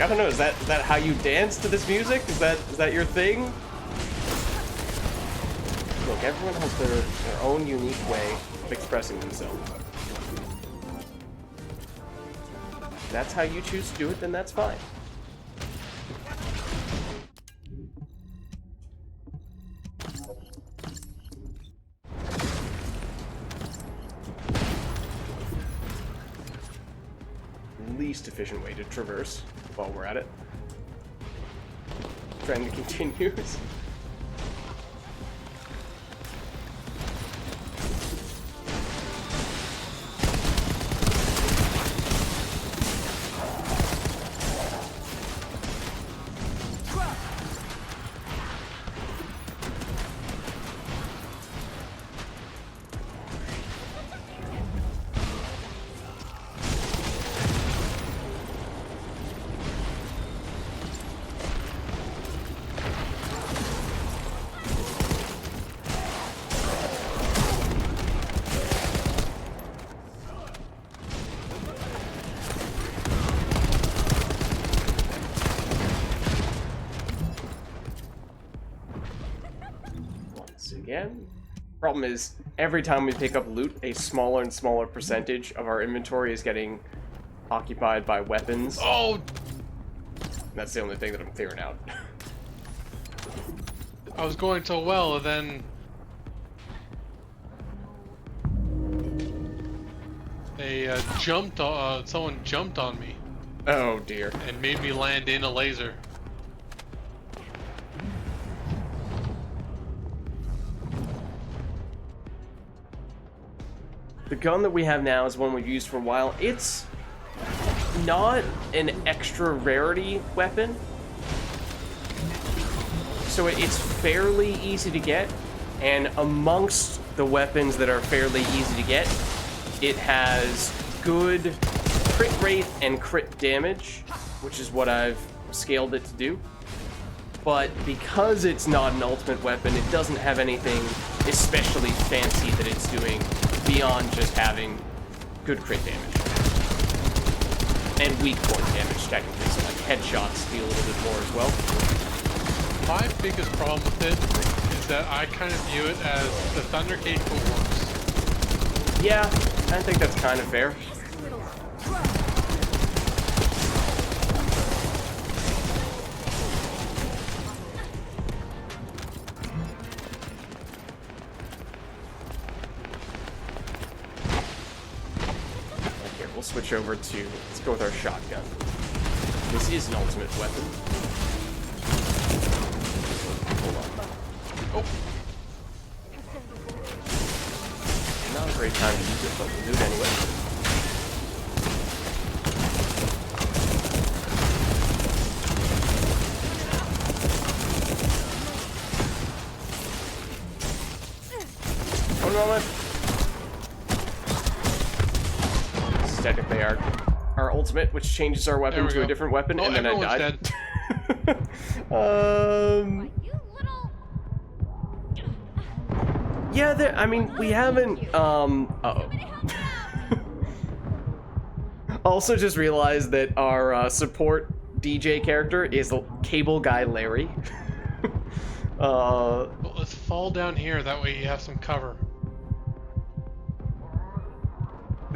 I don't know, is that how you dance to this music? Is that your thing? Look, everyone has their own unique way of expressing themselves. If that's how you choose to do it, then that's fine. Least efficient way to traverse while we're at it. Trend continues. Again. Problem is, every time we pick up loot, a smaller and smaller percentage of our inventory is getting occupied by weapons. Oh! That's the only thing that I'm clearing out. I was going so well, and then someone jumped on me Oh dear. and made me land in a laser. The gun that we have now is one we've used for a while. It's not an extra rarity weapon, so it's fairly easy to get, and amongst the weapons that are fairly easy to get, it has good crit rate and crit damage, which is what I've scaled it to do. But because it's not an ultimate weapon, it doesn't have anything especially fancy that it's doing beyond just having good crit damage. And weak point damage, technically, so like headshots deal a little bit more as well. My biggest problem with it is that I kind of view it as the Thunder Cage but worse. Yeah, I think that's kind of fair. We'll switch over to, let's go with our shotgun. This is an ultimate weapon. Hold on. Oh. Not a great time to use it, but we'll do it anyway. One moment. Technically our ultimate, which changes our weapon to a different weapon, and then I died. Yeah, I mean, we haven't, uh-oh. Also just realized that our support DJ character is Cable Guy Larry. Well, let's fall down here, that way you have some cover.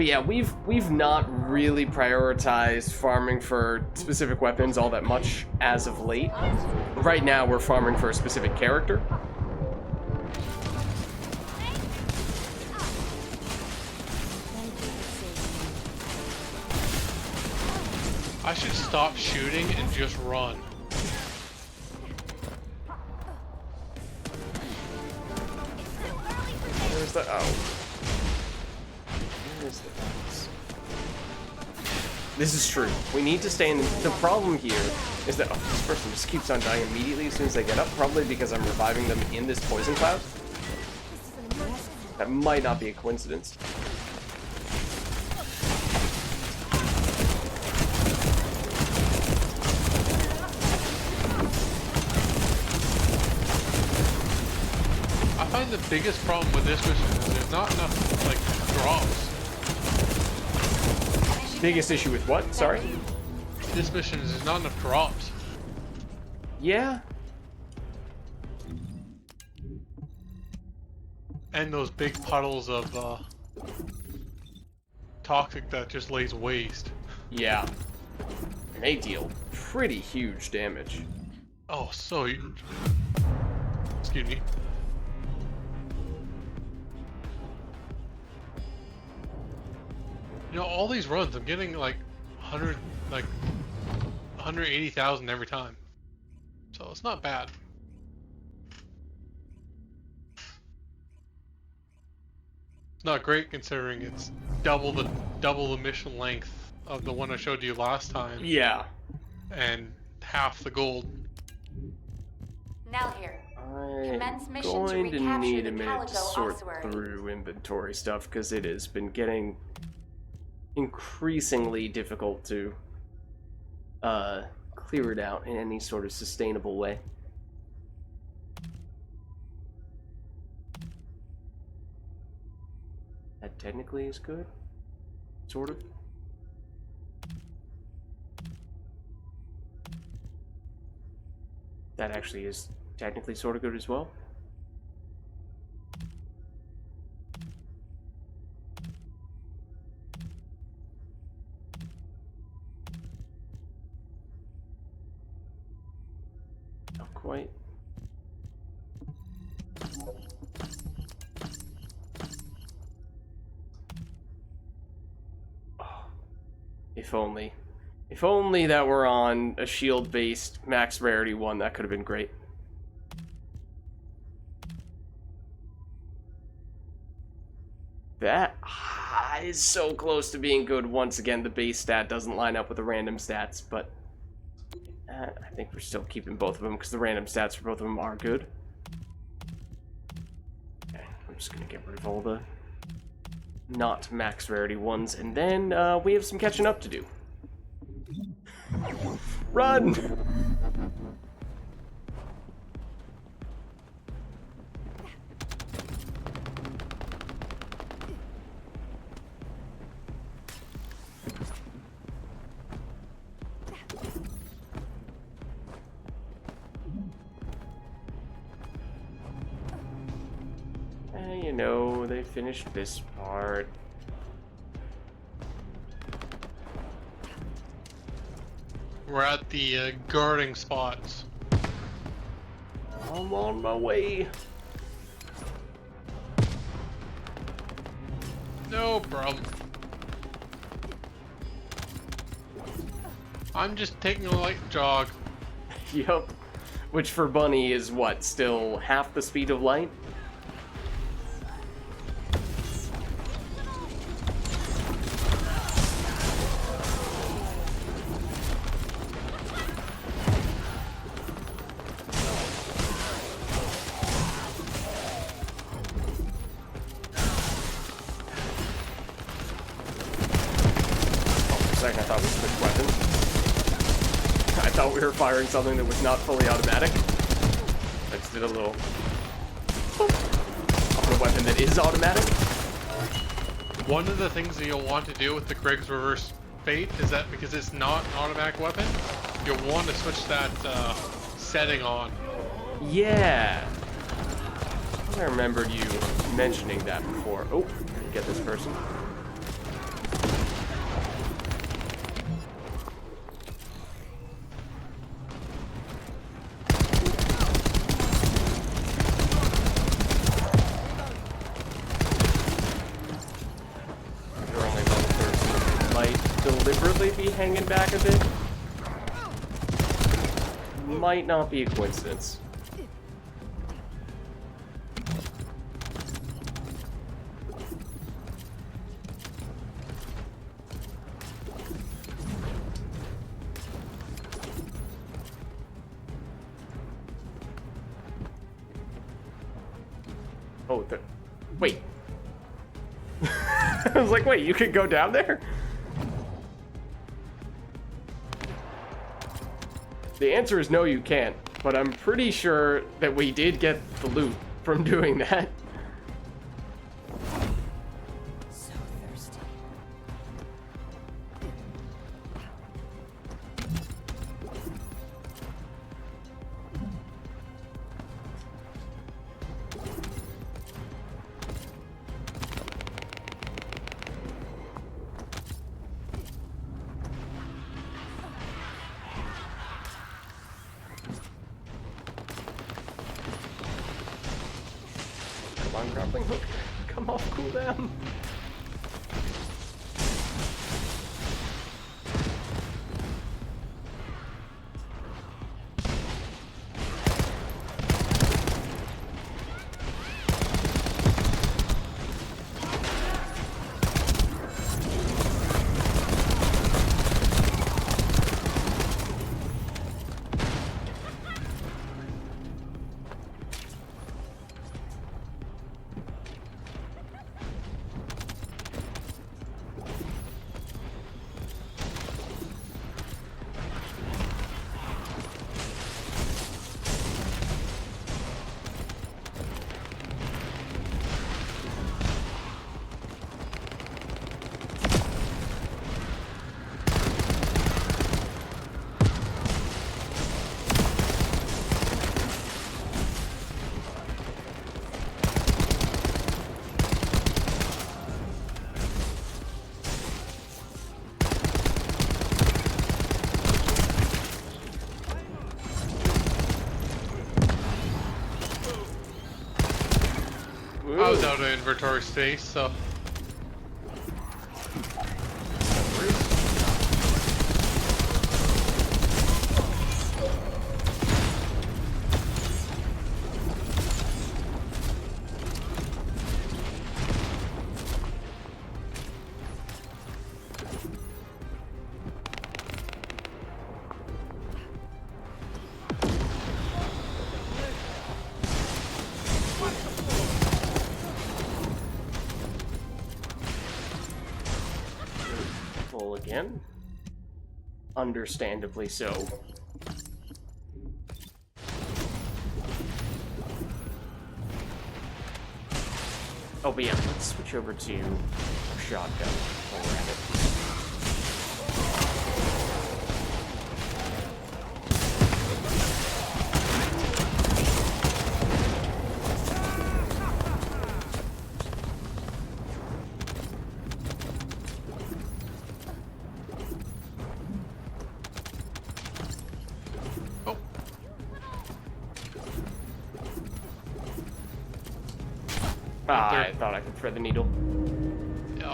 But yeah, we've not really prioritized farming for specific weapons all that much as of late. Right now, we're farming for a specific character. I should stop shooting and just run. Where's the... oh. Where's the... This is true. We need to stay in... The problem here is that... oh, this person just keeps on dying immediately as soon as they get up. Probably because I'm reviving them in this poison cloud. That might not be a coincidence. I find the biggest problem with this mission is there's not enough, like, drops. Biggest issue with what? Sorry? This mission is there's not enough drops. Yeah. And those big puddles of, toxic that just lays waste. Yeah. And they deal pretty huge damage. Oh, so huge. Excuse me. You know, all these runs, I'm getting like 180,000 every time. So it's not bad. It's not great considering it's double the mission length of the one I showed you last time. Yeah. And half the gold. Now here. I'm Commence mission to going to recapture need the a minute to Calico sort ossuary. through inventory stuff because it has been getting increasingly difficult to clear it out in any sort of sustainable way. That technically is good, sort of. That actually is technically sort of good as well. Not quite. Oh, if only. If only that were on a shield-based max rarity one, that could have been great. That is so close to being good. Once again, the base stat doesn't line up with the random stats, but I think we're still keeping both of them because the random stats for both of them are good. Okay, I'm just going to get rid of all the not max rarity ones, and then we have some catching up to do. Run! You know, they finished this part. We're at the guarding spots. I'm on my way. No problem. I'm just taking a light jog. Yup. Which for Bunny is what? Still half the speed of light? I thought we switched weapons. I thought we were firing something that was not fully automatic. I just did a little boop on a weapon that is automatic. One of the things that you'll want to do with the Griggs Reverse Fate is that because it's not an automatic weapon, you'll want to switch that setting on. Yeah. I remembered you mentioning that before. Oh, get this person. deliberately be hanging back a bit might not be a coincidence. Oh, wait. I was like, wait, you could go down there? The answer is no, you can't. But I'm pretty sure that we did get the loot from doing that. So thirsty. Come on, grappling hook. Come off cooldown. I was out of inventory space, so. Full again. Understandably so. Oh, but yeah, let's switch over to shotgun while we're at it. I thought I could thread the needle. Yeah,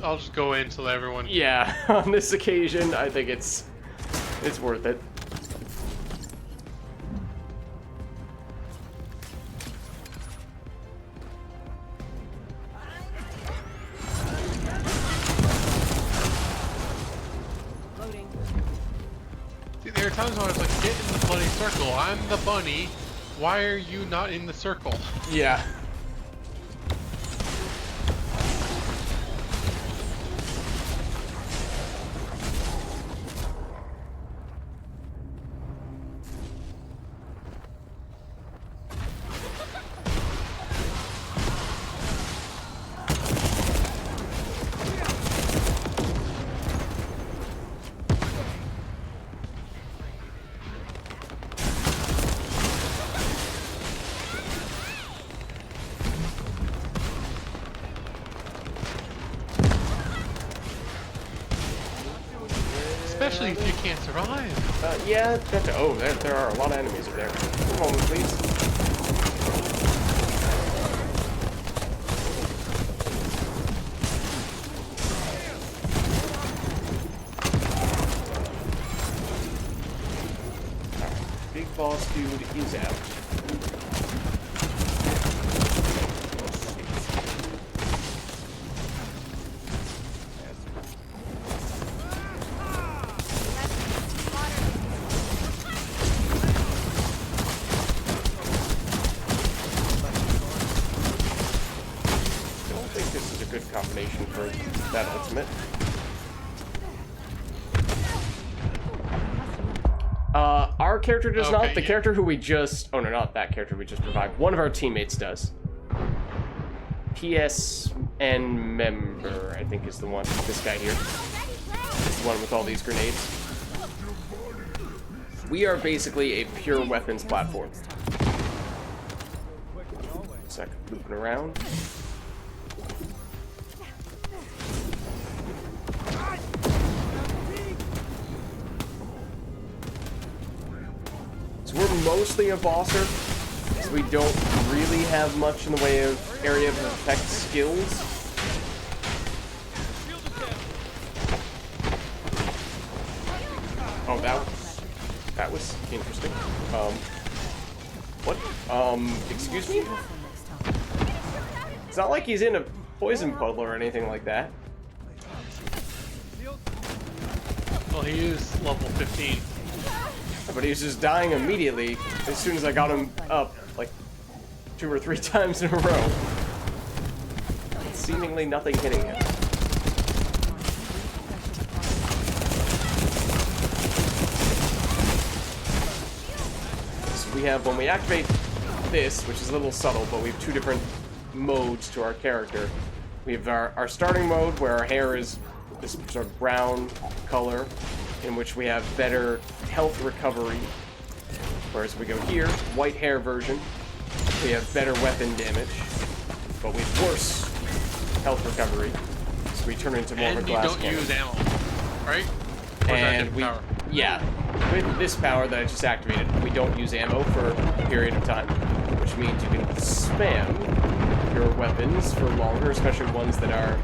I'll just go in so that everyone. Yeah, on this occasion, I think it's worth it. See, there are times when I was like, get in the bloody circle. I'm the bunny. Why are you not in the circle? Yeah. Especially if you can't survive. Yeah, there are a lot of enemies over there. Come on, please. boss dude is out. Good combination for that ultimate. Our character does not. The character who we just... Oh, no, not that character we just revived. One of our teammates does. PSN member, I think is the one. This guy here. This the one with all these grenades. We are basically a pure weapons platform. Second, looping around. So we're mostly a bosser, so we don't really have much in the way of area of effect skills. Oh, that was interesting. What? Excuse me? It's not like he's in a poison puddle or anything like that. Well, he is level 15. But he was just dying immediately as soon as I got him up, like 2 or 3 times in a row. Seemingly nothing hitting him. So we have, when we activate this, which is a little subtle, but we have 2 different modes to our character. We have our starting mode, where our hair is this sort of brown color, in which we have better health recovery. Whereas we go here, white hair version, we have better weapon damage, but we have worse health recovery. So we turn into more of a glass cannon. And you don't use ammo, right? Or And we, power? yeah, with this power that I just activated, we don't use ammo for a period of time, which means you can spam your weapons for longer, especially ones that are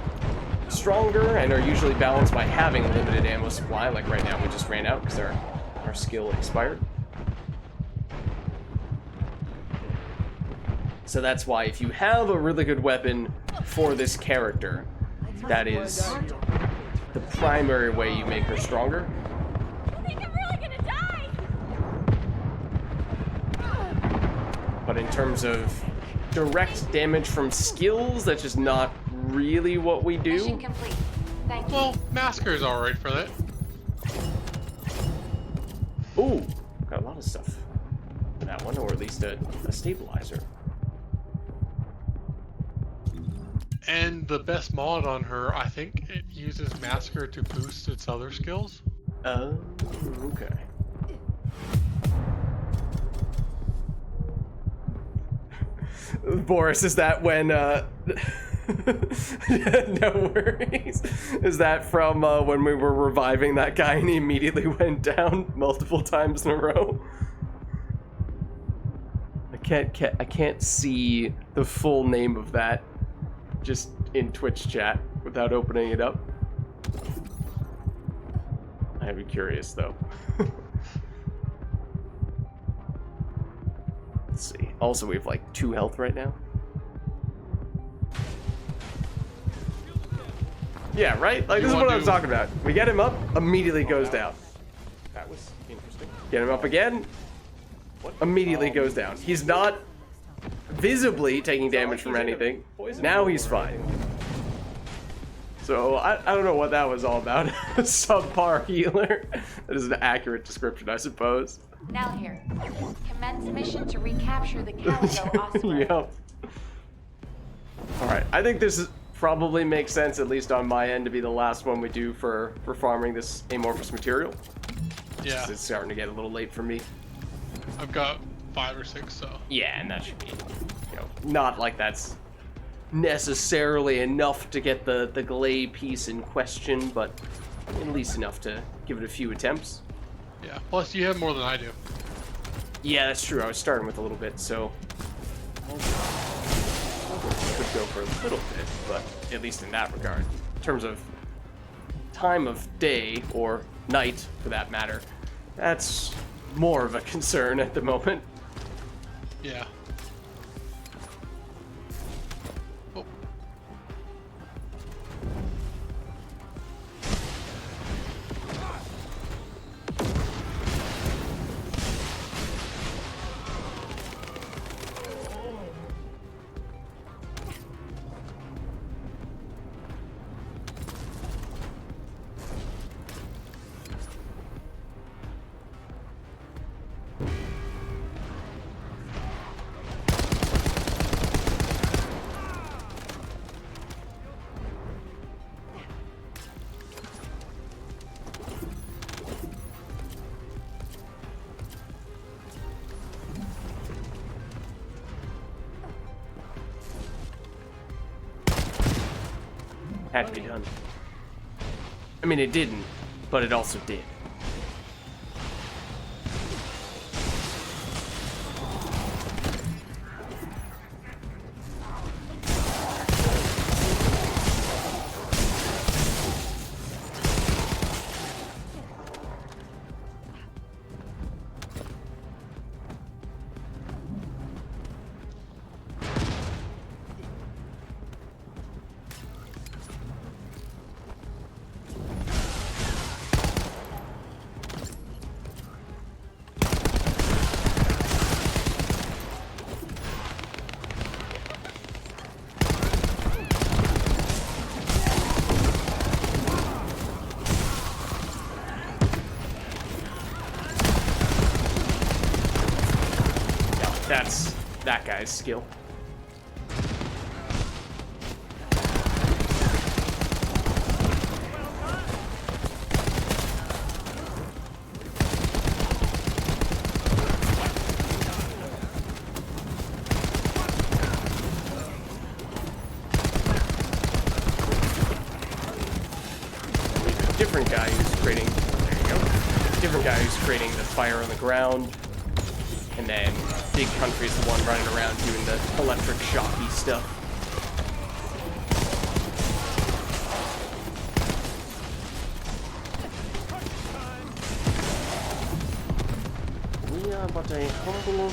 stronger and are usually balanced by having a limited ammo supply. Like right now we just ran out because our skill expired. So that's why if you have a really good weapon for this character, that is the primary way you make her stronger. I think I'm really gonna die! But in terms of direct damage from skills, that's just not really what we do. Mission complete. Thank you. Well, Masker's alright for that. Ooh, got a lot of stuff for that one, or at least a stabilizer. And the best mod on her, I think it uses Masker to boost its other skills. Oh, okay. Boris, is that when, no worries. Is that from, when we were reviving that guy and he immediately went down multiple times in a row? I can't see the full name of that just in Twitch chat without opening it up. I'd be curious, though. Let's see. Also, we have like 2 health right now. Yeah, right? Like, this is what I was talking about. We get him up, immediately goes down. That was interesting. Get him up again, immediately goes down. He's not visibly taking damage from anything. Now he's fine. So, I don't know what that was all about. Subpar healer. That is an accurate description, I suppose. Now here. Commence mission to recapture the Calico ossuary. Yep. Alright, I think this probably makes sense, at least on my end, to be the last one we do for farming this amorphous material. Yeah. It's starting to get a little late for me. I've got 5 or 6, so. Yeah, and that should be, not like that's necessarily enough to get the Gley piece in question, but at least enough to give it a few attempts. Yeah, plus you have more than I do. Yeah, that's true. I was starting with a little bit, so could go for a little bit, but at least in that regard. In terms of time of day, or night for that matter, that's more of a concern at the moment. Yeah. Oh. Had to be done. I mean, it didn't, but it also did. That's that guy's skill. Different guy who's creating, there you go. Different guy who's creating the fire on the ground. And then Big Country's the one running around doing the electric shocky stuff. We are but a humble,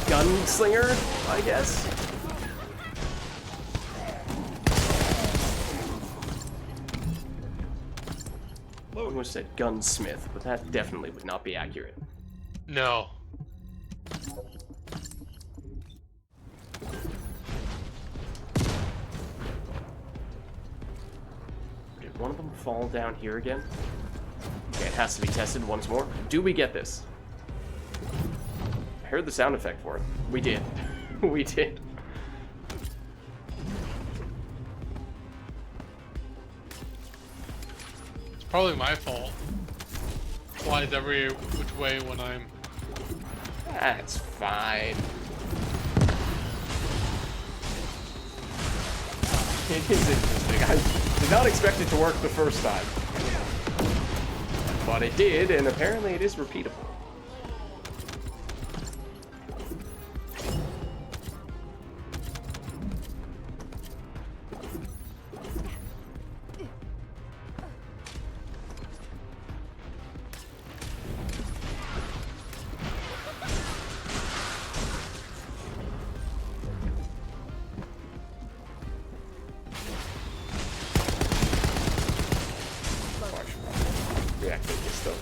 gunslinger, I guess. I almost said gunsmith, but that definitely would not be accurate. No. Did one of them fall down here again? Okay, it has to be tested once more. Do we get this? I heard the sound effect for it. We did. We did. Probably my fault. Flies every which way when I'm... That's fine. It is interesting. I did not expect it to work the first time. But it did, and apparently it is repeatable. Reacting this though.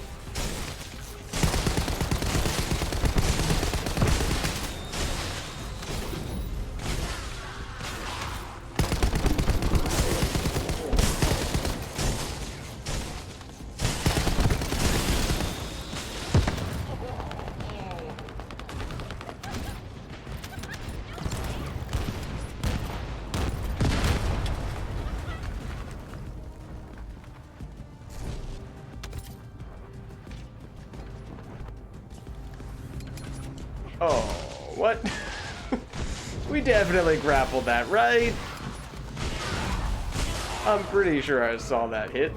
Oh, what? We definitely grappled that, right? I'm pretty sure I saw that hit.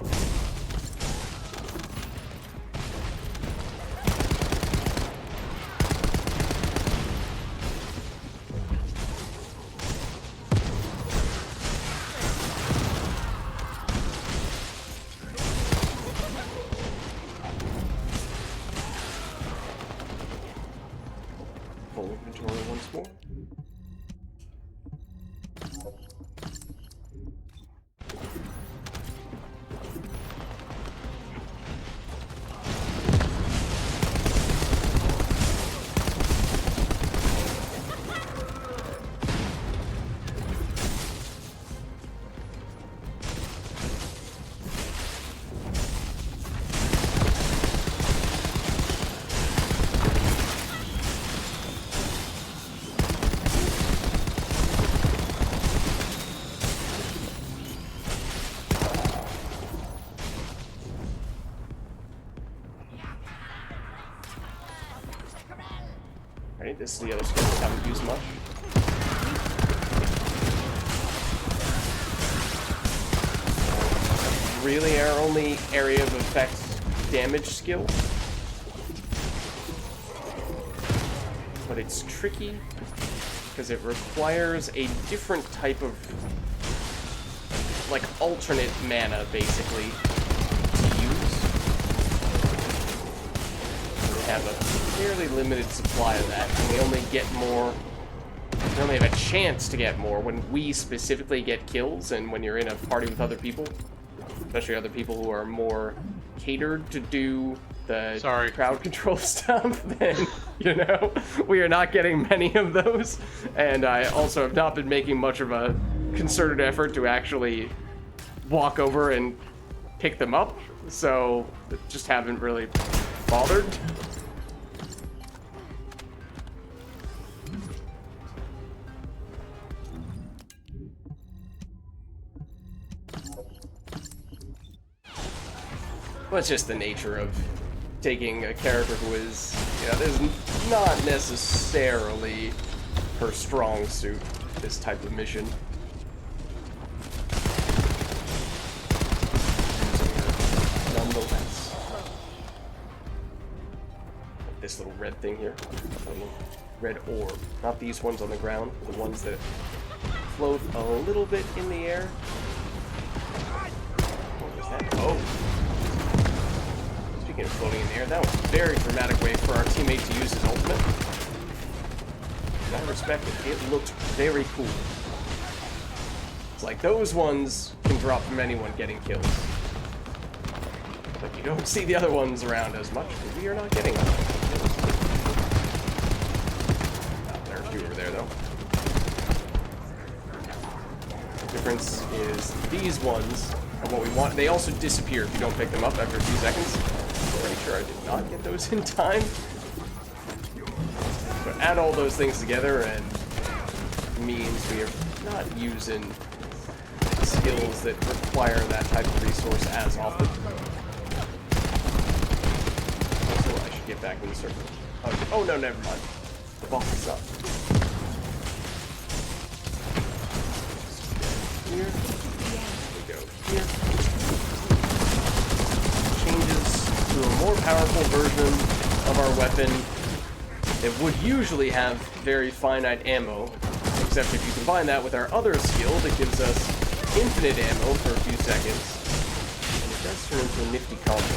this is the other skill we haven't used much. Really, our only area of effect damage skill. But it's tricky because it requires a different type of, like, alternate mana, basically, to use. We have a fairly limited supply of that, and we only get more, we only have a chance to get more when we specifically get kills, and when you're in a party with other people, especially other people who are more catered to do the crowd control stuff, then, you know, we are not getting many of those. And I also have not been making much of a concerted effort to actually walk over and pick them up, so just haven't really bothered. Well, it's just the nature of taking a character who is, you know, is not necessarily her strong suit, this type of mission. Nonetheless. This little red thing here. Red orb. Not these ones on the ground, the ones that float a little bit in the air. What was that? Oh! Speaking of floating in the air, that was a very dramatic way for our teammate to use his ultimate. I respect it. It looked very cool. It's like those ones can drop from anyone getting kills. But you don't see the other ones around as much because we are not getting them. There are a few over there though. The difference is these ones are what we want. They also disappear if you don't pick them up after a few seconds. Pretty sure I did not get those in time. But add all those things together and it means we are not using skills that require that type of resource as often. Also, I should get back in the circle. Oh no, never mind. The boss is up. Here. We go here. Changes to a more powerful version of our weapon that would usually have very finite ammo, except if you combine that with our other skill that gives us infinite ammo for a few seconds, and it does turn into a nifty combo.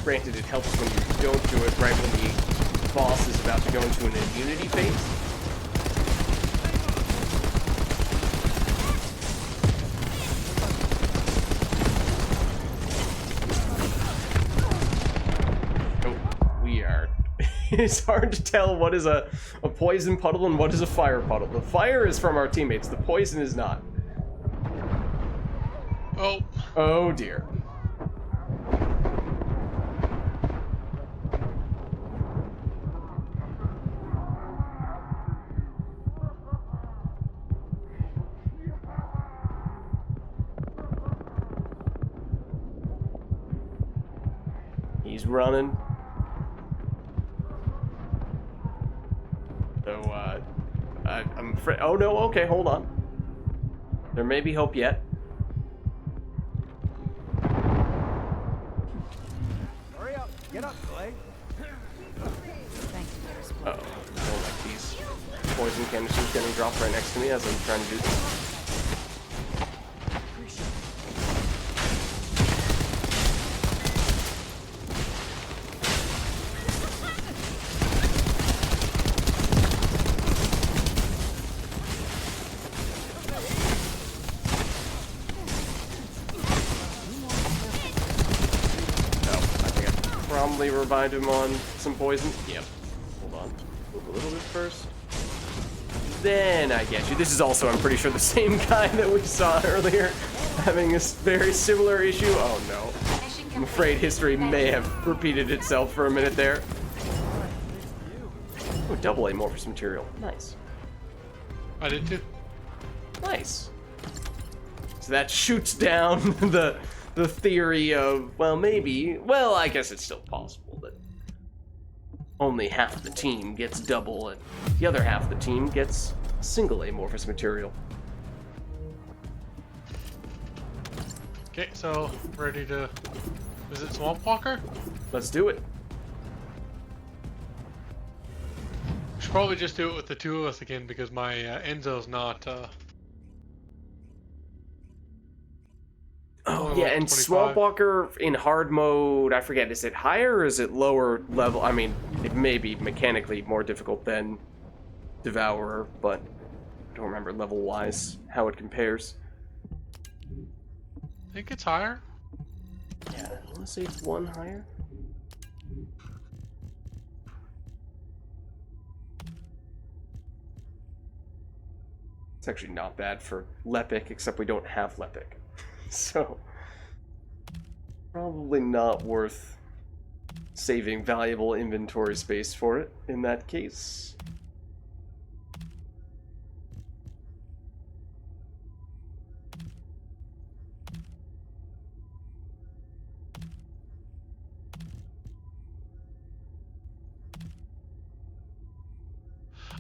Granted, it helps when you don't do it right when the boss is about to go into an immunity phase. It's hard to tell what is a poison puddle and what is a fire puddle. The fire is from our teammates, the poison is not. Oh. Oh dear. He's running. So, I'm afraid. Oh no, okay, hold on. There may be hope yet. Hurry up, get up, Gley. Uh-oh, I don't like these poison canisters getting dropped right next to me as I'm trying to do this. Revive him on some poison. Yep. Hold on. Move a little bit first. Then I get you. This is also, I'm pretty sure, the same guy that we saw earlier having a very similar issue. Oh no. I'm afraid history may have repeated itself for a minute there. Oh, double amorphous material. Nice. I did too. Nice. So that shoots down the theory of, well, maybe, well, I guess it's still possible that only half the team gets double, and the other half of the team gets single amorphous material. Okay, so ready to visit Swamp Walker? Let's do it. We should probably just do it with the two of us again because my Enzo's not. Oh, only yeah, level and 25. Swamp Walker in hard mode, I forget, is it higher or is it lower level? I mean, it may be mechanically more difficult than Devourer, but I don't remember level-wise how it compares. I think it's higher. Yeah, I want to say it's one higher. It's actually not bad for Lepic, except we don't have Lepic. So, probably not worth saving valuable inventory space for it in that case.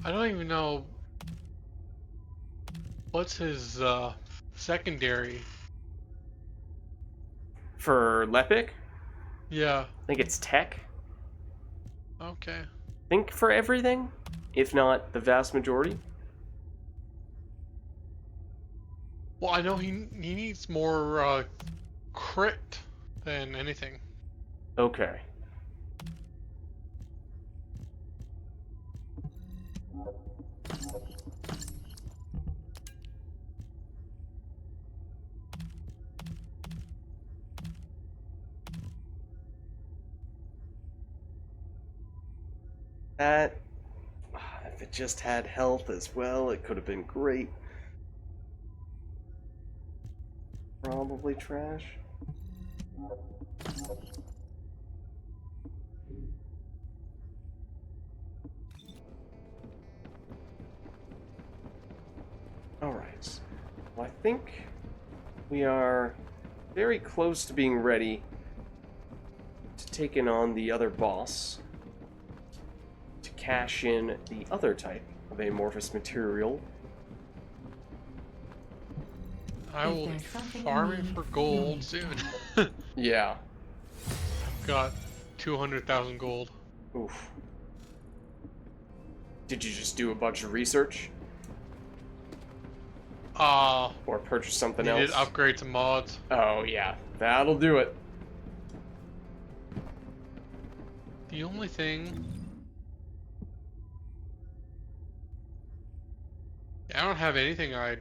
I don't even know what's his secondary. For Lepic, Yeah. I think it's Tech. Okay. I think for everything, if not the vast majority. Well, I know he needs more crit than anything. Okay. That, if it just had health as well, it could have been great. Probably trash. Alright. Well, I think we are very close to being ready to take in on the other boss to cash in the other type of amorphous material. I will be there's something you farming need, for you gold need. soon. Yeah. Got 200,000 gold. Oof. Did you just do a bunch of research? Or purchase something Needed else? upgrade some mods. Oh, yeah. That'll do it. The only thing... I don't have anything I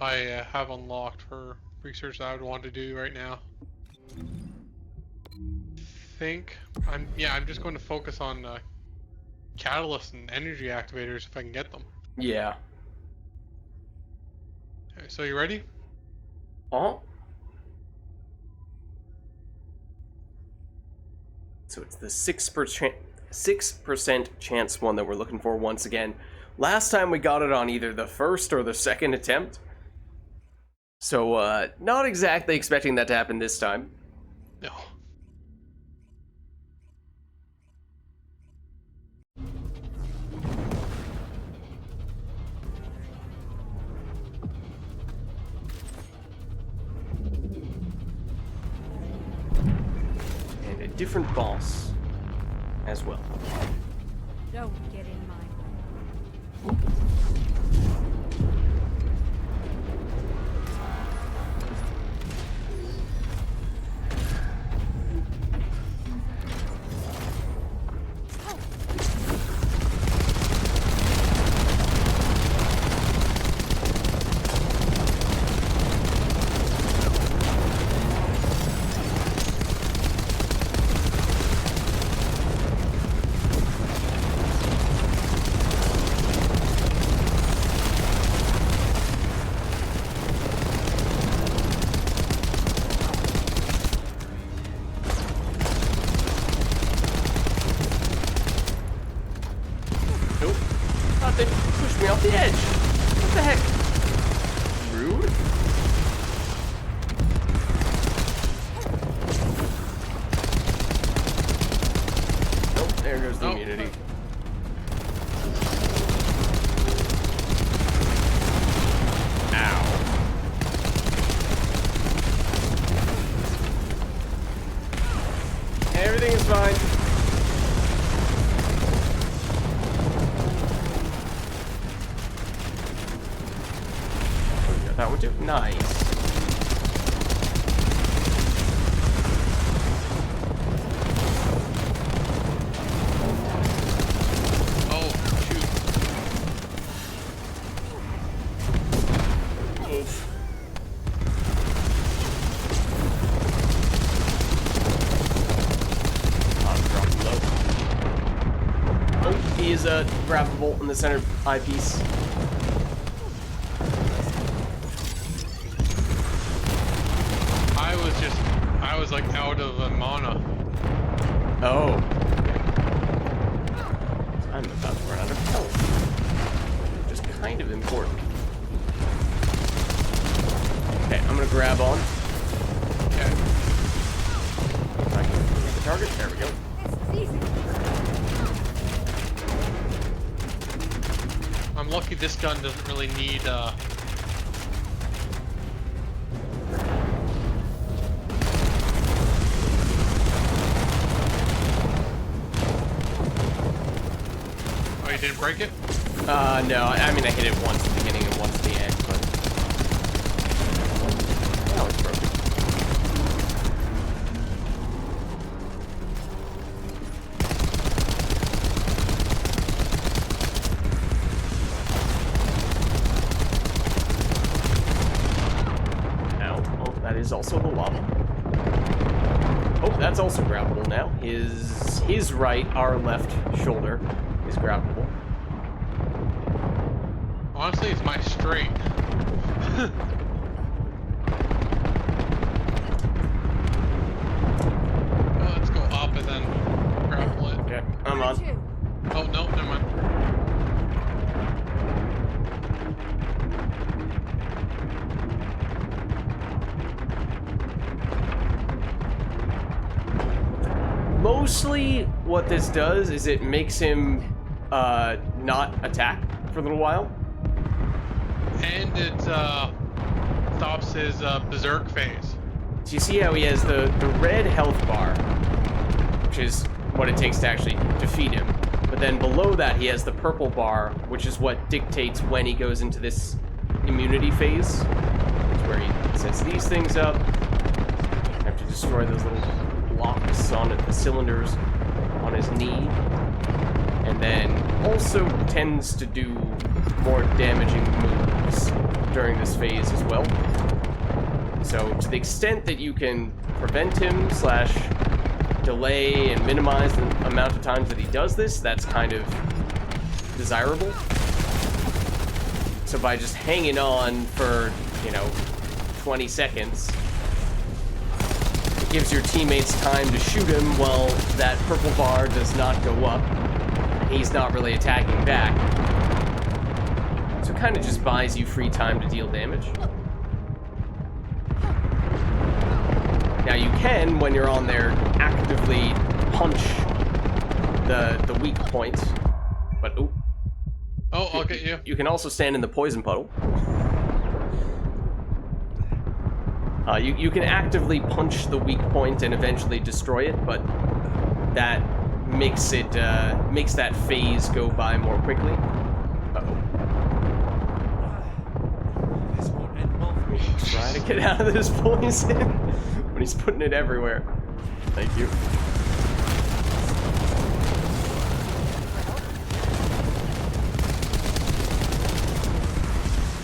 have unlocked for research that I would want to do right now. I'm just going to focus on catalysts and energy activators if I can get them. Yeah. Okay, so you ready? Oh. So it's the 6% chance one that we're looking for once again. Last time we got it on either the first or the second attempt. So, not exactly expecting that to happen this time. No. And a different boss as well. Don't get in my way. we're doing nice. Oh, shoot. Oof. Drop low. Oh, he is grabbable in the center eyepiece. I was like out of mana. Oh. I'm about to run out of health. Which is kind of important. Okay, I'm gonna grab on. Okay. If I can hit the target. There we go. This is easy. I'm lucky this gun doesn't really need Oh, you didn't break it? No, I mean I hit it once at the beginning and once at the end, but... Oh, it's broken. Ow. Oh, that is also the lava. Oh, that's also grabbable now. His right, our left shoulder is grabbable. Honestly, it's my straight. Oh, let's go up and then grapple it. Okay, I'm on. Two. Oh, no, never mind. Mostly what this does is it makes him not attack for a little while. And it stops his berserk phase. So you see how he has the red health bar, which is what it takes to actually defeat him. But then below that he has the purple bar, which is what dictates when he goes into this immunity phase. It's where he sets these things up. You have to destroy those little blocks on the cylinders on his knee. And then also tends to do more damaging moves during this phase as well. So to the extent that you can prevent him / delay and minimize the amount of times that he does this, that's kind of desirable. So by just hanging on for, 20 seconds, it gives your teammates time to shoot him while that purple bar does not go up. He's not really attacking back. So it kind of just buys you free time to deal damage. Now you can, when you're on there, actively punch the weak point. But ooh. Oh, I'll get you. You can also stand in the poison puddle. You can actively punch the weak point and eventually destroy it, but that makes it makes that phase go by more quickly. Uh-oh. This won't end well for me. Try to get out of this poison, but he's putting it everywhere. Thank you.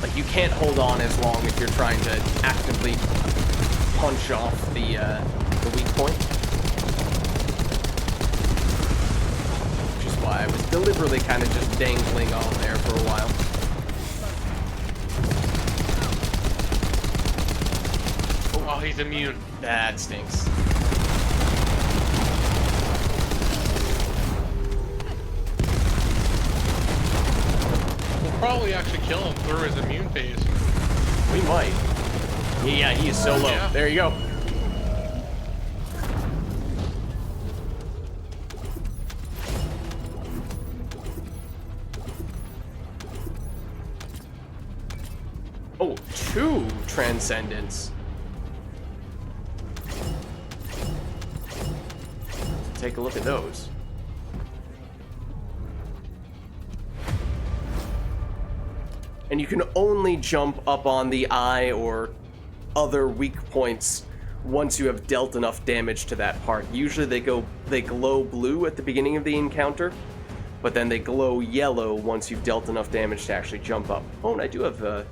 Like, you can't hold on as long if you're trying to actively punch off the weak point. Which is why I was deliberately kind of just dangling on there for a while. Oh, he's immune. That stinks. We'll probably actually kill him through his immune phase. We might. Yeah, he is so low. Yeah. There you go. Oh, 2 Transcendents. Take a look at those. And you can only jump up on the eye or other weak points once you have dealt enough damage to that part. Usually they glow blue at the beginning of the encounter, but then they glow yellow once you've dealt enough damage to actually jump up. Oh, and I do have a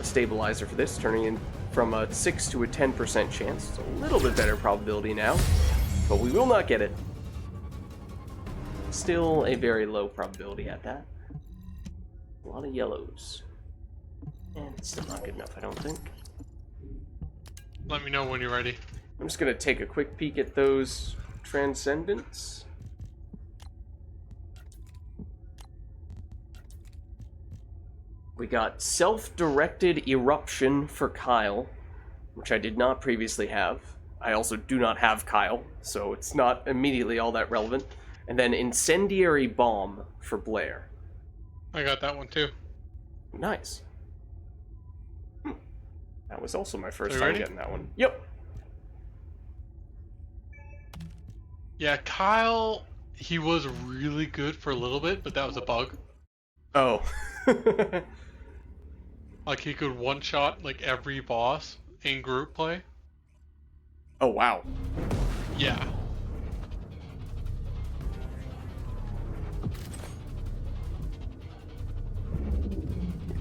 stabilizer for this, turning in from a 6 to a 10% chance. It's a little bit better probability now, but we will not get it. Still a very low probability at that. A lot of yellows. And it's still not good enough, I don't think. Let me know when you're ready. I'm just gonna take a quick peek at those Transcendents. We got self-directed eruption for Kyle, which I did not previously have. I also do not have Kyle, so it's not immediately all that relevant. And then incendiary bomb for Blair. I got that one too. Nice. That was also my first So you time ready? getting that one. Yep. Yeah, Kyle, he was really good for a little bit, but that was a bug. Oh. Like, he could one-shot, like, every boss in group play. Oh, wow. Yeah.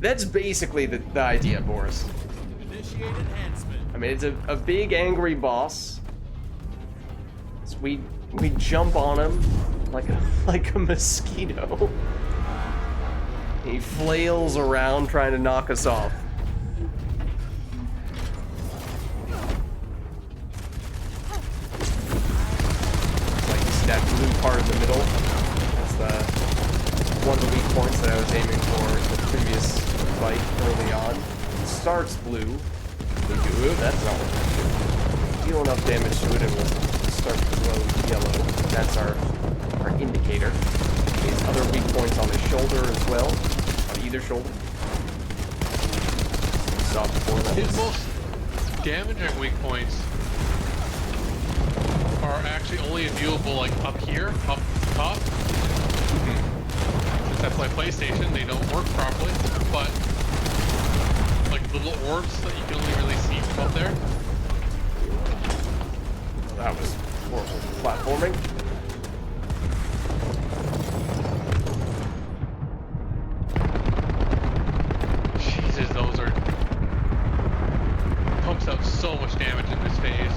That's basically the idea, Boris. Initiate enhancement. I mean, it's a big angry boss. So we jump on him like a mosquito. He flails around trying to knock us off. Like that blue part in the middle. That's one of the weak points that I was aiming for in the previous fight early on. It starts blue. We do it. That's not what we do. Deal enough damage to it, and we'll start to glow yellow. That's our indicator. These other weak points on his shoulder as well, on either shoulder. Soft before that. His most damaging weak points are actually only viewable, like, up here, up top. Since I play PlayStation, they don't work properly, but like little orbs that you can only really see from up there. That was horrible platforming. Jesus, those are... Pumps out so much damage in this phase.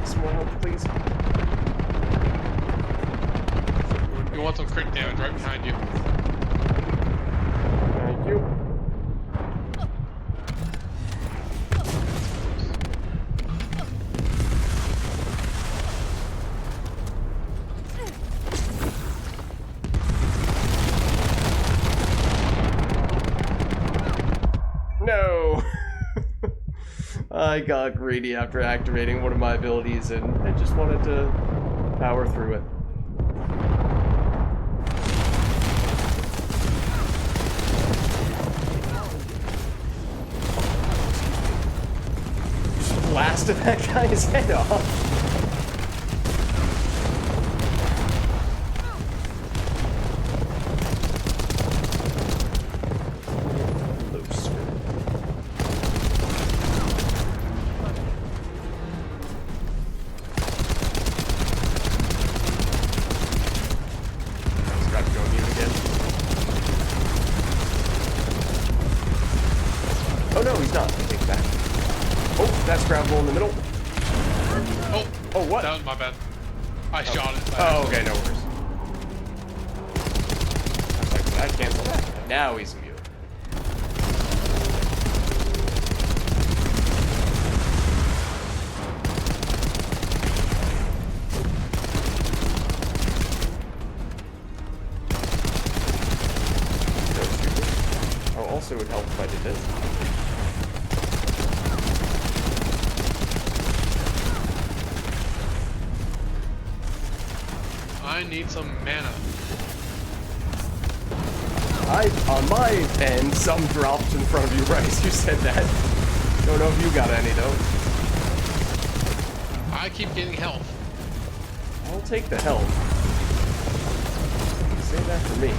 Some more help, please. You want some crit damage right behind you. Thank you. No! I got greedy after activating one of my abilities and I just wanted to power through it. Just blasted that guy's head off. Oh no, he's not. Take it back. Oh, that's grabbable in the middle. Oh, Oh, what? that was my bad. I shot it. Oh, okay, no worries. I was like, did I cancel that? Now he's immune. Oh, also it would help if I did this. I need some mana. On my end, some dropped in front of you, Bryce. You said that. Don't know if you got any, though. I keep getting health. I'll take the health. Save that for me.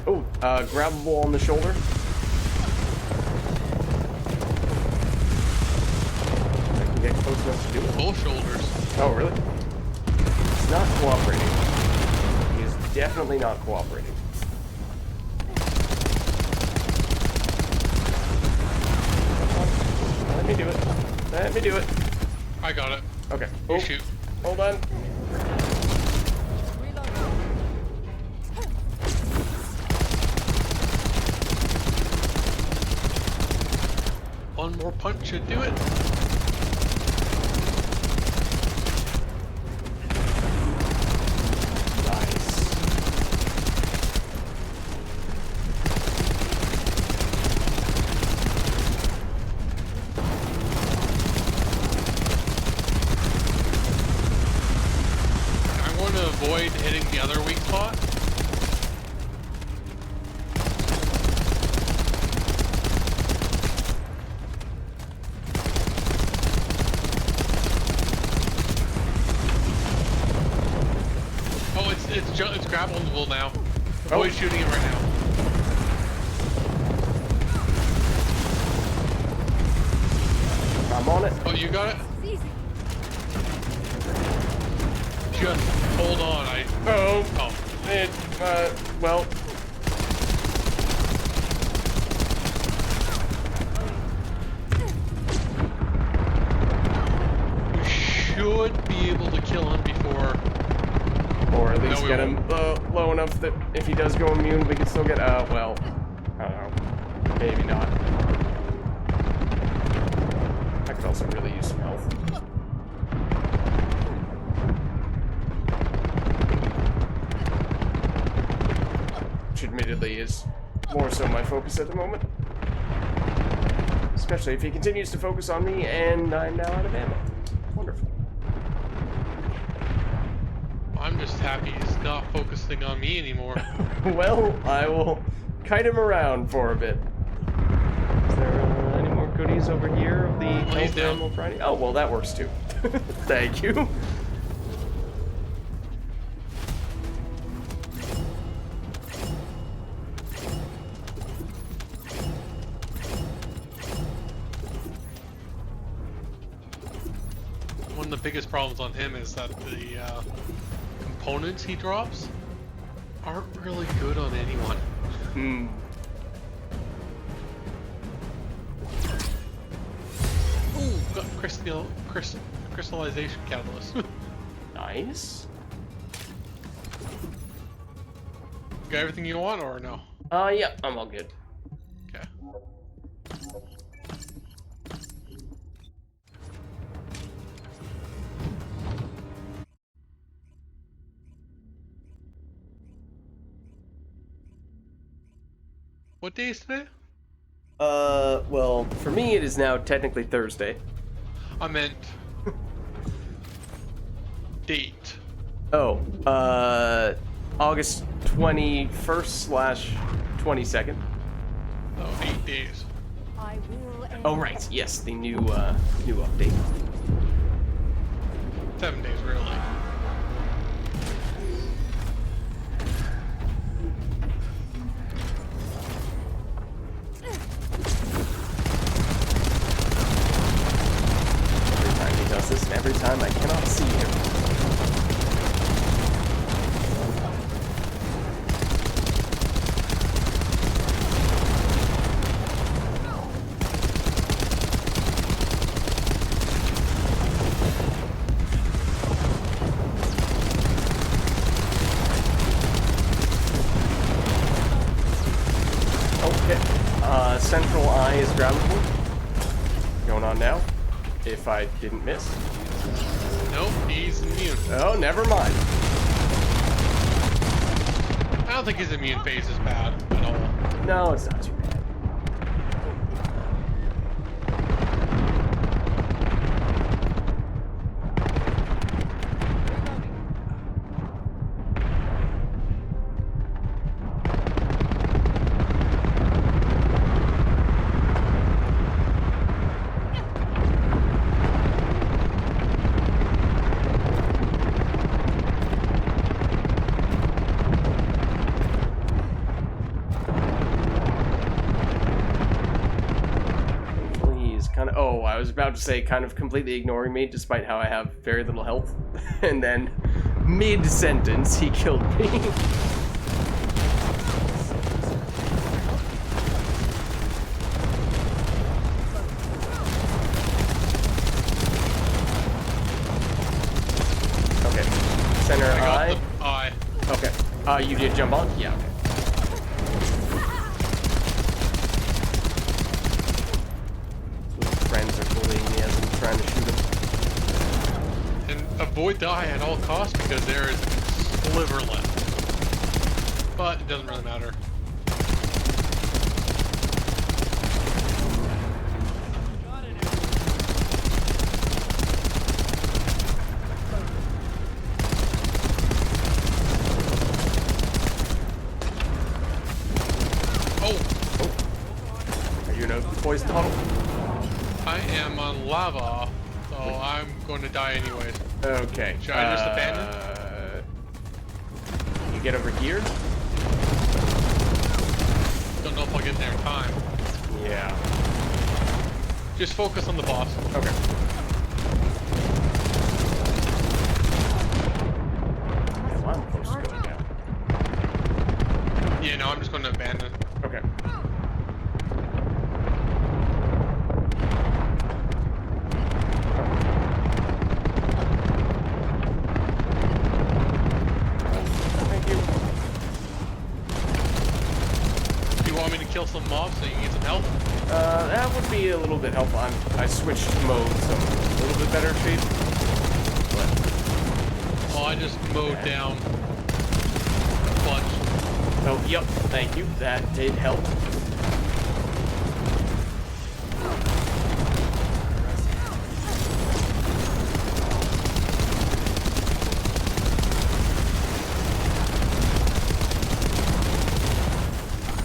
Oh, grabbable on the shoulder. I can get close enough to do it. Both shoulders. Oh, really? He's not cooperating. He is definitely not cooperating. Let me do it. Let me do it. I got it. Okay. You Oh, shoot. hold on. One more punch should do it. Nice. I want to avoid hitting the other weak spot. Oh, it's grabbable now. Avoid shooting him right now. I'm on it. Oh, you got it? It's easy. Just hold on. Oh. Oh. It, well. We should be able to kill him before. Or at least No, we get him low enough that if he does go immune, we can still get, well, I don't know. Maybe not. I could also really use some health. Which admittedly is more so my focus at the moment. Especially if he continues to focus on me and I'm now out of ammo. Wonderful. I'm just happy he's not focusing on me anymore. Well, I will kite him around for a bit. Is there any more goodies over here of the He's down. Animal Friday? Oh, well, that works too. Thank you. One of the biggest problems on him is that the components he drops aren't really good on anyone. Hmm. Ooh, got crystallization catalyst. Nice. Got everything you want or no? Yeah, I'm all good. Okay. What day is today? Well, for me it is now technically Thursday. I meant date. Oh, August 21st/22nd. Oh, 8 days. I will end Oh, right, yes, the new update. 7 days, really. Every time he does this, and every time I cannot see him. Okay, central eye is grabbable. Going on now. If I didn't miss. Nope, he's immune. Oh, never mind. I don't think his immune phase is bad at all. No, it's not too bad. was about to say, kind of completely ignoring me, despite how I have very little health. And then, mid-sentence, he killed me. Okay, center eye. Eye. Okay, you did jump on? Yeah, okay. Friends are bullying me as I'm trying to shoot him. And avoid the eye at all costs because there is a sliver left. But it doesn't really matter. Are you in a poison tunnel? I am on lava, so I'm going to die anyways. Okay. Should I just abandon? You get over here? Don't know if I'll get there in time. Yeah. Just focus on the boss. Okay. Well, I'm close to going down. Yeah, no, I'm just going to abandon. Okay. Thank you. Do you want me to kill some mobs so you can get some health? That would be a little bit helpful. I switched mode, so I'm a little bit better shape. But Well, I just mowed down a bunch. oh, yep. Thank you. That did help.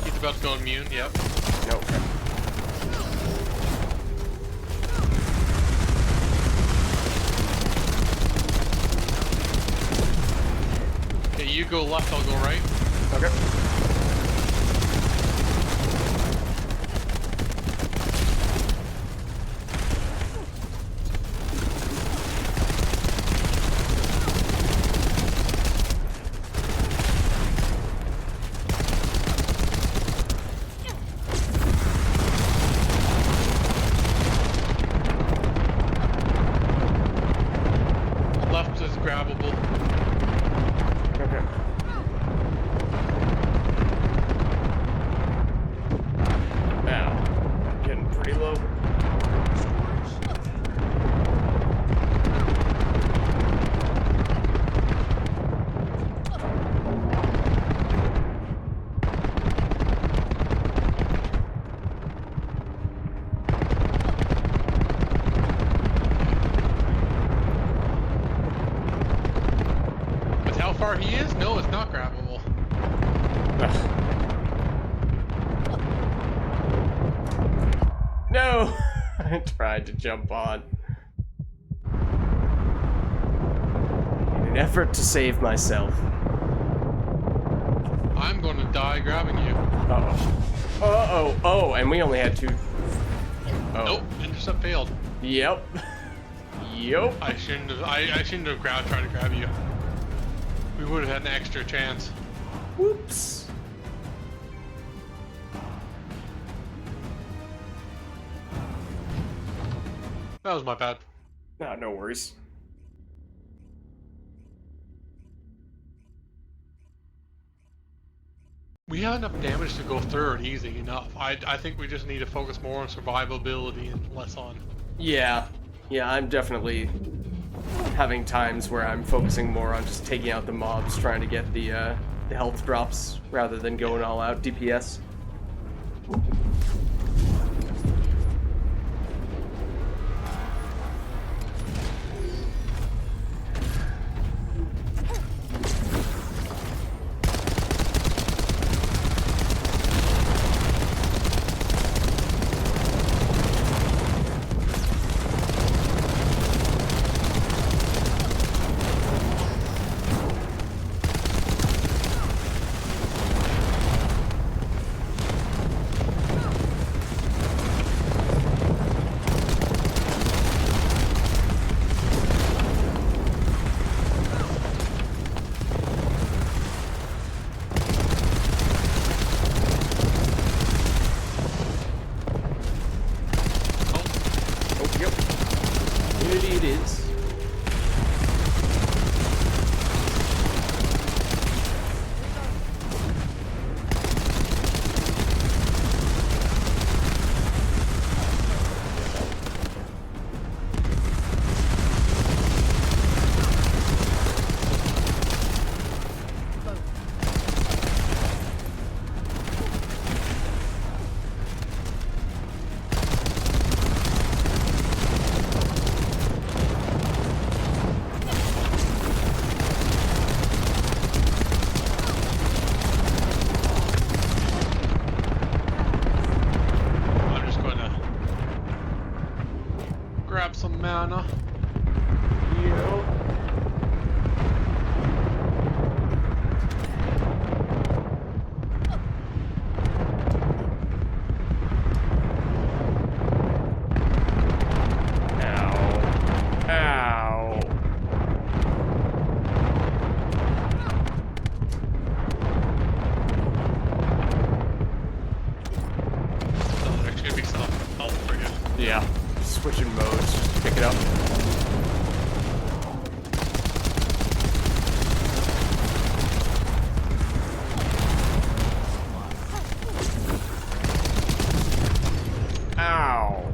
He's about to go immune, yep. No. Okay. Okay, you go left, I'll go right. Okay. Left is grabbable. Okay. Now, getting pretty low. But how far he is? No, it's not grabbable. Ugh. No! I tried to jump on. In an effort to save myself. I'm going to die grabbing you. Uh-oh. Uh-oh. Oh, and we only had two. Oh. Nope, intercept failed. Yep. Yep. I shouldn't have tried to grab you. We would have had an extra chance. Whoops. That was my bad. Nah, no worries. We have enough damage to go third easy enough. I think we just need to focus more on survivability and less on... Yeah. Yeah, I'm definitely having times where I'm focusing more on just taking out the mobs, trying to get the health drops, rather than going all out DPS. banana. Yep. Ow. Ow. Oh, there's gonna be some help for you. Yeah. Switching modes, just pick it up. Ow.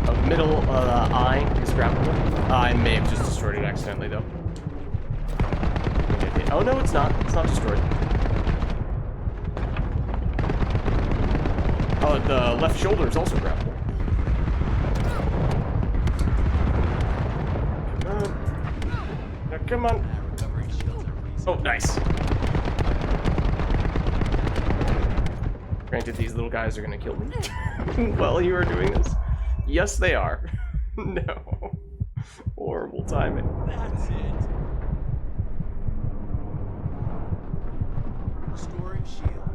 A middle eye is grabbable. I may have just destroyed it accidentally though. Okay. Oh no, it's not. It's not destroyed. Oh, the left shoulder is also grabbable. Now, come on. Oh, nice. Granted, these little guys are gonna kill me while you are doing this. Yes, they are. No. Horrible timing. That's it. Restoring shield.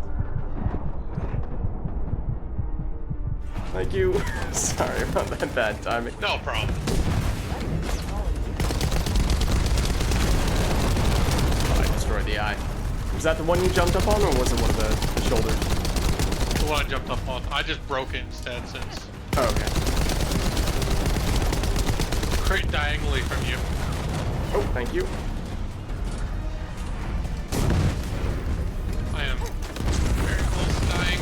Thank you. Sorry about that bad timing. No problem. Oh, I destroyed the eye. Was that the one you jumped up on, or was it one of the shoulders? The one I jumped up on. I just broke it instead since Oh, okay. crit diagonally from you. Oh, thank you. I am very close to dying.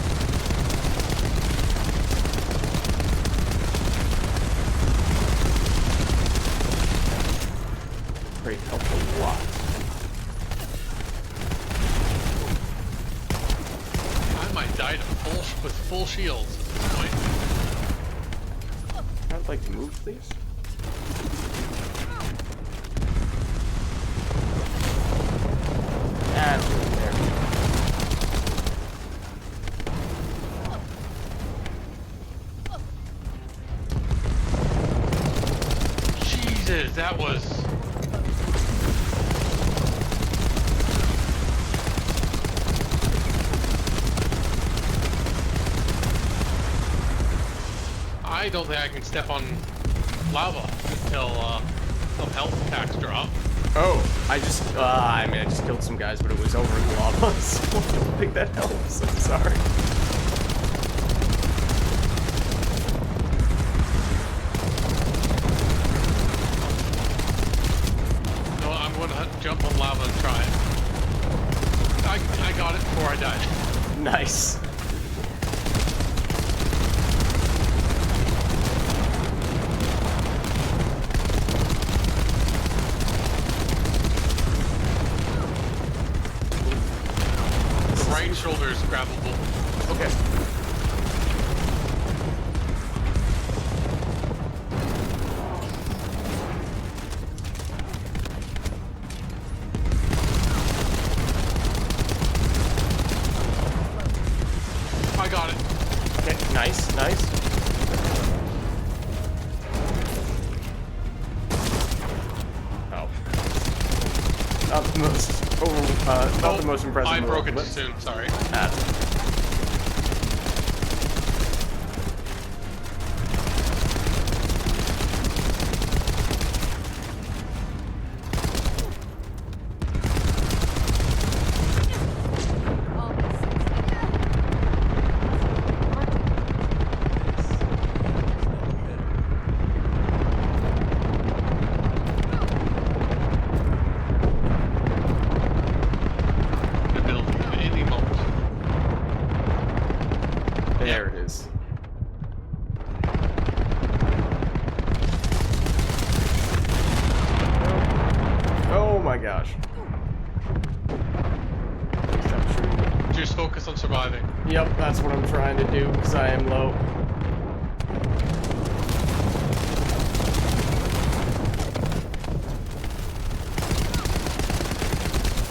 Great, helped a lot. I might die with full shields at this point. I'd like to move, please. And there. Jesus, that was... I don't think I can step on lava until some health packs drop. Oh, I just killed some guys, but it was over in lava, so I don't think that helps. I'm sorry. No, I'm gonna jump on lava and try it. I got it before I died. Nice. The right shoulder is grabbable. Okay. I got it. Okay, nice, nice. Oh. Not the most, not the most impressive. I move broke on it the too list. soon, sorry. The build at any moment. There it is. Oh my gosh. Stop shooting. Just focus on surviving. Yep, that's what I'm trying to do because I am low.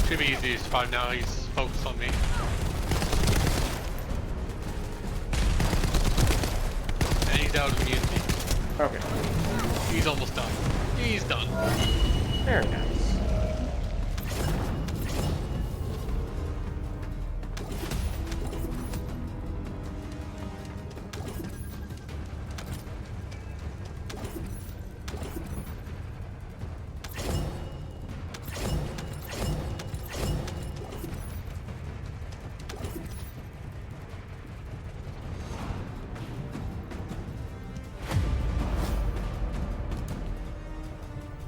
Should be easy to survive now, he's focused on me. And he's out of immunity. Okay. He's almost done. He's done. Very nice.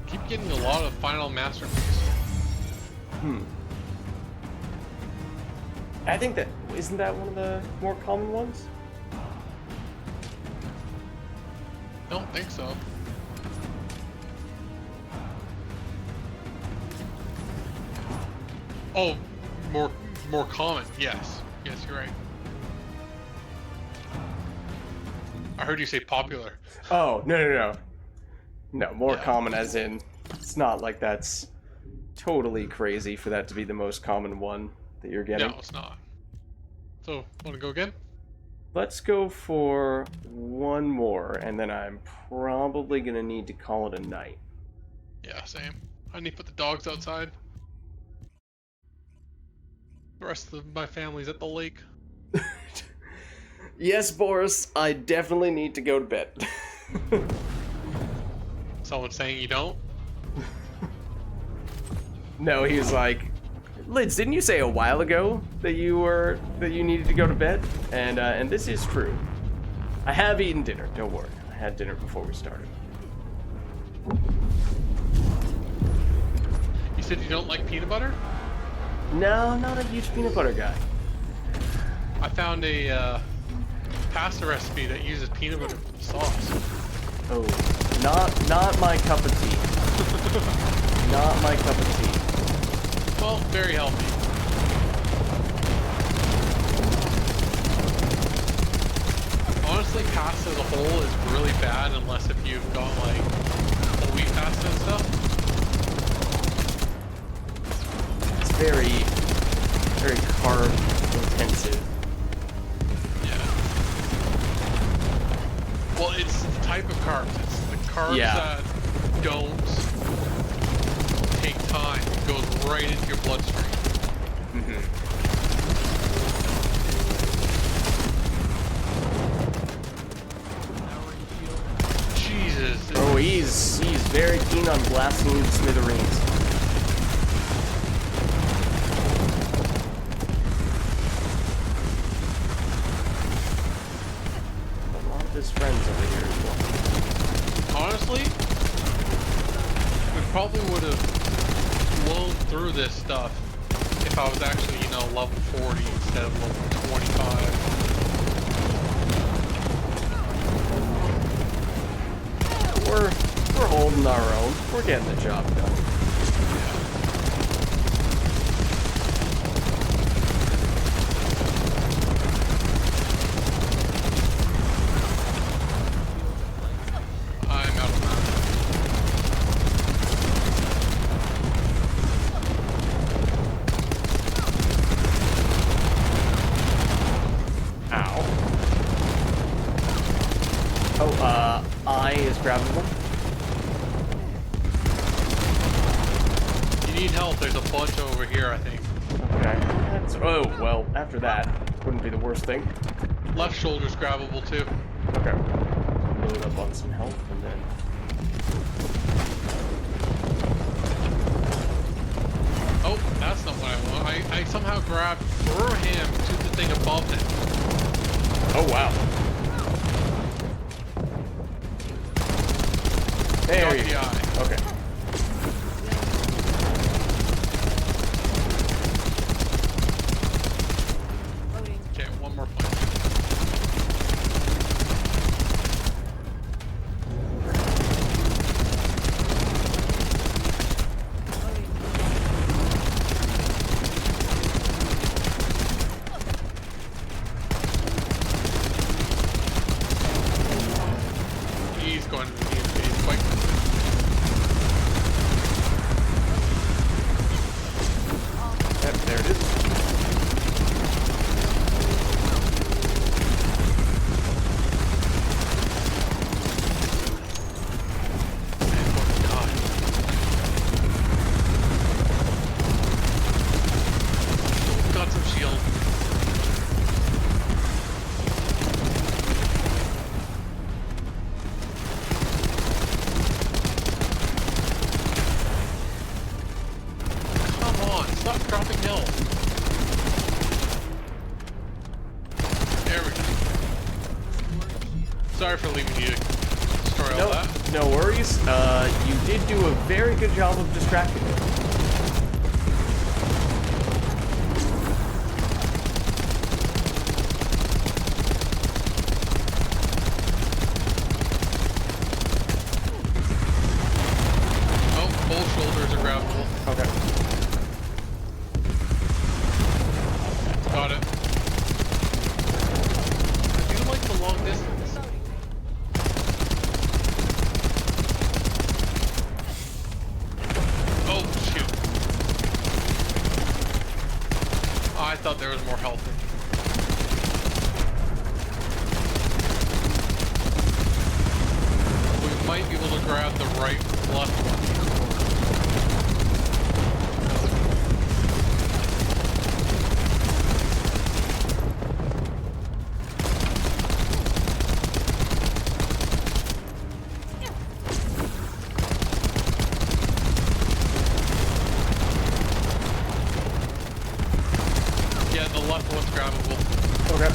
Keep getting a lot of final masterpiece. I think that isn't that one of the more common ones? Don't think so. Oh, more common. Yes. Yes, you're right. I heard you say popular. Oh, no. No, more Yeah. common as in, it's not like that's totally crazy for that to be the most common one that you're getting. No, it's not. So, want to go again? Let's go for one more, and then I'm probably gonna need to call it a night. Yeah, same. I need to put the dogs outside. The rest of my family's at the lake. Yes, Boris, I definitely need to go to bed. Someone saying you don't? No, he was like, Lids, didn't you say a while ago that you needed to go to bed? And this is true. I have eaten dinner, don't worry. I had dinner before we started. You said you don't like peanut butter? No, not a huge peanut butter guy. I found a pasta recipe that uses peanut butter for the sauce. Oh, not my cup of tea. Not my cup of tea. Well, very healthy. Honestly, pasta as a whole is really bad unless if you've got like whole wheat pasta and stuff. It's very carb intensive. Yeah. Well, it's the type of carbs. It's the carbs that don't take time. It goes right into your bloodstream. Jesus. Oh, he's very keen on blasting you to smithereens. A lot of his friends over here as well. Honestly, we probably would have blown through this stuff if I was actually, level 40 instead of level 25. We're holding our own. We're getting the job done. I'm out of mana. Ow. Oh, I is grabbable. You need help, there's a bunch over here, I think. Okay. Oh, well, after that, wouldn't be the worst thing. Left shoulder's grabbable too. Okay. Load up on some health and then... Oh, that's not what I want. I somehow grabbed through him to the thing above him. Oh, wow. There Got you the go. eye. Okay. Okay, one more point. He's going to need to be quite quick. shield. Come on, stop dropping health. There we go. Sorry for leaving you to destroy all that. No worries. You did do a very good job of distracting me. Oh, both shoulders are grabbable. Okay. Got it. I do like the long distance. Oh, shoot. Oh, I thought there was more health in it. We might be able to grab the right left one. Yeah, the left one's grabbable. Okay.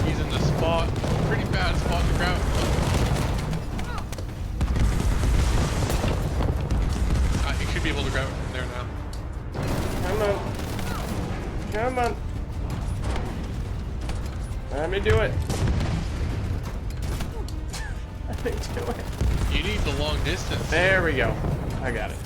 He's in the spot, pretty bad spot to grab. He should be able to grab it from there now. Come on. Come on. Let me do it. Let me do it. You need the long distance. There we go. I got it.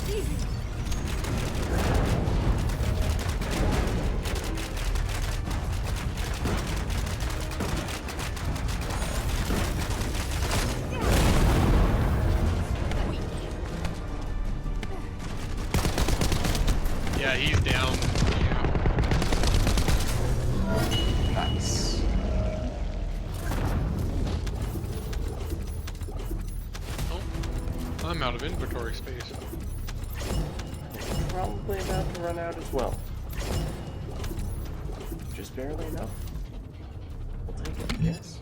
Yeah, he's down. Yeah. Nice. Oh, I'm out of inventory space. Probably about to run out as well. Just barely enough. I'll take it, yes.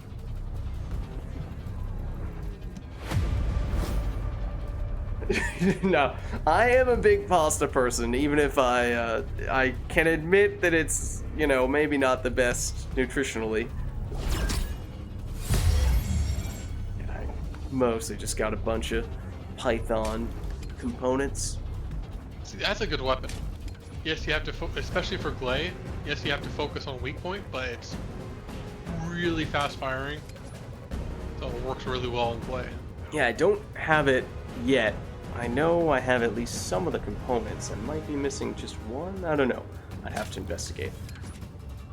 No, I am a big pasta person, even if I can admit that it's, you know, maybe not the best nutritionally. I mostly just got a bunch of Python components. See, that's a good weapon. Yes, you have to, especially for Gley, yes, you have to focus on weak point, but it's really fast firing. So it works really well in Gley. Yeah, I don't have it yet. I know I have at least some of the components. I might be missing just one. I don't know. I'd have to investigate.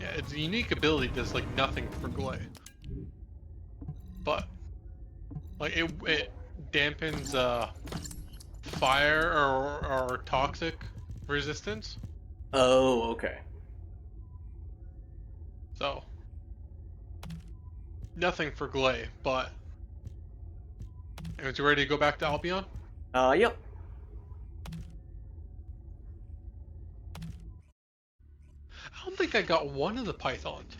Yeah, it's a unique ability that's like nothing for Gley. But, like, it dampens fire or toxic resistance. Oh, okay. So, nothing for Gley, but... Are you ready to go back to Albion? Yep. I don't think I got one of the pythons.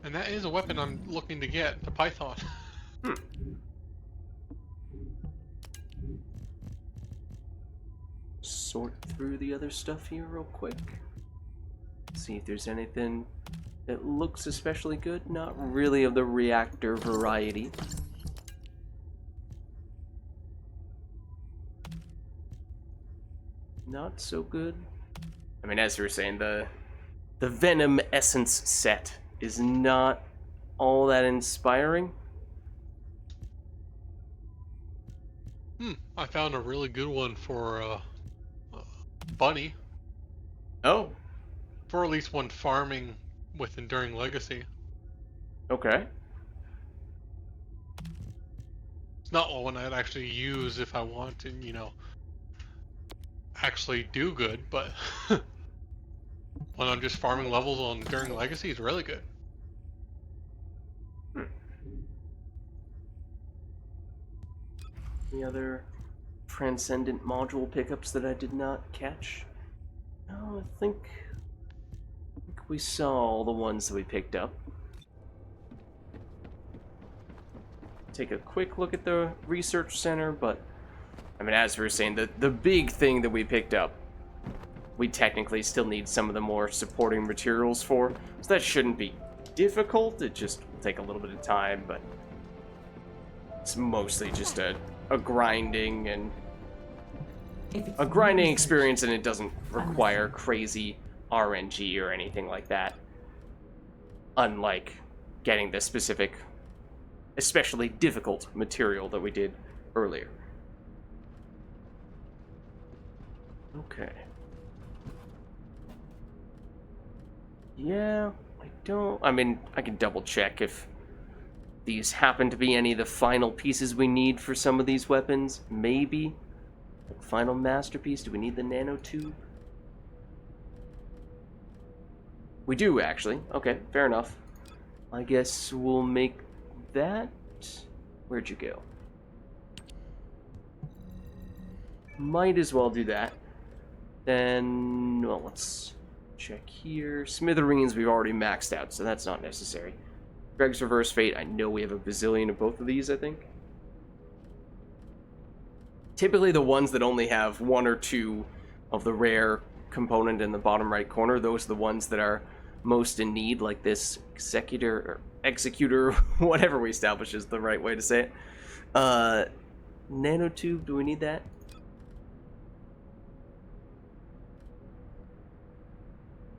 And that is a weapon I'm looking to get, the python. Sort through the other stuff here real quick. See if there's anything that looks especially good. Not really of the reactor variety. Not so good. I mean, as you were saying, the Venom Essence set is not all that inspiring. I found a really good one for Bunny. Oh, For at least one farming with Enduring Legacy. okay. It's not one I'd actually use if I want to, you know, actually do good, but When I'm just farming levels on during Legacy is really good. Any other Transcendent module pickups that I did not catch? No, I think we saw all the ones that we picked up. Take a quick look at the research center, but I mean, as we were saying, the big thing that we picked up, we technically still need some of the more supporting materials for, so that shouldn't be difficult. It just will take a little bit of time, but it's mostly just a grinding and a grinding experience, and it doesn't require crazy RNG or anything like that, unlike getting the specific, especially difficult material that we did earlier. Okay. Yeah, I mean, I can double check if these happen to be any of the final pieces we need for some of these weapons. Maybe. Like final masterpiece, do we need the nanotube? We do, actually. Okay, fair enough. I guess we'll make that. Where'd you go? Might as well do that. Then, well, let's check here. Smithereens we've already maxed out, so that's not necessary. Greg's Reverse Fate, I know we have a bazillion of both of these, I think. Typically the ones that only have one or two of the rare component in the bottom right corner, those are the ones that are most in need, like this Executor, whatever we establish is the right way to say it. Nanotube, do we need that?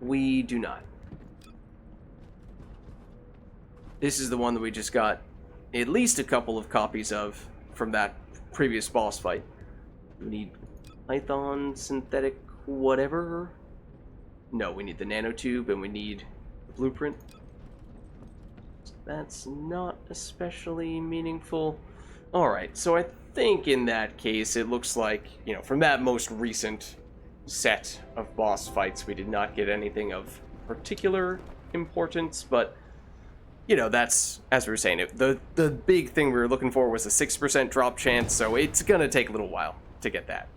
We do not. This is the one that we just got at least a couple of copies of from that previous boss fight. We need Python, synthetic, whatever. No, we need the nanotube and we need the blueprint. That's not especially meaningful. Alright, so I think in that case it looks like, you know, from that most recent set of boss fights we did not get anything of particular importance, but you know, that's, as we were saying, the big thing we were looking for was a 6% drop chance, so it's gonna take a little while to get that.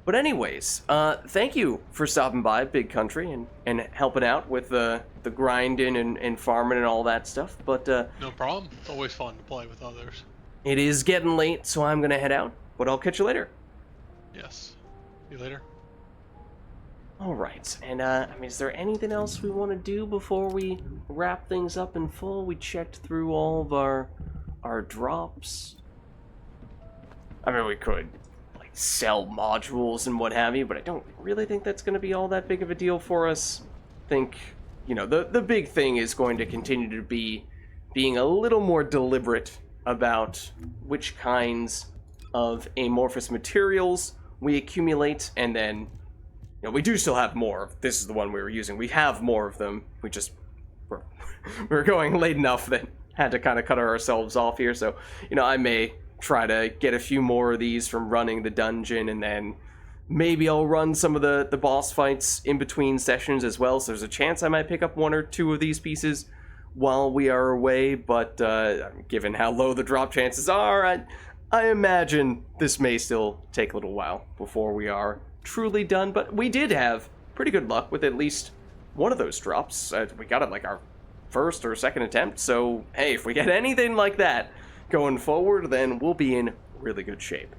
But anyways, thank you for stopping by Big Country and helping out with the grinding and farming and all that stuff. But No problem. It's always fun to play with others. it is getting late, so I'm gonna head out. But I'll catch you later. Yes. See you later. All right, and I mean, is there anything else we want to do before we wrap things up in full? We checked through all of our drops. I mean, we could like sell modules and what have you, but I don't really think that's going to be all that big of a deal for us. I think, you know, the big thing is going to continue to be being a little more deliberate about which kinds of amorphous materials we accumulate, and then, you know, we do still have more. This is the one we were using. We have more of them. We just we're going late enough that had to kind of cut ourselves off here. So, you know, I may try to get a few more of these from running the dungeon, and then maybe I'll run some of the boss fights in between sessions as well. So there's a chance I might pick up one or two of these pieces while we are away. But given how low the drop chances are, I imagine this may still take a little while before we are truly done. But we did have pretty good luck with at least one of those drops. We got it like our first or second attempt, so hey, if we get anything like that going forward, then we'll be in really good shape.